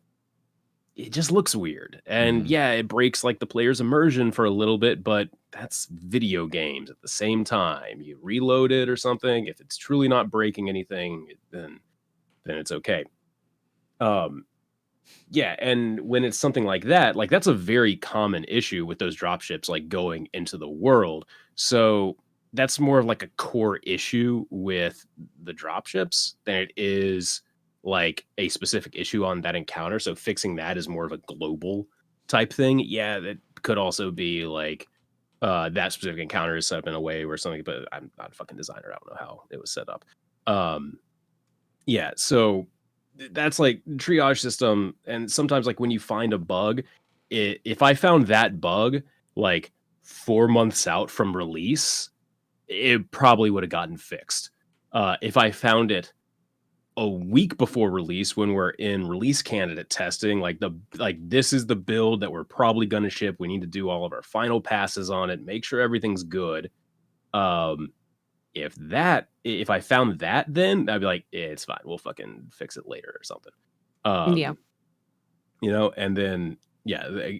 S2: it just looks weird. And yeah, it breaks like the player's immersion for a little bit, but that's video games at the same time. You reload it or something. If it's truly not breaking anything, then it's okay. Yeah, and when it's something like that, like that's a very common issue with those dropships like going into the world. So that's more of like a core issue with the dropships than it is like a specific issue on that encounter. So fixing that is more of a global type thing. Yeah, that could also be like that specific encounter is set up in a way where something, but I'm not a fucking designer. I don't know how it was set up. Yeah, so that's like triage system. And sometimes like when you find a bug, if I found that bug like 4 months out from release, it probably would have gotten fixed. If I found it a week before release when we're in release candidate testing, like this is the build that we're probably going to ship. We need to do all of our final passes on it, make sure everything's good. If I found that, then I'd be like, it's fine. We'll fucking fix it later or something.
S3: Yeah.
S2: And then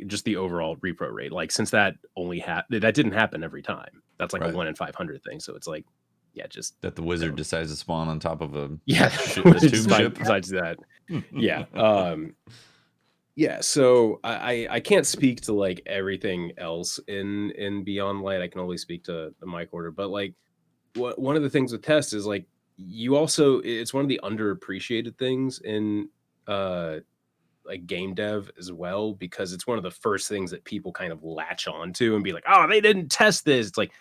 S2: just the overall repro rate. Like since that that didn't happen every time. That's like a 1 in 500 thing. So it's like, just
S1: that the wizard decides to spawn on top of a
S2: tomb
S1: ship.
S2: Besides that, So I can't speak to like everything else in Beyond Light. I can only speak to the mic order, but like one of the things with tests is like it's one of the underappreciated things in like game dev as well, because it's one of the first things that people kind of latch onto and be like, oh, they didn't test this. It's like,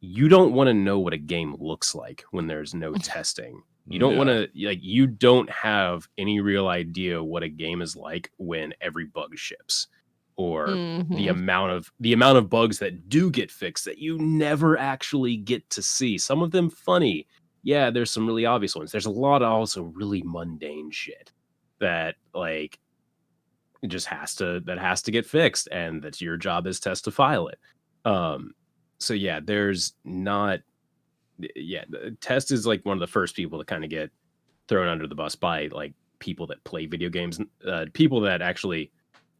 S2: you don't want to know what a game looks like when there's no testing. You don't want to, like, you don't have any real idea what a game is like when every bug ships, or the amount of bugs that do get fixed that you never actually get to see. Some of them funny. Yeah, there's some really obvious ones. There's a lot of also really mundane shit that like it just has to get fixed, and that's your job as test to file it. So yeah, there's not. Yeah, the test is like one of the first people to kind of get thrown under the bus by like people that play video games, people that actually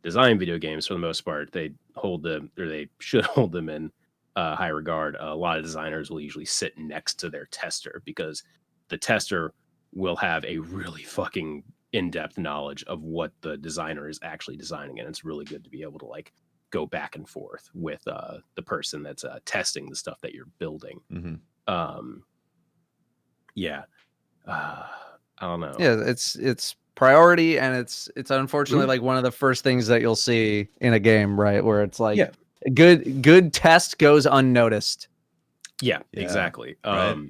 S2: design video games. For the most part, they should hold them in high regard. A lot of designers will usually sit next to their tester, because the tester will have a really fucking in-depth knowledge of what the designer is actually designing, and it's really good to be able to like go back and forth with the person that's testing the stuff that you're building. I don't know.
S4: Yeah, it's priority, and it's unfortunately like one of the first things that you'll see in a game, right? Where it's like good test goes unnoticed.
S2: Yeah, exactly.
S1: Right.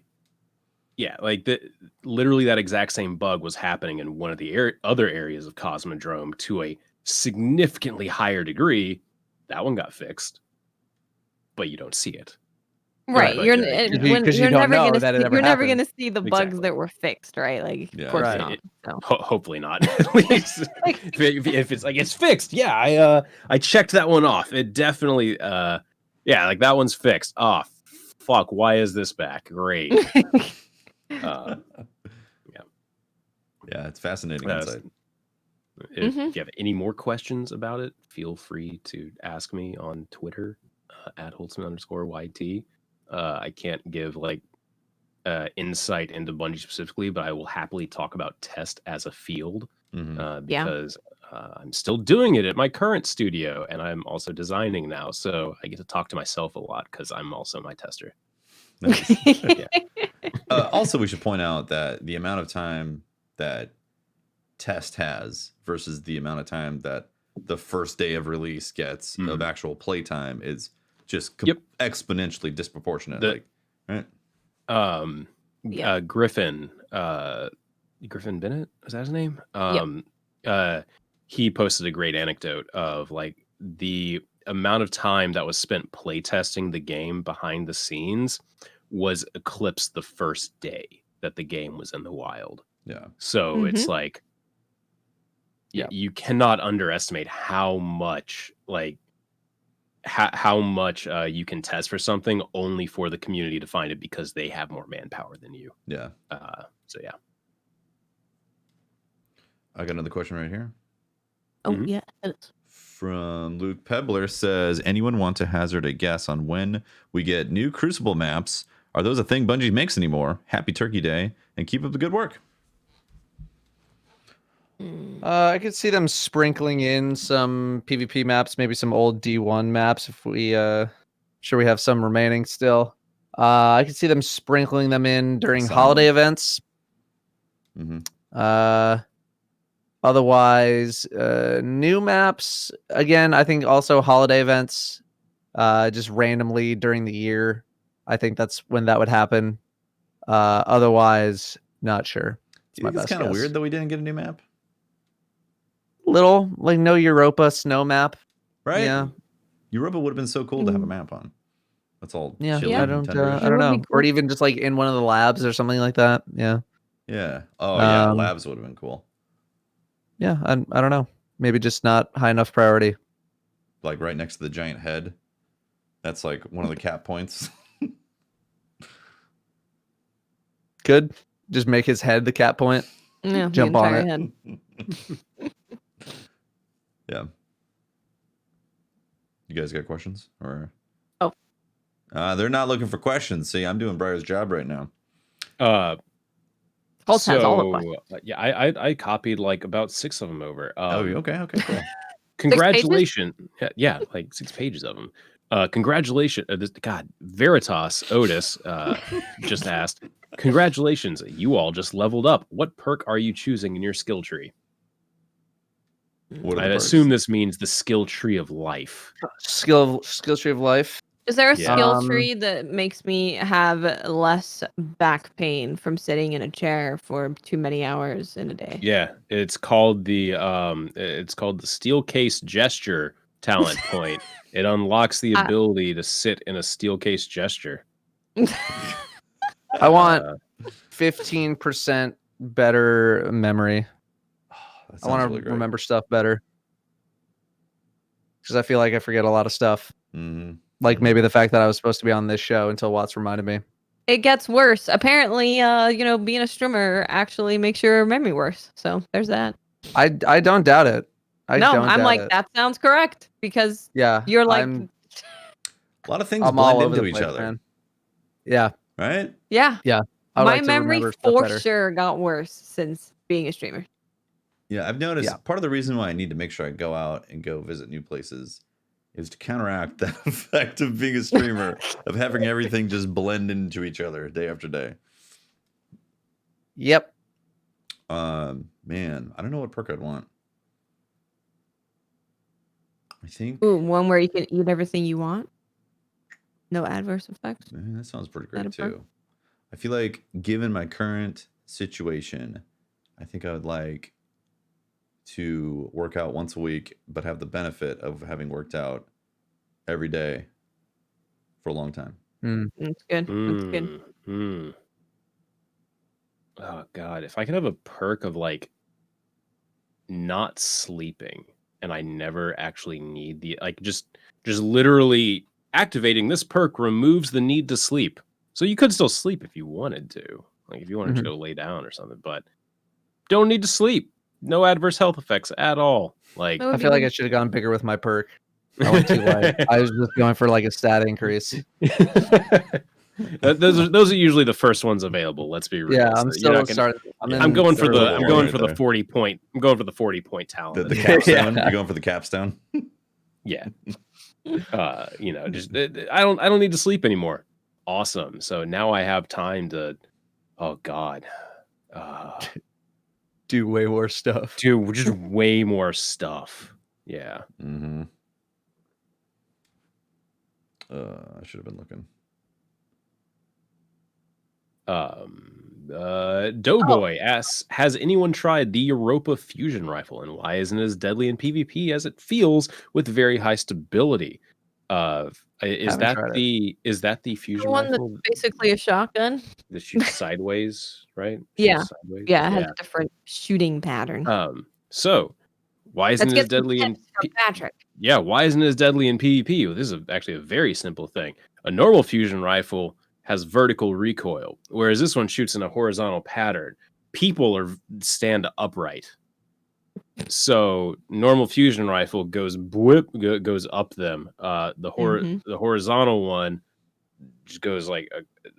S2: Yeah, like literally that exact same bug was happening in one of the other areas of Cosmodrome to a significantly higher degree. That one got fixed, but you don't see it.
S3: Right.
S4: You're never going to
S3: see the bugs that were fixed, right? Like, of course not. So.
S2: Hopefully not. At least if it's like it's fixed. Yeah, I checked that one off. It definitely like that one's fixed. Oh, fuck, why is this back? Great.
S1: Yeah, it's fascinating insight.
S2: If you have any more questions about it, feel free to ask me on Twitter at Holtzmann_YT. I can't give like insight into Bungie specifically, but I will happily talk about test as a field because I'm still doing it at my current studio, and I'm also designing now, so I get to talk to myself a lot because I'm also my tester.
S1: Nice. Also, we should point out that the amount of time that test has versus the amount of time that the first day of release gets of actual playtime is just exponentially disproportionate.
S2: Griffin Bennett, is that his name? He posted a great anecdote of like the amount of time that was spent playtesting the game behind the scenes was eclipsed the first day that the game was in the wild.
S1: Yeah.
S2: So it's like you cannot underestimate how much like how much you can test for something only for the community to find it because they have more manpower than you.
S1: Yeah.
S2: So yeah.
S1: I got another question right here.
S3: Oh, yeah.
S1: From Luke Pebbler says, anyone want to hazard a guess on when we get new Crucible maps? Are those a thing Bungie makes anymore? Happy Turkey Day, and keep up the good work.
S4: I could see them sprinkling in some PvP maps, maybe some old D1 maps if we sure we have some remaining still. I could see them sprinkling them in during holiday events. Otherwise, new maps, again, I think also holiday events, just randomly during the year. I think that's when that would happen. Otherwise, not sure.
S1: Do you think it's kind of weird that we didn't get a new map?
S4: Little, like no Europa snow map.
S1: Right?
S4: Yeah.
S1: Europa would have been so cool to have a map on. That's all chilly
S4: I
S1: and
S4: don't know. Cool. Or even just like in one of the labs or something like that. Yeah.
S1: Yeah. Oh, yeah. Labs would have been cool.
S4: Yeah. I don't know. Maybe just not high enough priority.
S1: Like right next to the giant head. That's like one of the cap points.
S4: Good. Just make his head the cap point.
S3: Yeah,
S4: jump on it.
S3: Head.
S1: Yeah. You guys got questions? Or they're not looking for questions. See, I'm doing Briar's job right now.
S3: Holtz has all the questions.
S2: Yeah, I copied like about 6 of them over.
S1: Okay, cool.
S2: Congratulations. Yeah, like 6 pages of them. Congratulations. God, Veritas Otis just asked, congratulations, you all just leveled up. What perk are you choosing in your skill tree? I assume this means the skill tree of life.
S4: Skill tree of life.
S3: Is there a skill tree that makes me have less back pain from sitting in a chair for too many hours in a day?
S2: Yeah, it's called the steel case gesture talent point. It unlocks the ability to sit in a steel case gesture.
S4: I want 15% better memory. I want to remember stuff better. Because I feel like I forget a lot of stuff.
S1: Mm-hmm.
S4: Like maybe the fact that I was supposed to be on this show until Watts reminded me.
S3: It gets worse. Apparently, being a streamer actually makes your memory worse. So there's that.
S4: I don't doubt it.
S3: I'm like, that sounds correct. Because you're like...
S1: a lot of things blend into each other. Man.
S4: Yeah.
S1: Right?
S3: Yeah.
S4: Yeah.
S3: My memory for sure got worse since being a streamer.
S1: Yeah, I've noticed part of the reason why I need to make sure I go out and go visit new places is to counteract that effect of being a streamer, of having everything just blend into each other day after day.
S4: Yep.
S1: Man, I don't know what perk I'd want. I think
S3: one where you can eat everything you want. No adverse effects.
S1: Man, that sounds pretty great too. I feel like given my current situation, I think I would like to work out once a week, but have the benefit of having worked out every day for a long time.
S3: That's good. That's good.
S2: Oh God, if I could have a perk of like not sleeping, and I never actually need just literally activating this perk removes the need to sleep. So you could still sleep if you wanted to, like if you wanted to go lay down or something, but don't need to sleep. No adverse health effects at all. Like
S4: I feel like I should have gone bigger with my perk. I went too light. I was just going for like a stat increase.
S2: Those are usually the first ones available. Let's be real.
S4: Yeah, I'm still starting.
S2: I'm going for the 40 point. I'm going for the 40 point talent.
S1: The capstone. You're going for the capstone.
S2: Yeah. I don't need to sleep anymore. Awesome. So now I have time to. Oh God.
S4: Do way more stuff.
S2: Do just way more stuff. Yeah.
S1: Mm-hmm. I should have been looking.
S2: Doughboy asks, has anyone tried the Europa fusion rifle, and why isn't it as deadly in PvP as it feels with very high stability? Is that the fusion
S3: one
S2: rifle?
S3: That's basically a shotgun.
S2: That shoots sideways, right?
S3: Yeah.
S2: Sideways?
S3: Yeah, it has a different shooting pattern.
S2: So why isn't it as deadly in
S3: Patrick?
S2: Yeah, why isn't it as deadly in PvP? Well, this is actually a very simple thing. A normal fusion rifle has vertical recoil, whereas this one shoots in a horizontal pattern. People stand upright. So normal fusion rifle goes goes up them. The horizontal one just goes like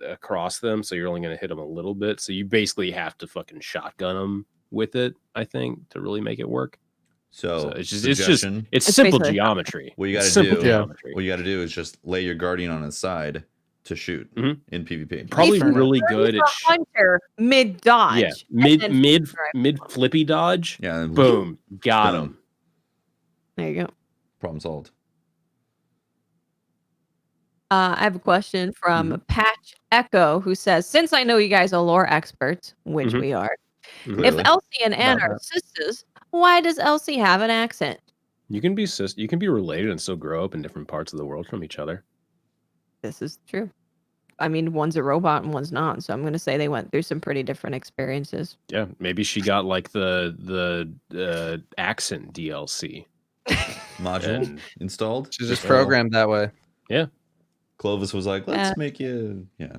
S2: across them, so you're only going to hit them a little bit. So you basically have to fucking shotgun them with it, I think, to really make it work.
S1: So
S2: it's simple geometry.
S1: What you got to do? What you got to do is just lay your guardian on his side to shoot in PvP.
S2: Probably really good at
S3: hunter mid dodge.
S2: Yeah, mid flippy dodge.
S1: Yeah,
S2: boom, got him.
S3: There you go.
S1: Problem solved.
S3: I have a question from Patch Echo, who says, "Since I know you guys are lore experts, which we are, if Elsie and Anna are sisters, why does Elsie have an accent?"
S2: You can be related and still grow up in different parts of the world from each other.
S3: This is true. I mean, one's a robot and one's not, so I'm going to say they went through some pretty different experiences.
S2: Yeah, maybe she got like the accent DLC
S1: module installed.
S4: She's just programmed that way.
S2: Yeah.
S1: Clovis was like, "Let's make you." Yeah.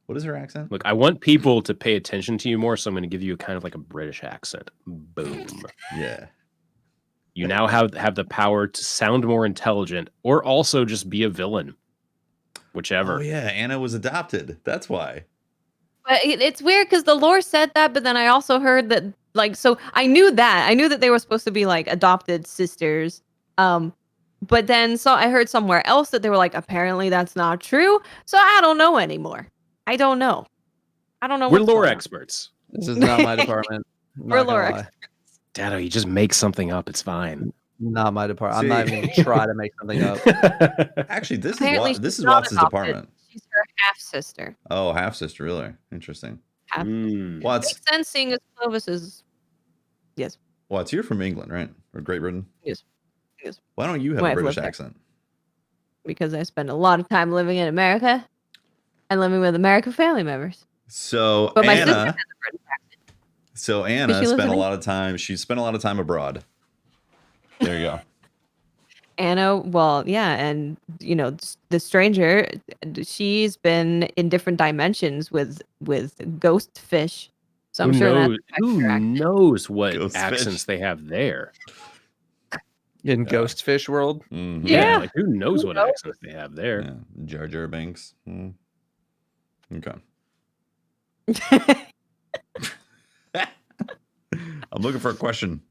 S1: What is her accent?
S2: Look, I want people to pay attention to you more, so I'm going to give you a kind of like a British accent. Boom.
S1: Yeah.
S2: You now have the power to sound more intelligent, or also just be a villain. Whichever.
S1: Oh yeah, Anna was adopted. That's why.
S3: But it's weird because the lore said that, but then I also heard that, like, so I knew that they were supposed to be like adopted sisters. But then I heard somewhere else that they were like, apparently that's not true. So I don't know anymore. I don't know.
S2: We're lore experts.
S4: This is not my department.
S3: We're lore experts.
S2: Datto, you just make something up. It's fine.
S4: Not my department. I'm not even going to try to make something up.
S1: Actually, this is Watts' department.
S3: She's her half sister.
S1: Oh, half sister, really? Interesting. Watts.
S3: Makes sense, seeing as Clovis is. Yes.
S1: Watts, you're from England, right? Or Great Britain?
S3: Yes.
S1: Why don't you have a British accent?
S3: Because I spend a lot of time living in America and living with American family members.
S1: So
S3: but my
S1: Anna,
S3: sister has a British accent.
S1: So Anna spent a lot of time. She spent a lot of time abroad. There you go.
S3: Anna, well, yeah, and the stranger, she's been in different dimensions with ghost fish. So I'm sure
S2: who knows what accents they have there.
S4: In Ghost Fish world?
S1: Mm-hmm.
S2: Yeah. Like, who knows what accents they have there?
S1: Yeah. Jar Jar Binks. Okay. I'm looking for a question.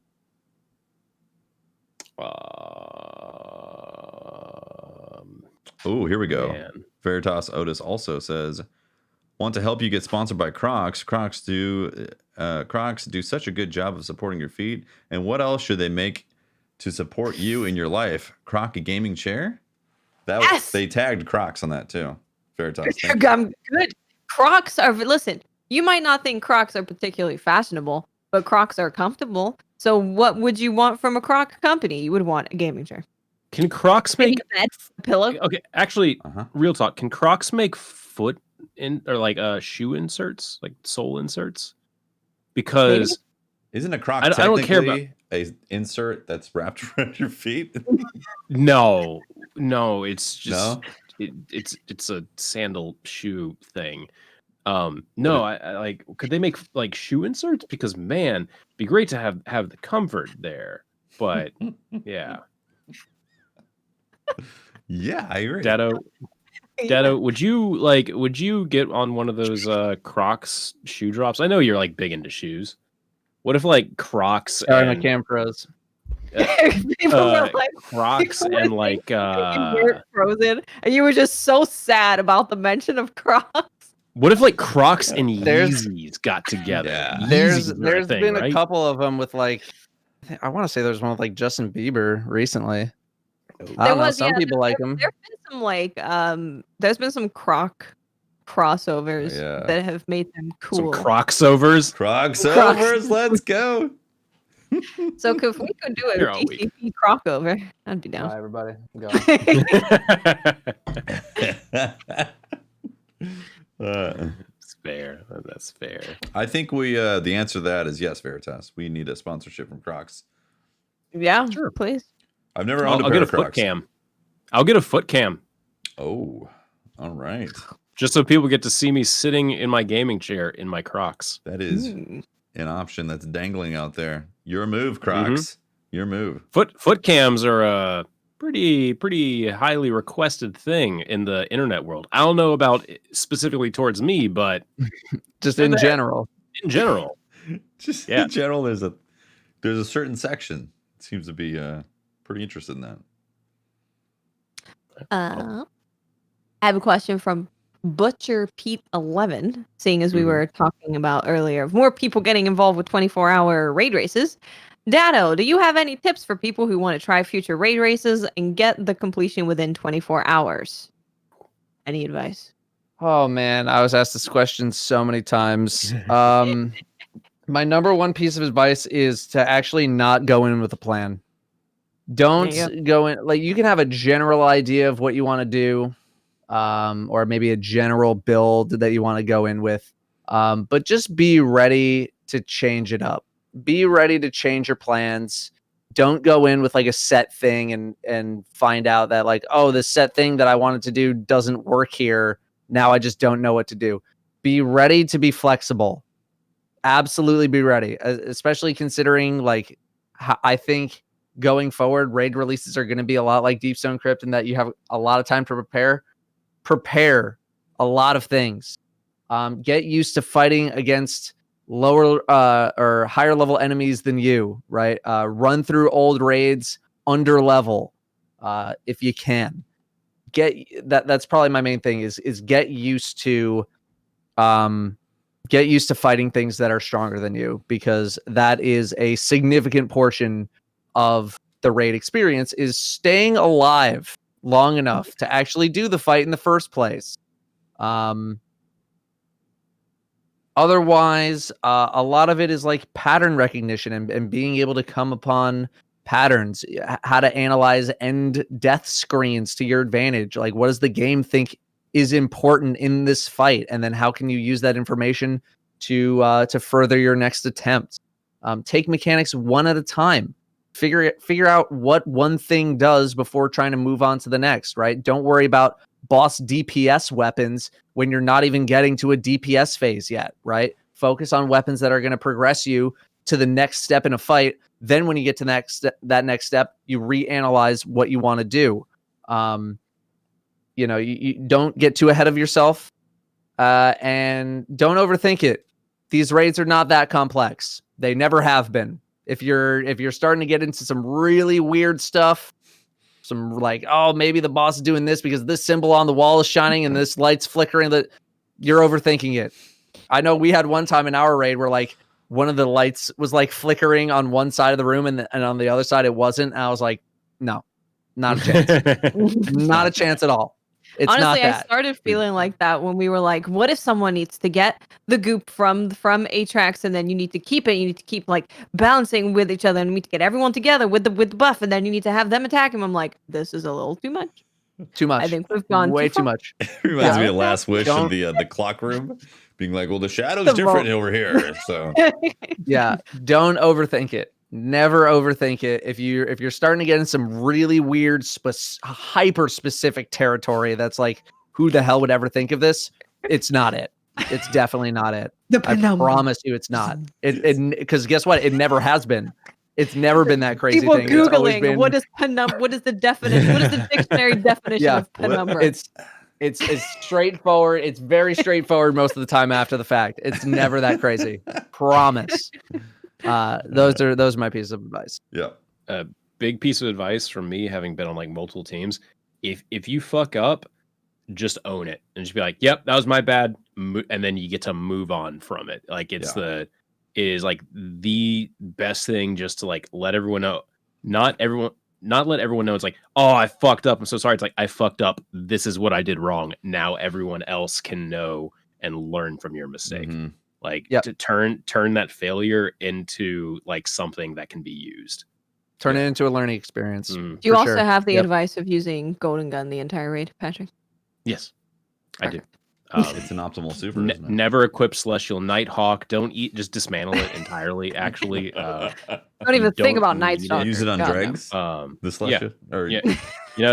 S1: Oh, here we go. Man. Veritas Otis also says, "Want to help you get sponsored by Crocs? Crocs do such a good job of supporting your feet. And what else should they make to support you in your life? Croc gaming chair?" They tagged Crocs on that too. Veritas.
S3: I'm good. Crocs are, listen, you might not think Crocs are particularly fashionable, but Crocs are comfortable. So what would you want from a Croc company? You would want a gaming chair.
S2: Can Crocs make
S3: a pillow?
S2: Okay, actually, real talk. Can Crocs make foot or like shoe inserts, like sole inserts? Because
S1: isn't a Croc
S2: I don't care about
S1: a insert that's wrapped around your feet?
S2: No, it's just it's a sandal shoe thing. No, I like, could they make like shoe inserts? Because man, it'd be great to have the comfort there. But yeah.
S1: Yeah, I agree.
S2: Datto, would you get on one of those Crocs shoe drops? I know you're like big into shoes. What if like Crocs
S4: Sorry, my cam froze.
S2: Crocs and like
S3: frozen, and you were just so sad about the mention of Crocs.
S2: What if like Crocs and Yeezys got together?
S1: Yeah.
S4: There's been a couple of them with like, I want to say there's one with like Justin Bieber recently. I don't know. Some people like them.
S3: There's been some like there's been some Croc crossovers that have made them cool.
S2: Some Crocsovers.
S1: Crocsovers, let's go.
S3: So if we could do a DCP crossover, I'd be down.
S4: Bye, everybody.
S2: It's fair. That's fair.
S1: I think the answer to that is yes, Veritas. We need a sponsorship from Crocs.
S3: Yeah, sure, please.
S1: I've never owned a pair of Crocs.
S2: Foot cam. I'll get a foot cam.
S1: Oh, all right.
S2: Just so people get to see me sitting in my gaming chair in my Crocs.
S1: That is an option that's dangling out there. Your move, Crocs. Your move.
S2: Foot cams are a pretty highly requested thing in the internet world. I don't know about specifically towards me, but
S4: just in general.
S2: In general.
S1: Just in general, there's a certain section that seems to be pretty interested in that.
S3: I have a question from Butcher Pete 11, seeing as we were talking about earlier of more people getting involved with 24-hour raid races. Datto, do you have any tips for people who want to try future raid races and get the completion within 24 hours? Any advice?
S4: Oh man, I was asked this question so many times. My number one piece of advice is to actually not go in with a plan. Don't go in, like, you can have a general idea of what you want to do, or maybe a general build that you want to go in with, but just be ready to change it up. Be ready to change your plans. Don't go in with like a set thing and find out that like, oh, this set thing that I wanted to do doesn't work here. Now I just don't know what to do. Be ready to be flexible. Absolutely be ready, especially considering like I think going forward, raid releases are going to be a lot like Deep Stone Crypt in that you have a lot of time to prepare a lot of things. Get used to fighting against lower or higher level enemies than you, right? Run through old raids under level if you can. That's probably my main thing is get used to fighting things that are stronger than you, because that is a significant portion of the raid experience, is staying alive long enough to actually do the fight in the first place. Otherwise, a lot of it is like pattern recognition and being able to come upon patterns, how to analyze end death screens to your advantage. Like, what does the game think is important in this fight? And then how can you use that information to further your next attempt? Take mechanics one at a time. Figure out what one thing does before trying to move on to the next, right? Don't worry about boss DPS weapons when you're not even getting to a DPS phase yet, right? Focus on weapons that are going to progress you to the next step in a fight. Then when you get to that next step, you reanalyze what you want to do. You don't get too ahead of yourself, and don't overthink it. These raids are not that complex. They never have been. If you're starting to get into some really weird stuff, some like, oh, maybe the boss is doing this because this symbol on the wall is shining and this light's flickering, that you're overthinking it. I know we had one time in our raid where like one of the lights was like flickering on one side of the room and on the other side it wasn't. And I was like, no, not a chance. Not a chance at all. It's
S3: honestly,
S4: not that.
S3: I started feeling like that when we were like, what if someone needs to get the goop from Atrax, and then you need to keep it, you need to keep like balancing with each other, and we need to get everyone together with the buff, and then you need to have them attack him. I'm like, this is a little too much.
S4: Too much.
S3: I think we've gone
S4: way too much.
S1: It reminds me of Last Wish in the clock room, being like, well, the shadow's different over here. So
S4: yeah, don't overthink it. Never overthink it. If you're starting to get in some really weird, hyper specific territory, that's like, who the hell would ever think of this? It's not it. It's definitely not it. I promise you, it's not. Because guess what? It never has been. It's never been that crazy
S3: People
S4: thing.
S3: Googling
S4: been...
S3: what is penumbra? What is the definition? What is the dictionary definition of penumbra?
S4: It's straightforward. It's very straightforward most of the time after the fact. It's never that crazy. Promise. Those are my pieces of advice.
S1: Yeah.
S2: A big piece of advice from me, having been on like multiple teams, if you fuck up, just own it and just be like, yep, that was my bad, and then you get to move on from it. Like it is like the best thing, just to like let everyone know. Not let everyone know it's like, oh, I fucked up, I'm so sorry. It's like, I fucked up, this is what I did wrong. Now everyone else can know and learn from your mistake. Mm-hmm. Like to turn that failure into like something that can be used.
S4: Turn it into a learning experience.
S3: Do you also have the advice of using Golden Gun the entire raid, Patrick?
S2: Yes, I do.
S1: It's an optimal super.
S2: Never equip Celestial Nighthawk. Don't just dismantle it entirely. Actually,
S3: don't even think about Nightstalker.
S1: Use it on dregs. The Celestial.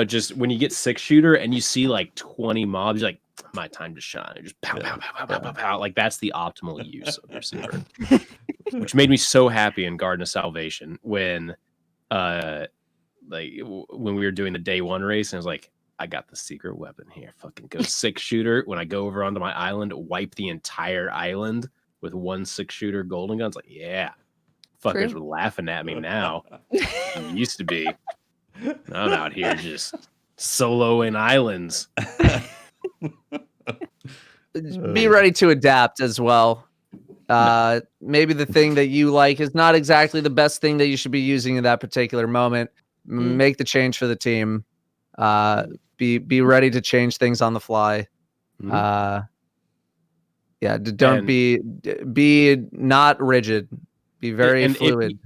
S2: Just when you get 6-shooter and you see like 20 mobs, you're like, my time to shine. Just pow, pow, pow, pow, pow, pow, pow. Like that's the optimal use of your super. Which made me so happy in Garden of Salvation when when we were doing the day one race, and I was like, I got the secret weapon here. Fucking go 6-shooter. When I go over onto my island, wipe the entire island with 1 6-shooter golden gun. It's like, yeah. Fuckers were laughing at me now. It used to be. I'm out here just soloing islands.
S4: Be ready to adapt as well. Maybe the thing that you like is not exactly the best thing that you should be using in that particular moment. Make the change for the team. Be ready to change things on the fly. Don't be not rigid. Be very fluid.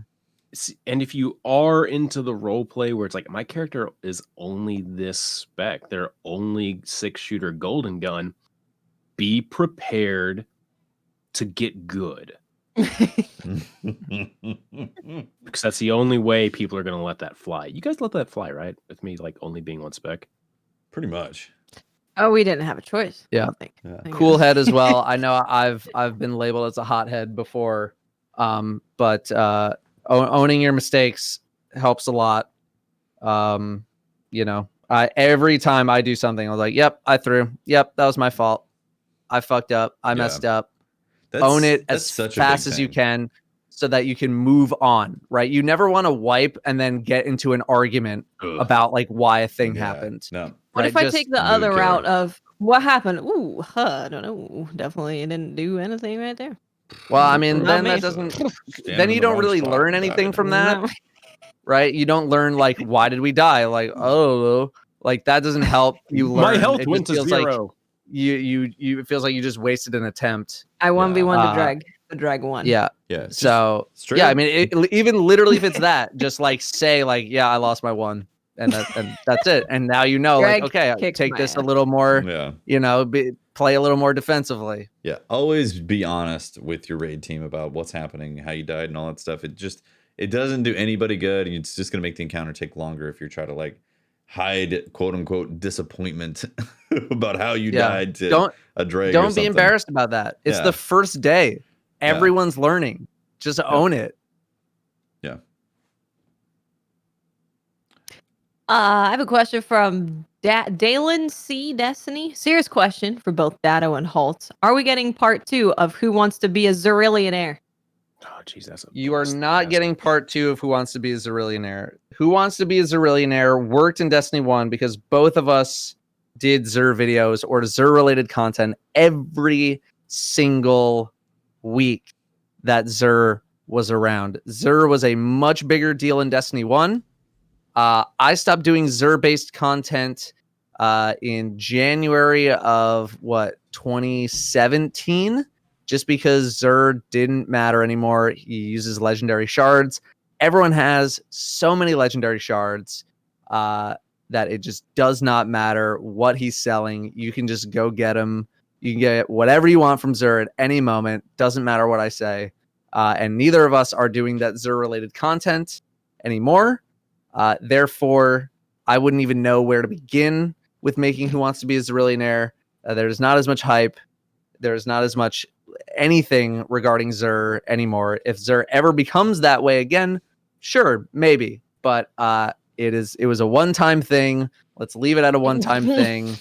S2: If you are into the role play where it's like my character is only this spec, they're only 6-shooter golden gun, be prepared to get good. Because that's the only way people are going to let that fly. You guys let that fly, right? With me like only being 1 spec.
S1: Pretty much.
S3: Oh, we didn't have a choice.
S4: Yeah. Cool head as well. I know I've been labeled as a hothead before. But owning your mistakes helps a lot. Every time I do something, I was like, yep, I threw. Yep, that was my fault. I fucked up. I messed up. Own it as fast as you can so that you can move on, right? You never want to wipe and then get into an argument about like why a thing happened.
S1: No.
S3: What if I take the other route of what happened? Ooh, I don't know. Definitely didn't do anything right there.
S4: Well, I mean, then that doesn't. Then you don't really learn anything from that, right? You don't learn like why did we die? Like like that doesn't help you learn.
S2: My health went to 0.
S4: Like you it feels like you just wasted an attempt.
S3: I 1v1 the drag one.
S4: Yeah. So I mean, even literally if it's that, just like say like I lost my one. And that's it. And now like, okay, I take this a little more, play a little more defensively.
S1: Yeah, always be honest with your raid team about what's happening, how you died, and all that stuff. It doesn't do anybody good, and it's just going to make the encounter take longer if you try to like hide quote unquote disappointment about how you died to a drag.
S4: Don't be embarrassed about that. It's the first day. Everyone's learning. Just own it.
S1: Yeah.
S3: I have a question from Dalen C. Destiny. Serious question for both Datto and Holtz. Are we getting part 2 of Who Wants to Be a Zerillionaire?
S2: Oh, jeez,
S4: you are not getting part 2 of Who Wants to Be a Zerillionaire. Who Wants to Be a Zerillionaire worked in Destiny 1 because both of us did Zer videos or Zer-related content every single week that Zer was around. Zer was a much bigger deal in Destiny 1. I stopped doing Zer-based content in January of 2017, just because Zer didn't matter anymore. He uses legendary shards. Everyone has so many legendary shards that it just does not matter what he's selling. You can just go get them. You can get whatever you want from Zer at any moment. Doesn't matter what I say. And neither of us are doing that Zer-related content anymore. Therefore, I wouldn't even know where to begin with making Who Wants to Be a Zerillionaire. There's not as much hype. There's not as much anything regarding Zer anymore. If Zer ever becomes that way again, sure, maybe. But it was a one-time thing. Let's leave it at a one-time thing.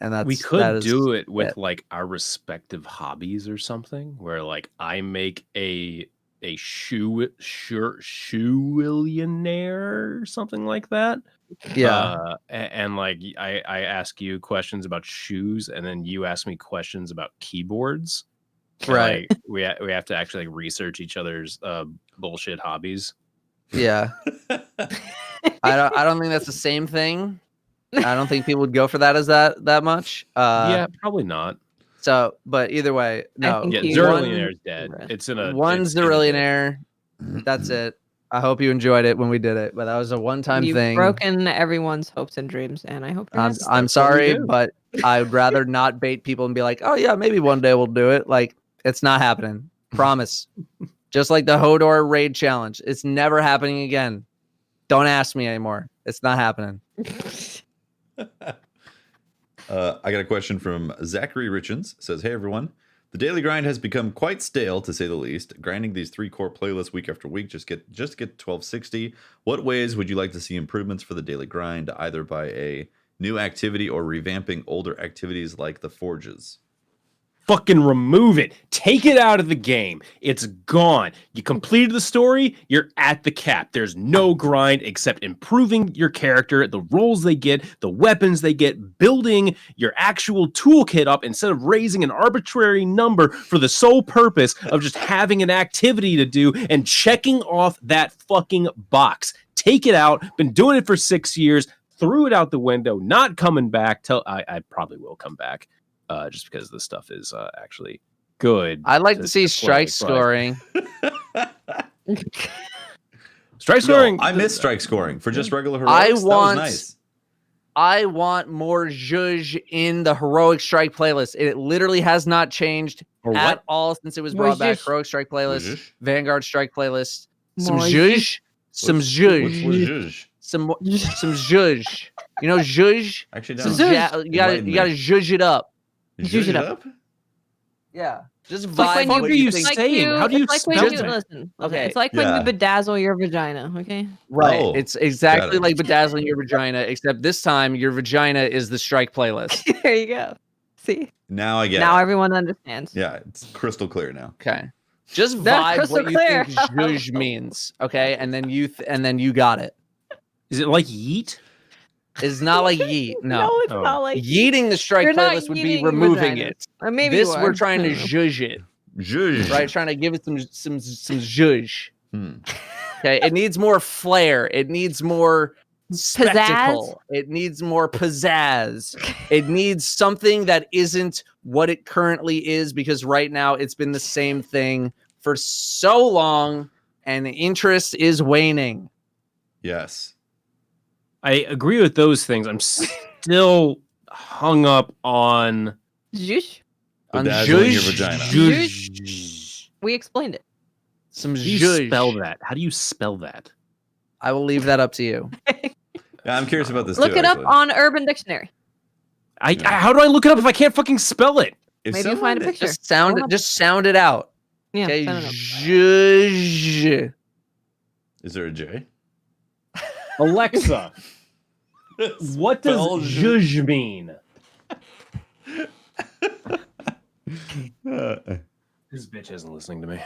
S4: And
S2: we could do it with like our respective hobbies or something, where like I make a shoe-illionaire or something like that. And like I ask you questions about shoes, and then you ask me questions about keyboards.
S4: Right.
S2: Like, we have to actually like research each other's bullshit hobbies.
S4: Yeah. I don't think that's the same thing. I don't think people would go for that as that much.
S2: Yeah, probably not.
S4: So, but either way, no.
S2: Yeah, Zerillionaire is dead. It's in
S4: one Zerillionaire. That's it. I hope you enjoyed it when we did it, but that was a one-time thing.
S3: You've broken everyone's hopes and dreams, and I hope
S4: I'm sorry, but I would rather not bait people and be like, oh yeah, maybe one day we'll do it. Like, it's not happening. Promise. Just like the Hodor raid challenge. It's never happening again. Don't ask me anymore. It's not happening.
S1: I got a question from Zachary Richens. Says, "Hey everyone, the daily grind has become quite stale to say the least. Grinding these 3 core playlists week after week just get 1260. What ways would you like to see improvements for the daily grind, either by a new activity or revamping older activities like the forges?"
S2: Fucking remove it. Take it out of the game. It's gone. You completed the story, you're at the cap. There's no grind except improving your character, the roles they get, the weapons they get, building your actual toolkit up instead of raising an arbitrary number for the sole purpose of just having an activity to do and checking off that fucking box. Take it out. Been doing it for 6 years. Threw it out the window. Not coming back. I probably will come back. Just because this stuff is actually good.
S4: I'd like to see strike scoring.
S2: Strike scoring.
S1: I miss strike scoring for just regular heroics. That was nice.
S4: I want more zhuzh in the heroic strike playlist. It literally has not changed at all since it was brought back. Heroic strike playlist, Vanguard strike playlist. Some zhuzh. Some zhuzh. Some zhuzh. You know zhuzh?
S1: Actually,
S4: no. You gotta zhuzh it up.
S1: Zhuzh it up?
S4: Yeah. Just
S2: vibe. What are you saying? How do you spell that?
S3: Listen. Okay. It's like when you bedazzle your vagina, okay?
S4: Right. Oh, it's exactly like bedazzling your vagina, except this time your vagina is the strike playlist.
S3: There you go. See?
S1: Now I get
S3: Now everyone understands.
S1: Yeah, it's crystal clear now.
S4: Okay. Just vibe what you think zhuzh means, okay? And then you got it.
S2: Is it like yeet?
S4: It's not like yeet. No,
S3: it's not like
S4: yeeting the strike playlist would be removing it.
S3: Or maybe
S4: this we're trying to zhuzh it.
S1: Zhuzh.
S4: Right, trying to give it some zhuzh. Okay, it needs more flair. It needs more spectacle. It needs more pizzazz. It needs something that isn't what it currently is, because right now it's been the same thing for so long and the interest is waning.
S1: Yes.
S2: I agree with those things. I'm still hung up on
S3: zhuzh.
S1: On zhuzh your vagina.
S3: Zhuzh. We explained it.
S4: Some
S2: zhuzh. How do you spell that? How do you spell that?
S4: I will leave that up to you.
S1: Yeah, I'm curious about this.
S3: Look it up on Urban Dictionary.
S2: How do I look it up if I can't fucking spell it?
S3: Maybe you find a picture.
S4: Just sound it out.
S3: Yeah.
S4: Okay. Zhuzh.
S1: Is there a J?
S2: Alexa, what does zhuzh mean? This bitch isn't listening to me.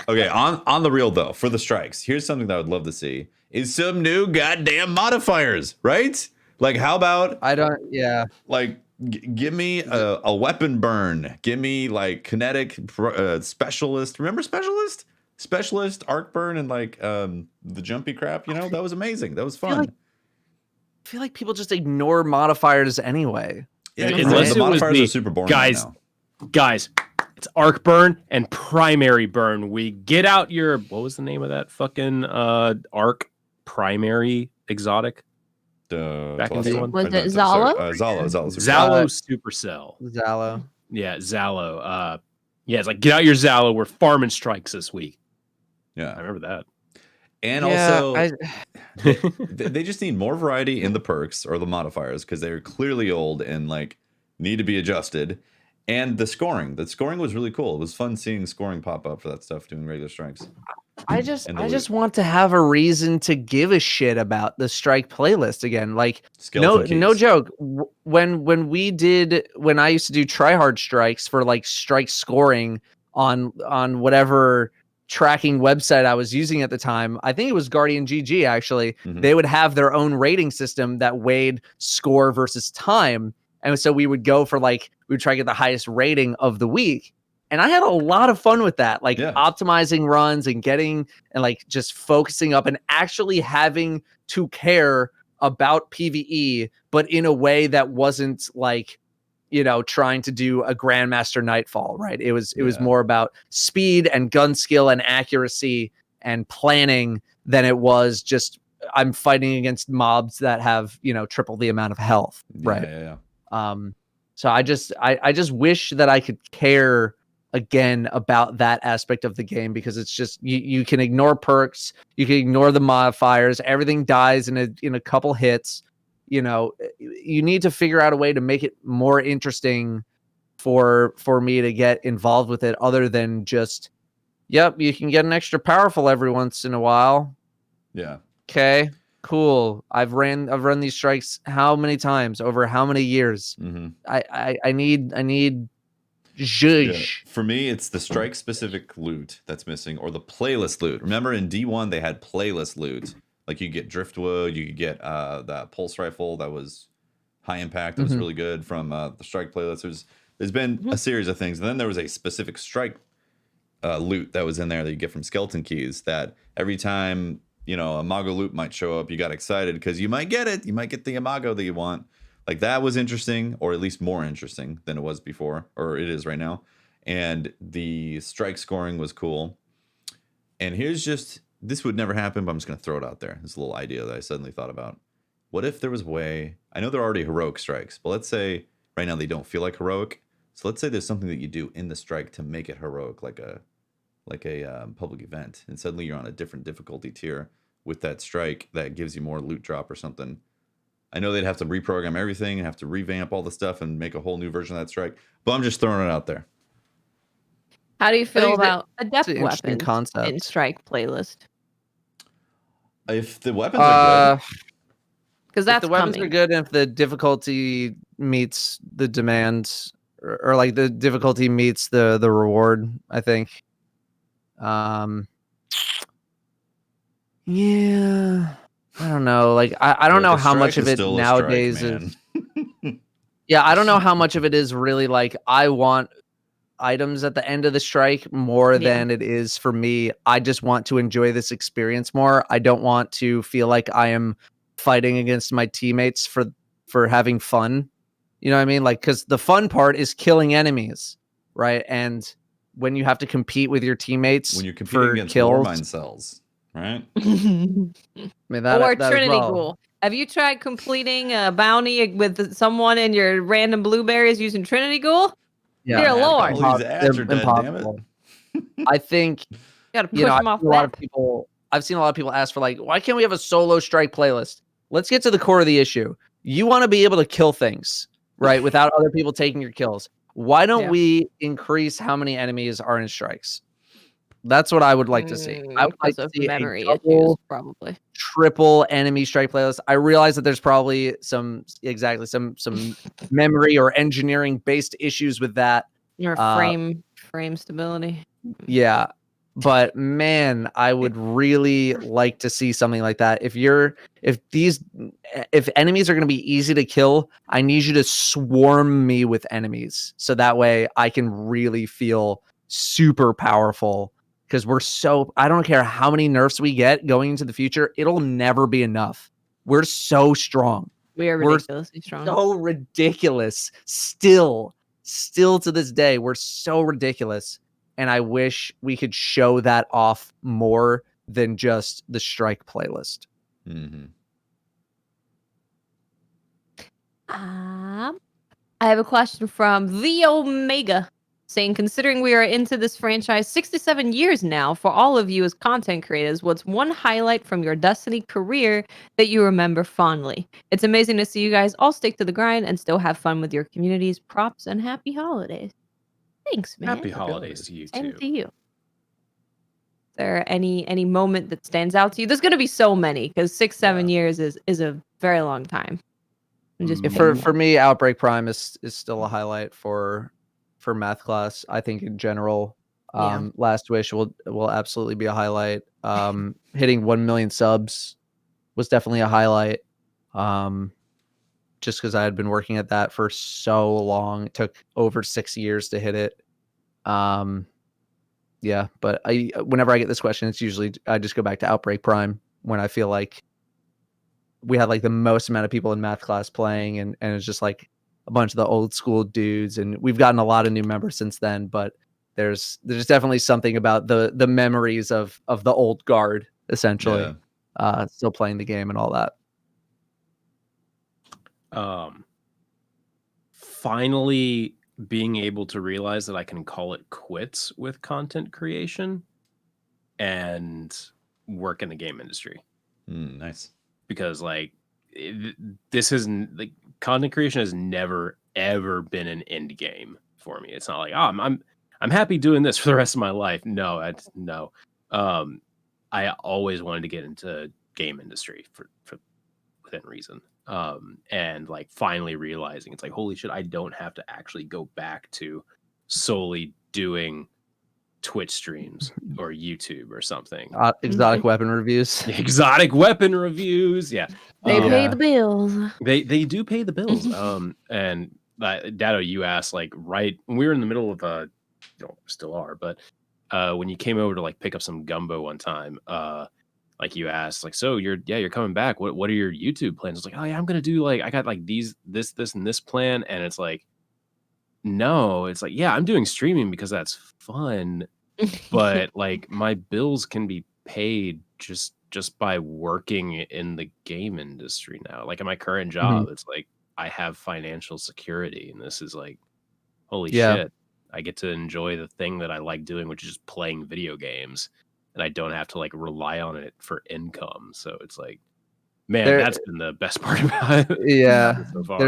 S1: Okay, on the real though, for the strikes, here's something that I would love to see is some new goddamn modifiers, right? Like, how about like give me a weapon burn, give me like kinetic specialist. Remember specialist arc burn, and like the jumpy crap, you know, that was amazing. That was fun.
S4: I feel like people just ignore modifiers anyway.
S1: Yeah, the modifiers are super boring
S2: guys, it's arc burn and primary burn. We get out your, what was the name of that fucking arc primary exotic?
S1: Back
S3: in D1. Was it Zalo?
S2: Zalo Supercell.
S4: Zalo.
S2: Yeah, Zalo. Yeah, it's like, get out your Zalo. We're farming strikes this week.
S1: Yeah,
S2: I remember that.
S1: And also, they just need more variety in the perks or the modifiers, because they're clearly old and like need to be adjusted. And the scoring was really cool. It was fun seeing scoring pop up for that stuff doing regular strikes.
S4: I just want to have a reason to give a shit about the strike playlist again. Like, no joke. When I used to do tryhard strikes for like strike scoring on whatever tracking website I was using at the time, I think it was Guardian GG actually. They would have their own rating system that weighed score versus time. And so we would go for we would try to get the highest rating of the week. And I had a lot of fun with that, optimizing runs and getting and just focusing up and actually having to care about PvE, but in a way that wasn't trying to do a Grandmaster Nightfall, right? It was more about speed and gun skill and accuracy and planning than it was just I'm fighting against mobs that have, triple the amount of health, right? So I just wish that I could care again about that aspect of the game, because it's just you can ignore perks, you can ignore the modifiers, everything dies in a couple hits. you know, you need to figure out a way to make it more interesting for me to get involved with it, other than just, yep, you can get an extra powerful every once in a while.
S1: Yeah.
S4: Okay, cool. I've run these strikes how many times over how many years?
S1: Mm-hmm.
S4: I need
S1: Yeah. For me, it's the strike specific loot that's missing, or the playlist loot. Remember in D1 they had playlist loot. Like you get driftwood, you could get that pulse rifle that was high impact, that was really good from the strike playlist. There's been a series of things, and then there was a specific strike loot that was in there that you get from skeleton keys, that every time, you know, a Mago loot might show up, you got excited because you might get it. You might get the Imago that you want. Like that was interesting, or at least more interesting than it was before, or it is right now. And the strike scoring was cool. And here's just, this would never happen, but I'm just going to throw it out there. This little idea that I suddenly thought about. What if there was a way, I know they're already heroic strikes, but let's say right now they don't feel like heroic. So let's say there's something that you do in the strike to make it heroic, like a public event, and suddenly you're on a different difficulty tier with that strike that gives you more loot drop or something. I know they'd have to reprogram everything and have to revamp all the stuff and make a whole new version of that strike, but I'm just throwing it out there.
S3: How do you feel about adept weapons
S4: concept
S3: in strike playlist?
S1: If the weapons are good,
S3: because that's
S4: if the weapons
S3: coming.
S4: are good, and if the difficulty meets the demands, or like the difficulty meets the reward, I think. Yeah, I don't know. Like I don't know how much of it nowadays
S1: strike,
S4: is. Yeah, I don't know how much of it is really like, I want items at the end of the strike more than it is for me. I just want to enjoy this experience more. I don't want to feel like I am fighting against my teammates for having fun. You know what I mean? Like, because the fun part is killing enemies, right? And when you have to compete with your teammates,
S1: when you're competing against war mine cells, right?
S3: I mean, or Trinity Ghoul. Have you tried completing a bounty with someone in your random blueberries using Trinity Ghoul?
S4: Yeah,
S3: dear Lord,
S4: impossible. I think
S3: you gotta push them off.
S4: I've seen a lot of people ask for, like, why can't we have a solo strike playlist? Let's get to the core of the issue. You want to be able to kill things, right, without other people taking your kills. Why don't we increase how many enemies are in strikes? That's what I would like to see. I would like to see
S3: memory
S4: a double,
S3: issues, probably
S4: triple enemy strike playlist. I realize that there's probably some memory or engineering based issues with that.
S3: Your frame stability.
S4: Yeah, but man, I would really like to see something like that. If enemies are going to be easy to kill, I need you to swarm me with enemies, so that way I can really feel super powerful. Because I don't care how many nerfs we get going into the future, it'll never be enough. We're so strong.
S3: We're ridiculously strong.
S4: So ridiculous. Still to this day, we're so ridiculous. And I wish we could show that off more than just the strike playlist.
S1: Mm-hmm.
S3: I have a question from the Omega, saying, considering we are into this franchise 67 years now, for all of you as content creators, what's one highlight from your Destiny career that you remember fondly? It's amazing to see you guys all stick to the grind and still have fun with your communities. Props and happy holidays. Thanks, man.
S2: Happy holidays to you
S3: Same
S2: too.
S3: to you. Is there any moment that stands out to you? There's going to be so many, because 6-7 years is a very long time.
S4: Just for me, Outbreak Prime is still a highlight for math class. I think in general, Last Wish will absolutely be a highlight. Hitting 1 million subs was definitely a highlight. Just because I had been working at that for so long. It took over 6 years to hit it. Yeah, but whenever I get this question, it's usually I just go back to Outbreak Prime when I feel like we had like the most amount of people in math class playing, and it's just like a bunch of the old school dudes, and we've gotten a lot of new members since then, but there's definitely something about the memories of the old guard, essentially, still playing the game and all that.
S2: Finally being able to realize that I can call it quits with content creation and work in the game industry.
S1: Nice.
S2: Because like this has like content creation has never ever been an end game for me. It's not like, oh, I'm happy doing this for the rest of my life. No, no. I always wanted to get into game industry for within reason. And like finally realizing it's like, holy shit, I don't have to actually go back to solely doing Twitch streams or YouTube or something.
S4: Exotic weapon reviews.
S2: Exotic weapon reviews. Yeah.
S3: They pay the bills.
S2: They do pay the bills. And Datto, you asked like right when we were in the middle of still are, but when you came over to like pick up some gumbo one time, like you asked, like, so you're coming back. What are your YouTube plans? It's like, oh yeah, I'm gonna do like I got like this and this plan, and it's like, no, it's like, yeah, I'm doing streaming because that's fun, but like my bills can be paid just by working in the game industry now. Like in my current job, it's like I have financial security, and this is like, holy shit, I get to enjoy the thing that I like doing, which is just playing video games. And I don't have to like rely on it for income. So it's like, man, that's been the best part about it.
S4: Yeah.
S2: So far.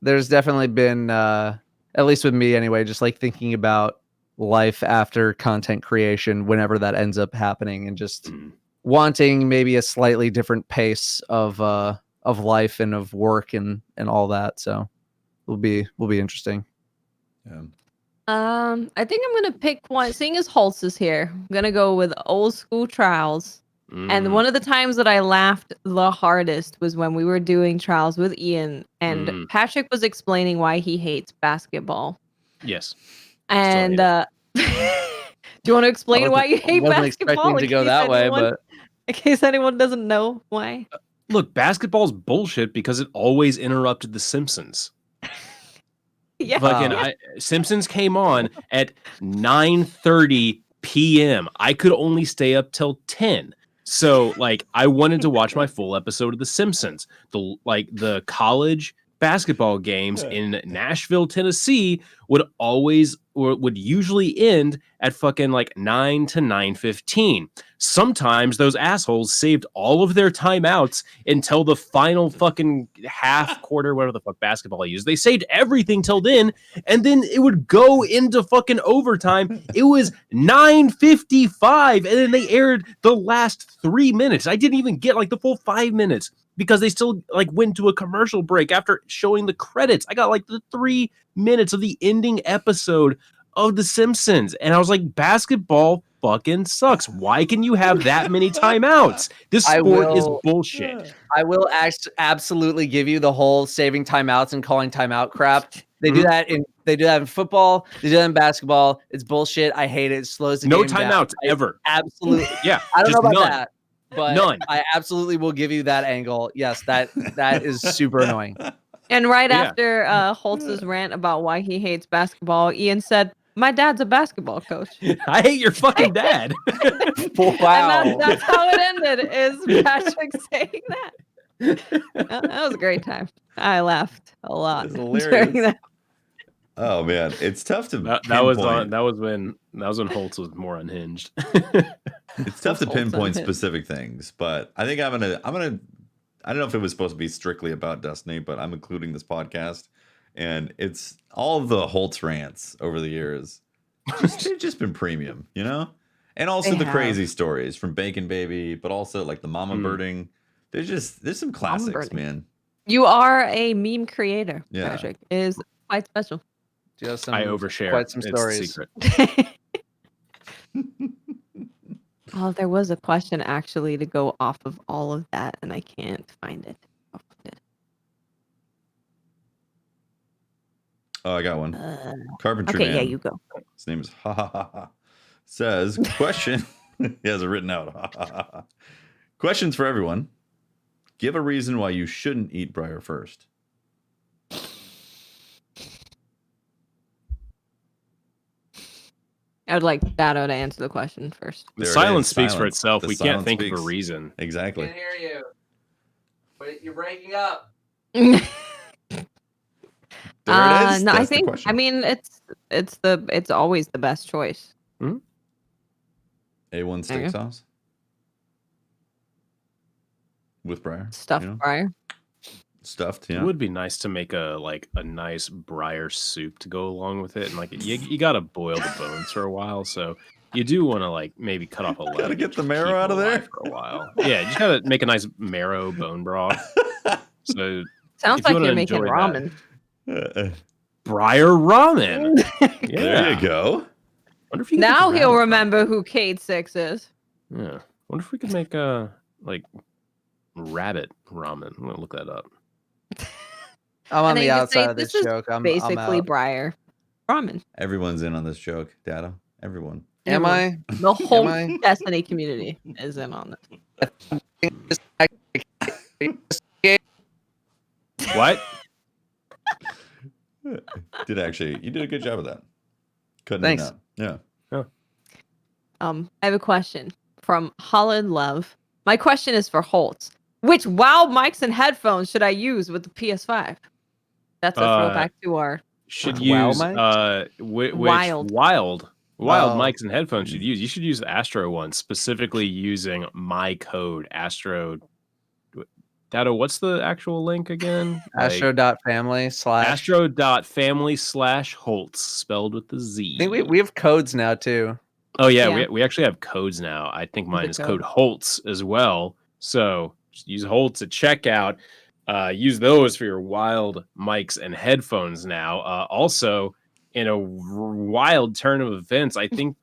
S4: There's definitely been, at least with me anyway, just like thinking about life after content creation, whenever that ends up happening, and just wanting maybe a slightly different pace of life and of work and all that. So will be interesting.
S1: Yeah.
S3: I think I'm gonna pick one. Seeing as Holtz is here, I'm gonna go with Old School Trials. And one of the times that I laughed the hardest was when we were doing trials with Ian, and Patrick was explaining why he hates basketball.
S2: Yes.
S3: And do you want to explain why you hate basketball?
S4: I wasn't expecting to go that way, but
S3: in case anyone doesn't know why.
S2: Look, basketball's bullshit because it always interrupted The Simpsons.
S3: Yeah.
S2: Fucking Simpsons came on at 9:30 p.m. I could only stay up till 10. So like I wanted to watch my full episode of The Simpsons. The college basketball games in Nashville, Tennessee would usually end at fucking like 9 to 9:15. Sometimes those assholes saved all of their timeouts until the final fucking half quarter, whatever the fuck basketball I use. They saved everything till then, and then it would go into fucking overtime. It was 9:55, and then they aired the last 3 minutes. I didn't even get like the full 5 minutes because they still like went to a commercial break after showing the credits. I got like the 3 minutes of the ending episode of The Simpsons, and I was like, basketball fucking sucks. Why can you have that many timeouts? This sport is bullshit.
S4: I will absolutely give you the whole saving timeouts and calling timeout crap. They do that in football. They do that in basketball. It's bullshit. I hate it. It slows the game down.
S2: No timeouts ever.
S4: Absolutely.
S2: Yeah.
S4: I don't know about
S2: none.
S4: that, but
S2: none.
S4: I absolutely will give you that angle. Yes, that is super annoying.
S3: And right after Holtz's rant about why he hates basketball, Ian said, "My dad's a basketball coach."
S2: I hate your fucking dad.
S4: Wow.
S3: And that's how it ended, is Patrick saying that. That was a great time. I laughed a lot during that.
S1: Oh man, it's tough to
S2: that was when Holtz was more unhinged.
S1: It's tough to pinpoint specific things, but I think I'm gonna I don't know if it was supposed to be strictly about Destiny, but I'm including this podcast, and it's all of the Holtz rants over the years. They've just been premium, you know? And also crazy stories from Bacon Baby, but also like the mama birding. There's some classics, man.
S3: You are a meme creator, Patrick. It is quite special.
S4: Just
S2: I overshare.
S4: Quite some stories.
S2: It's a secret.
S3: Oh, there was a question actually to go off of all of that, and I can't find it.
S1: Oh, I got one. Carpentry
S3: okay,
S1: Man.
S3: yeah, you go.
S1: His name is Ha Ha Ha Ha. Says, question. He has it written out. Ha, ha, ha, ha. Questions for everyone. Give a reason why you shouldn't eat Briar first.
S3: I would like Datto to answer the question first.
S2: The silence speaks for itself. We can't think of a reason.
S1: Exactly.
S4: I can't hear you. But you're breaking up.
S1: There it is.
S3: No,
S1: That's
S3: I think.
S1: question.
S3: I mean, it's always the best choice.
S1: A1 steak sauce with Briar.
S3: Stuffed Briar.
S1: stuffed. Yeah,
S2: it would be nice to make a nice briar soup to go along with it, and like you got to boil the bones for a while, so you do want to like maybe cut off a leg.
S1: Gotta get the
S2: and
S1: marrow
S2: keep
S1: out
S2: it
S1: of there.
S2: alive for a while. Yeah, you just gotta make a nice marrow bone broth. So
S3: Sounds
S2: if you
S3: like
S2: wanna
S3: you're making
S2: enjoy
S3: ramen.
S2: briar ramen. Yeah.
S1: There you go.
S2: Wonder if you could
S3: Now
S2: make
S3: he'll
S2: ramen.
S3: remember who Cade 6 is.
S2: Yeah. Wonder if we could make a rabbit ramen. I'm gonna look that up.
S4: I'm
S3: I
S4: on
S3: think
S4: the
S3: just
S4: outside
S3: say
S4: of this
S3: this is
S4: joke. I'm
S3: basically
S4: out.
S3: briar ramen.
S1: Everyone's in on this joke, Datto. Everyone.
S4: Am I?
S3: The whole
S4: I?
S3: Destiny community is in on it.
S2: What?
S1: You did a good job of that. Cutting
S4: Thanks.
S1: it out. Yeah.
S3: I have a question from Holland Love. My question is for Holtz. Which WoW mics and headphones should I use with the PS5? That's a throwback to our
S2: should
S4: WoW
S2: use
S4: mics?
S2: which
S3: Wild
S2: mics and headphones should use. You should use the Astro one, specifically using my code Astro. Datto, what's the actual link again? Astro.family/Holtz, spelled with the Z.
S4: I think we have codes now too.
S2: Oh yeah,
S3: Yeah.
S2: We actually have codes now. I think mine is
S3: code?
S2: code Holtz as well. So just use Holtz at checkout. Use those for your wild mics and headphones now. Also, in a wild turn of events, I don't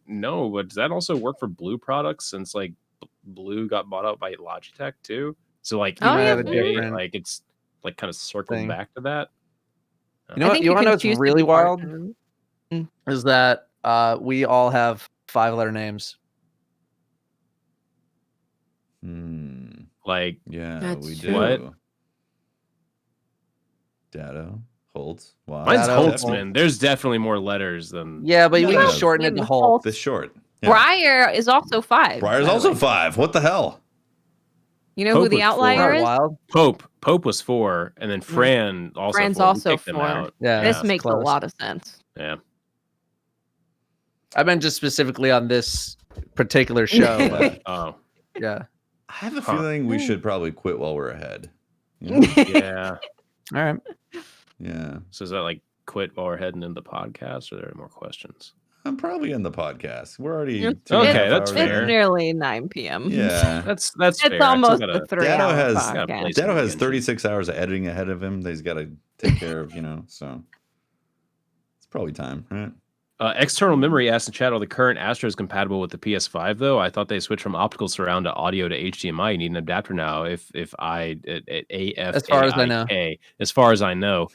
S2: know, but does that also work for Blue products since like Blue got bought out by Logitech too? So like it's like kind of circled back to that.
S4: You know what? You want to know what's really wild? Is that we all have 5-letter names.
S2: Like,
S1: yeah,
S3: That's
S1: we
S3: true.
S1: do.
S2: What?
S1: Datto, Holtz. Wow.
S2: Mine's
S4: Datto,
S2: Holtzmann. There's definitely more letters than.
S4: Yeah, but we
S1: Yeah.
S4: can shorten it to Holt.
S1: The short. Yeah.
S3: Briar is also 5.
S1: Briar's
S3: by the
S1: also
S3: way.
S1: 5. What the hell?
S3: You know
S2: Pope
S3: who the
S2: was
S3: outlier is?
S4: Wild.
S2: Pope was 4, and then Fran also.
S3: Fran's
S2: 4. We
S3: also
S2: kicked them
S3: 4.
S2: out.
S4: Yeah,
S3: This
S4: it's
S3: makes a
S4: close.
S3: lot of sense.
S2: Yeah.
S4: I meant just specifically on this particular show. Like,
S2: Oh.
S4: yeah.
S1: I have a feeling we should probably quit while we're ahead. You know?
S2: Yeah.
S4: All right.
S1: Yeah.
S2: So is that like quit while we're heading into the podcast, or are there more questions?
S1: I'm probably in the podcast. We're already
S3: It's-
S1: 2.5
S2: Okay, that's
S1: hours
S2: fair.
S3: It's nearly 9 p.m.
S1: Yeah.
S2: That's
S3: It's
S2: fair.
S3: almost
S2: a
S3: a 3-hour
S1: has-
S3: podcast.
S1: Datto has 36 hours of editing ahead of him that he's got to take care of, so it's probably time, right?
S2: External memory asked in chat, are the current Astros compatible with the PS5 though? I thought they switched from optical surround to audio to HDMI. You need an adapter now. As far as I know.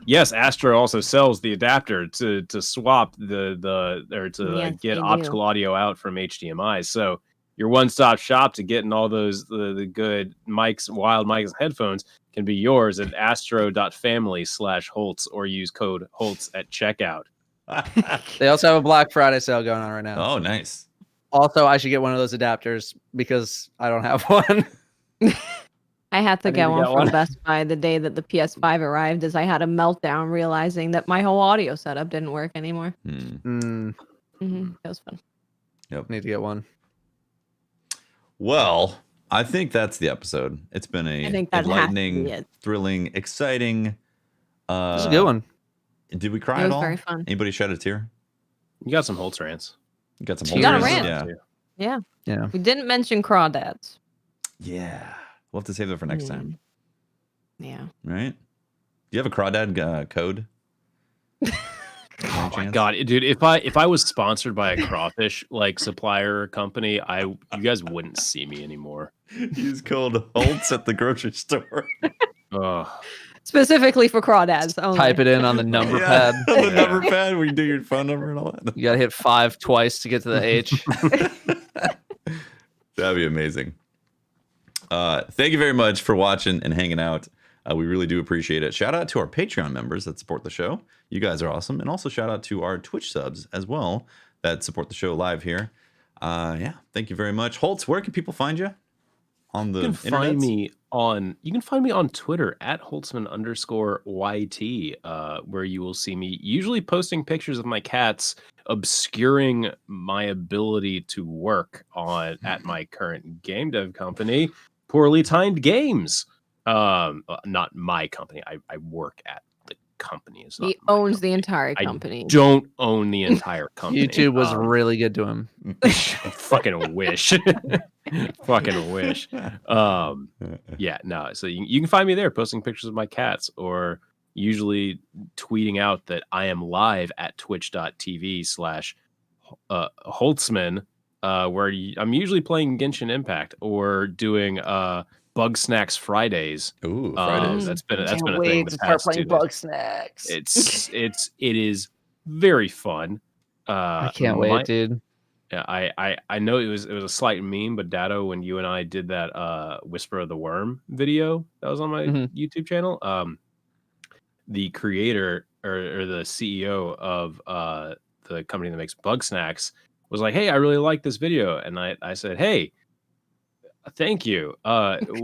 S2: Yes, Astro also sells the adapter to swap get optical audio out from HDMI. So your one-stop shop to getting all those the good mics, wild mics, and headphones can be yours at astro.family/Holtz or use code Holtz at checkout.
S4: They also have a Black Friday sale going on right now.
S1: Oh, nice.
S4: Also, I should get one of those adapters because I don't have one.
S3: I had to
S4: I need
S3: get
S4: to
S3: one
S4: get
S3: from
S4: one.
S3: Best Buy the day that the PS5 arrived, as I had a meltdown realizing that my whole audio setup didn't work anymore. That was fun.
S1: Yep.
S4: Need to get one.
S1: Well, I think that's the episode. It's been enlightening, thrilling, exciting.
S4: This is a good one.
S1: Did we cry
S3: It
S1: at
S3: was
S1: all?
S3: very fun.
S1: Anybody shed a tear?
S2: You got some Holtz rants.
S1: You got some
S3: You got a
S1: Holtz
S3: rant.
S1: Yeah.
S4: Yeah.
S3: We didn't mention crawdads.
S1: Yeah. We'll have to save that for next time.
S3: Yeah.
S1: Right? Do you have a crawdad code?
S2: Oh my god, dude! If I was sponsored by a crawfish like supplier or company, you guys wouldn't see me anymore.
S1: Use code Holtz at the grocery store.
S2: Oh.
S3: Specifically for crawdads. Only.
S4: Type it in on the number pad.
S1: On the number pad where you do your phone number and all that.
S4: You gotta hit 5 twice to get to the H.
S1: That'd be amazing. Thank you very much for watching and hanging out. We really do appreciate it. Shout out to our Patreon members that support the show. You guys are awesome. And also shout out to our Twitch subs as well that support the show live here. Yeah, thank you very much. Holtz, where can people find you? On the
S2: you can find me on Twitter at Holtzmann_YT, where you will see me usually posting pictures of my cats, obscuring my ability to work at my current game dev company. Poorly Timed Games. Not my company. I work at the company. It's not
S3: He owns
S2: company.
S3: the entire company.
S2: I don't own the entire company.
S4: YouTube was really good to him.
S2: Fucking wish. Fucking wish. Yeah, no. So you can find me there posting pictures of my cats, or usually tweeting out that I am live at twitch.tv/Holtzmann, where I'm usually playing Genshin Impact or doing Bug Snacks Fridays.
S1: Ooh, Fridays.
S2: That's been a
S4: Can't
S2: thing.
S4: wait
S2: The
S4: to start
S2: past 2
S4: playing
S2: days.
S4: Bug Snacks.
S2: It is very fun.
S4: I can't wait, dude.
S2: Yeah, I know it was a slight meme, but Datto, when you and I did that Whisper of the Worm video that was on my YouTube channel, the creator or the CEO of the company that makes Bug Snacks was like, "Hey, I really like this video," and I said, "Hey, thank you.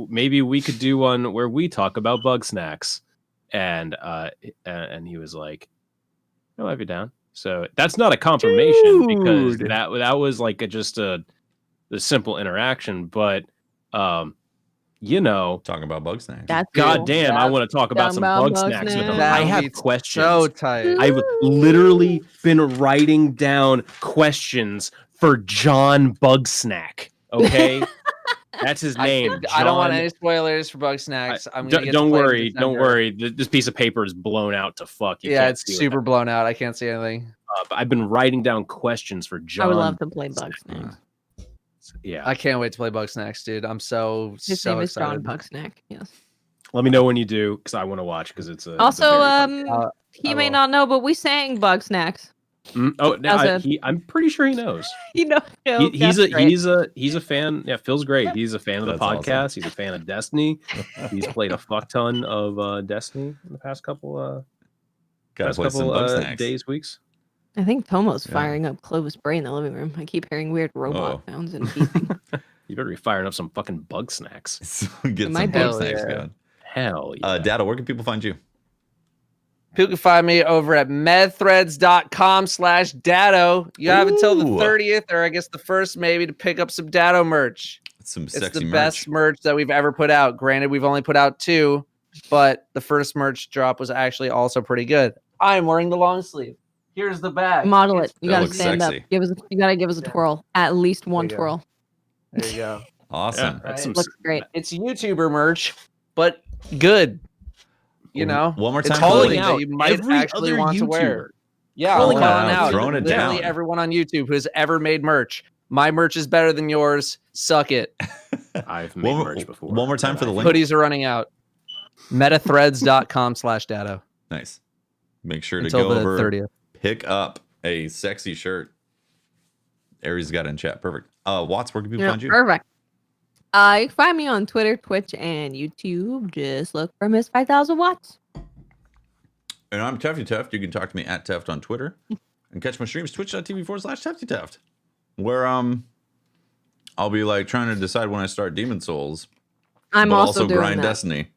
S2: Maybe we could do one where we talk about Bug Snacks," and he was like, "I might be down." So that's not a confirmation, because that was like just the simple interaction, but you know,
S1: talking about Bug Snacks.
S3: That's
S2: goddamn,
S3: cool.
S2: I want to talk about some Bug Snacks with them. I have questions.
S4: So tight.
S2: I've literally been writing down questions for John Bugsnack. Okay. That's his name.
S4: I don't want any spoilers for Bug Snacks.
S2: Don't worry. This piece of paper is blown out to fuck. You can't
S4: it's
S2: see
S4: super blown out. I can't see anything.
S2: But I've been writing down questions for John.
S3: I would love to play Bug Snacks.
S2: Yeah,
S4: I can't wait to play Bug Snacks, dude. I'm so
S3: His
S4: so
S3: name is
S4: excited.
S3: John Bugsnack. Yes.
S2: Let me know when you do, because I want to watch. Because it's
S3: also
S4: he
S3: may not know, but we sang Bug Snacks.
S2: I'm pretty sure he knows.
S3: You know,
S2: he's a fan. Yeah, Phil's great. He's a fan of the podcast. Awesome. He's a fan of Destiny. He's played a fuck ton of Destiny in the past couple days, weeks.
S3: I think Tomo's firing up Clovis Bray in the living room. I keep hearing weird robot sounds and beeping.
S2: You better be firing up some fucking Bug Snacks.
S1: Get some Bug Snacks going.
S2: Hell yeah.
S1: Datto, where can people find you?
S4: People can find me over at medthreads.com/Datto. You have until the 30th, or I guess the 1st maybe, to pick up some Datto merch.
S1: It's the
S4: merch. Best merch that we've ever put out. Granted, we've only put out 2, but the first merch drop was actually also pretty good. I'm wearing the long sleeve. Here's the bag.
S3: Model it. You gotta stand
S1: sexy.
S3: up. You gotta give us a twirl. At least one twirl.
S4: There you go.
S1: Awesome.
S2: Yeah,
S3: looks great.
S4: It's YouTuber merch, but good. You know,
S1: one more time.
S4: It's calling out you might actually want to wear. Yeah, calling out.
S1: Throwing it down.
S4: Everyone on YouTube who has ever made merch. My merch is better than yours. Suck it.
S2: I've made merch before.
S1: One more time for the link.
S4: Hoodies are running out. Metathreads.com/Datto.
S1: Nice. Make sure to
S4: until
S1: go
S4: the
S1: over.
S4: 30th.
S1: Pick up a sexy shirt. Aries got in chat. Perfect. Watts, where can people find you?
S3: Perfect. You can find me on Twitter, Twitch, and YouTube. Just look for Miss 5000 Watts.
S1: And I'm Tefty Teft. You can talk to me at Teft on Twitter. And catch my streams, twitch.tv/TeftyTeft. Where I'll be like trying to decide when I start Demon Souls.
S3: I'm also doing
S1: grind
S3: that.
S1: Destiny.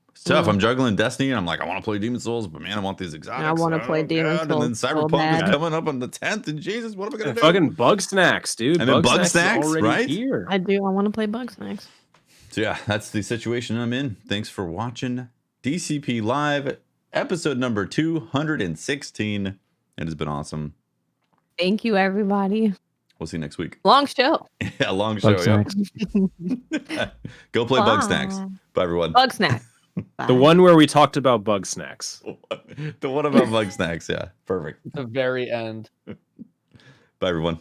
S1: It's tough. I'm juggling Destiny, and I'm like, I want to play Demon Souls, but man, I want these exotics.
S3: I want to play Demon Souls.
S1: And then Cyberpunk is coming up on the 10th, and Jesus, what am I going to do?
S2: Fucking Bug Snacks, dude.
S1: And then Bug Snacks, right?
S2: Here.
S3: I want to play Bug Snacks.
S1: So yeah, that's the situation I'm in. Thanks for watching DCP Live, episode number 216. It has been awesome.
S3: Thank you, everybody.
S1: We'll see you next week.
S3: Long show.
S1: Yeah, long show. Yeah. Go play Bug Snacks. Bye, everyone.
S3: Bug Snacks.
S2: The one where we talked about Bug Snacks.
S1: The one about Bug Snacks. Yeah, perfect.
S4: The very end.
S1: Bye, everyone.